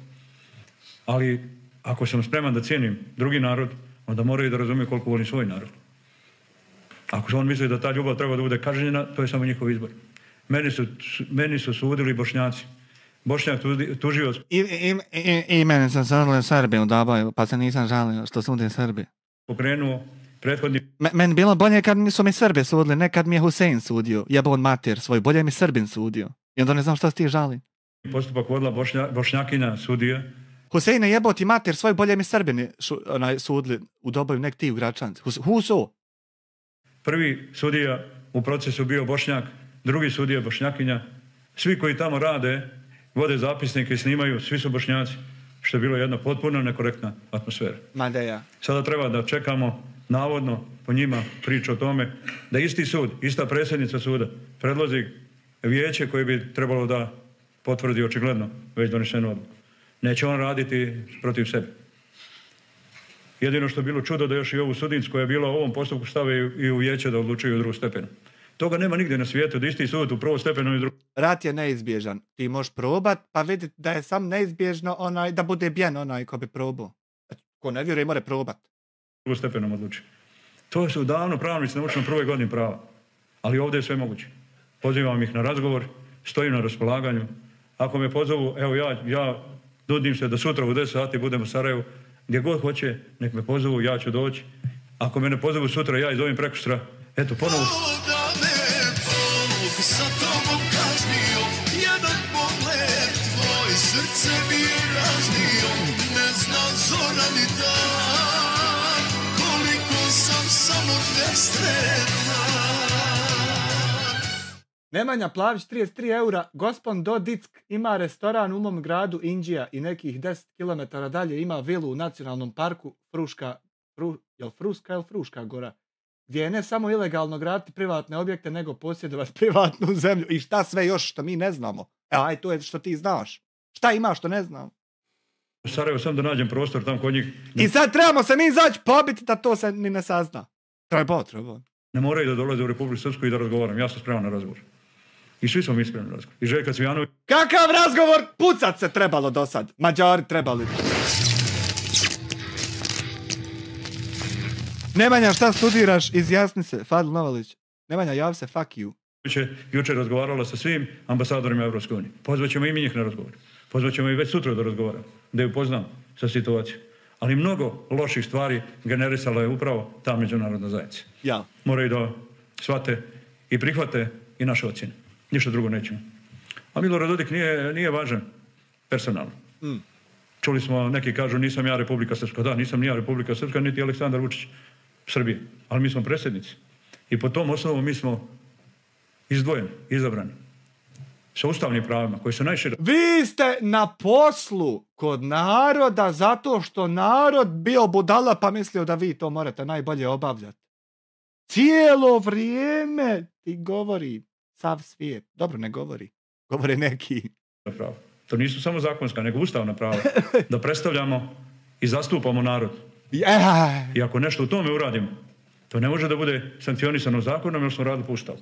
Ali ako sam spreman da cijenim drugi narod, onda moraju da razumiju koliko volim svoj narod. Ako on misli da ta ljubav treba da bude kažnjena, to je samo njihov izbor. Meni su sudili Bošnjaci. Bošnjak tužio... I meni sam sudili Srbi u Dabaju, pa se nisam žalio što sudim Srbi. Pokrenuo prethodni... Meni bilo bolje kad su mi Srbi sudili, ne kad mi je Husein sudio. Jebon mater svoj, bolje mi Srbin sudio. I onda ne znam što se ti žali. Postupak vodila Bošnjakinja sudija. Huseine jebo ti mater svoj, bolje mi Srbini sudili u Dobaju, nek ti u Gračanci. Huso! Prvi sudija u procesu bio Bošnjak, drugi sudija Bošnjakinja. Svi koji tamo rade, vode zapisnike i snimaju, svi su Bošnjaci. Što je bilo jedna potpuno nekorektna atmosfera. Madeja. Sada treba da čekamo, navodno, po njima priča o tome, da isti sud, ista predsjednica suda, predloži vijeće koje bi trebalo da potvrdi očigledno već donešenu odluku. Neće on raditi protiv sebe. Jedino što je bilo čudo da još i ovu sudnicu koja je bila u ovom postupku stave i u vijeće da odlučuju u drugu stepenu. Toga nema nigdje na svijetu, da isti sud u prvom stepenu i drugu. Rat je neizbježan. Ti možeš probat, pa vidjeti da je sam neizbježno da bude bjen onaj ko bi probao. Ko ne vjeruje, mora probat. Drugu stepenom odluči. To su davno pravnici naučili na prvoj godini prava. Ali ovdje je sve moguće. Pozivam ih na razgovor, stojim na raspolaganju. Ako me pozovu, evo ja nudim se da sutra u 10 sati budem u Sarajevu, gdje god hoće, nek me pozovu, ja ću doći. Ako me ne pozovu sutra, ja ih zovem prekosutra. Eto, ponovo. Sa tobom kaznio, jedan pogled tvoj, srce mi je raznio, ne znam zora ni dan, koliko sam samo nesretan. Nemanja Plavić, 33 eura, gospon Dodick ima restoran u mom gradu Inđija i nekih 10 km dalje ima vilu u nacionalnom parku Fruška gora, gdje je ne samo ilegalno graditi privatne objekte, nego posjedovati privatnu zemlju. I šta sve još što mi ne znamo? Aj, to je što ti znaš. Šta ima što ne znam? U Sarajevu sam da nađem prostor tam kod njih. I sad trebamo se mi izaći pobiti da to se ni ne sazna. Treba. Ne moraju da dolaze u Republiku Srpsku i da razgovaram. Ja sam spreman na razgovor. I svi smo mi spremni na razgovor. I Željka Cvijanović... Kakav razgovor? Pucat se trebalo do sad. Mađari trebali. Nemanja, šta studiraš? Izjasni se. Fadil Novalić. Nemanja, javi se, fuck you. Jučer razgovarala sa svim ambasadorima Evropske unije. Pozvaćemo i mi njih na razgovor. Pozvaćemo i već sutra da razgovaram. Da ju upoznam sa situacijom. Ali mnogo loših stvari generisala je upravo ta međunarodna zajednica. Ja. Moraju da shvate i prihvate i naše ocjene. Ništa drugo nećemo. A Milorad Dodik nije važan personalno. Čuli smo, neki kažu nisam ja Republika Srpska. Da, nisam ni ja Republika Srpska, niti Aleksandar Vučić Srbije. Ali mi smo predsjednici. I po tom osnovu mi smo izdvojeni, izabrani. Sa ustavnim pravima koji su najšire. Vi ste na poslu kod naroda zato što narod bio budala pa mislio da vi to morate najbolje obavljati. Cijelo vrijeme ti govori sav svijet. Dobro, ne govori. Govore neki. Pravo. To nisu samo zakonska, nego ustavna prava. Da predstavljamo i zastupamo narod. I ako nešto u tome uradimo, to ne može da bude sankcionisano zakonom jer smo radili po ustavu.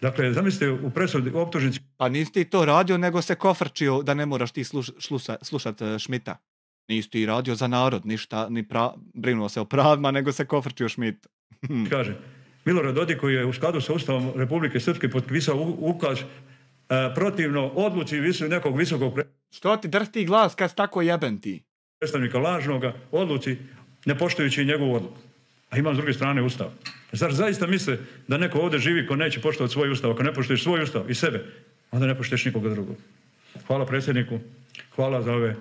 Dakle, zamislite u presudi optužnici... Pa nisi ti to radio, nego se kofrčio da ne moraš ti slušat Šmita. Nisi ti radio za narod, ništa, brinuo se o pravima, nego se kofrčio Šmit. Kaže, Milorad Dodik koji je u skladu sa Ustavom Republike Srpske potpisao ukaz protivno odluci nekog visokog... Što ti drhti glas kad si tako jeben ti? Predstavnika lažnoga odluci ne poštujući njegovu odluku. A imam s druge strane Ustav. Zar zaista misle da neko ovdje živi ko neće poštovati svoj Ustav? Ako ne poštuješ svoj Ustav i sebe, onda ne poštuješ nikoga drugog. Hvala predsjedniku, hvala za ove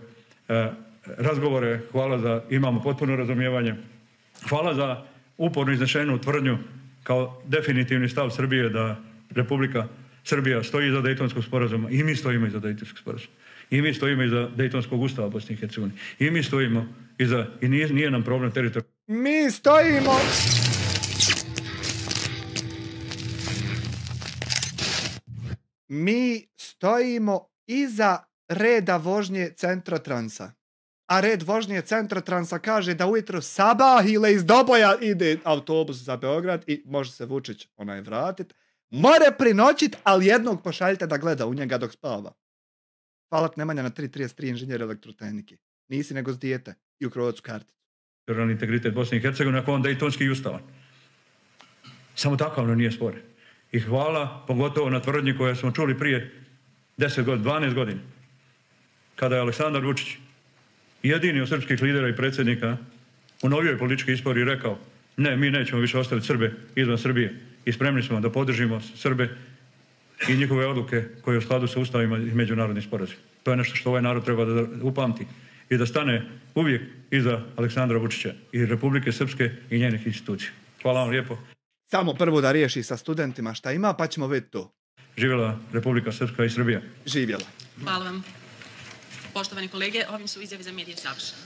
razgovore, hvala za imamo potpuno razumijevanje, hvala za uporno iznešenu tvrdnju kao definitivni stav Srbije da Republika Srbija stoji iza Dejtonskog sporazuma i mi stojimo iza Dejtonskog sporazuma. I mi stojimo iza Dejtonskog ustava Bosne i Hercegovine. I mi stojimo iza, i nije nam problem teritorija. Mi stojimo... Mi stojimo iza reda vožnje Centrotransa. A red vožnje Centrotransa kaže da ujutro sabahile iz Doboja ide autobus za Beograd i može se Vučić vratit. More prinoćit, ali jednog pošaljite da gleda u njega dok spava. Hvala Nemanja na 333 inženjer elektrotehnike. Nisi nego s dijete i u Krovacu karticu. Teritorijalni integritet Bosne i Hercegovine, ako on Dejtonski i ustavan. Samo tako ono nije spore. I hvala, pogotovo na tvrdnji koje smo čuli prije 10 godina, 12 godina, kada je Aleksandar Vučić, jedini od srpskih lidera i predsjednika, u novijoj političkoj istoriji rekao, ne, mi nećemo više ostaviti Srbe izvan Srbije i spremni smo da podržimo Srbe i njihove odluke koje je u skladu sa ustavima i međunarodnih sporazuma. To je nešto što ovaj narod treba da upamti i da stane uvijek iza Aleksandra Vučića i Republike Srpske i njenih institucija. Hvala vam lijepo. Samo prvo da riješi sa studentima šta ima, pa ćemo vidjeti to. Živjela Republika Srpska i Srbija. Živjela. Hvala vam. Poštovani kolege, ovim su izjave za medije završene.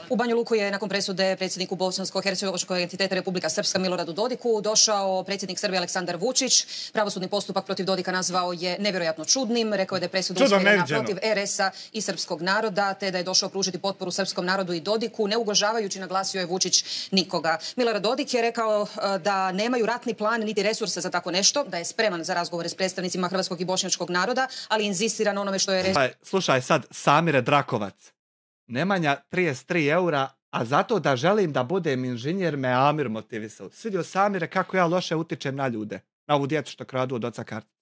U Banja Luku je nakon presude predsjedniku bosansko-hercegovačkog entiteta Republika Srpska Miloradu Dodiku došao predsjednik Srbije Aleksandar Vučić. Pravosudni postupak protiv Dodika nazvao je nevjerojatno čudnim. Rekao je da je presuda usmjerena protiv RS-a i srpskog naroda, te da je došao pružiti potporu srpskom narodu i Dodiku, ne ugrožavajući, naglasio je Vučić, nikoga. Milorad Dodik je rekao da nemaju ratni plan niti resursa za tako nešto, da je spreman za razgovore s predstavnicima hrvatskog i bošnjačkog naroda, ali inzistira na onome što je... Slušaj sad, Samire Drakovac. Nemanja 33 eura, a zato da želim da budem inženjer me Amir motivisao. Svidio Samire kako ja loše utičem na ljude. Na ovu djecu što kradu od oca kartice.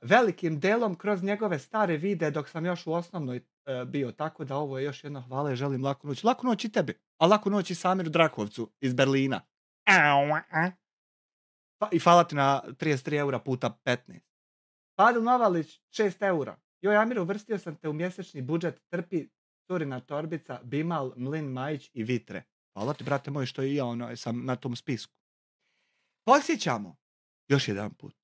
Velikim delom kroz njegove stare vide dok sam još u osnovnoj bio, tako da ovo je još jedno hvala i želim laku noć. Laku noć i tebi, a laku noć i Samiru Drakovcu iz Berlina. I hvala ti na 33 eura puta 15. Fadil Novalić, 6 eura. Joj, Amiru, uvrstio sam te u mjesečni budžet, trpi Turina Torbica, Bimal, Mlin Majić i Vitre. Hvala ti, brate moj, što i ja sam na tom spisku. Posjećamo još jedan put.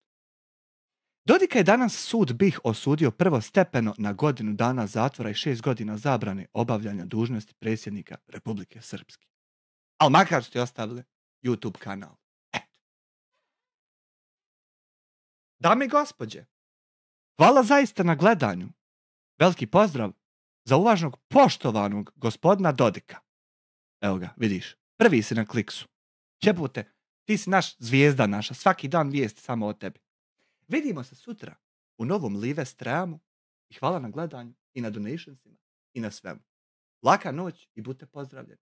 Dodika je danas sud BiH osudio prvostepeno na godinu dana zatvora i 6 godina zabrane obavljanja dužnosti predsjednika Republike Srpske. Ali makar ste ostavili YouTube kanal. Eto. Dame i gospođe, hvala zaista na gledanju. Veliki pozdrav za uvažnog poštovanog gospodina Dodika. Evo ga, vidiš, prvi si na kliksu. Jebute, ti si naš zvijezda naša, svaki dan vijesti samo o tebi. Vidimo se sutra u novom Live streamu i hvala na gledanju i na donationsima i na svemu. Laka noć i budite pozdravljeni.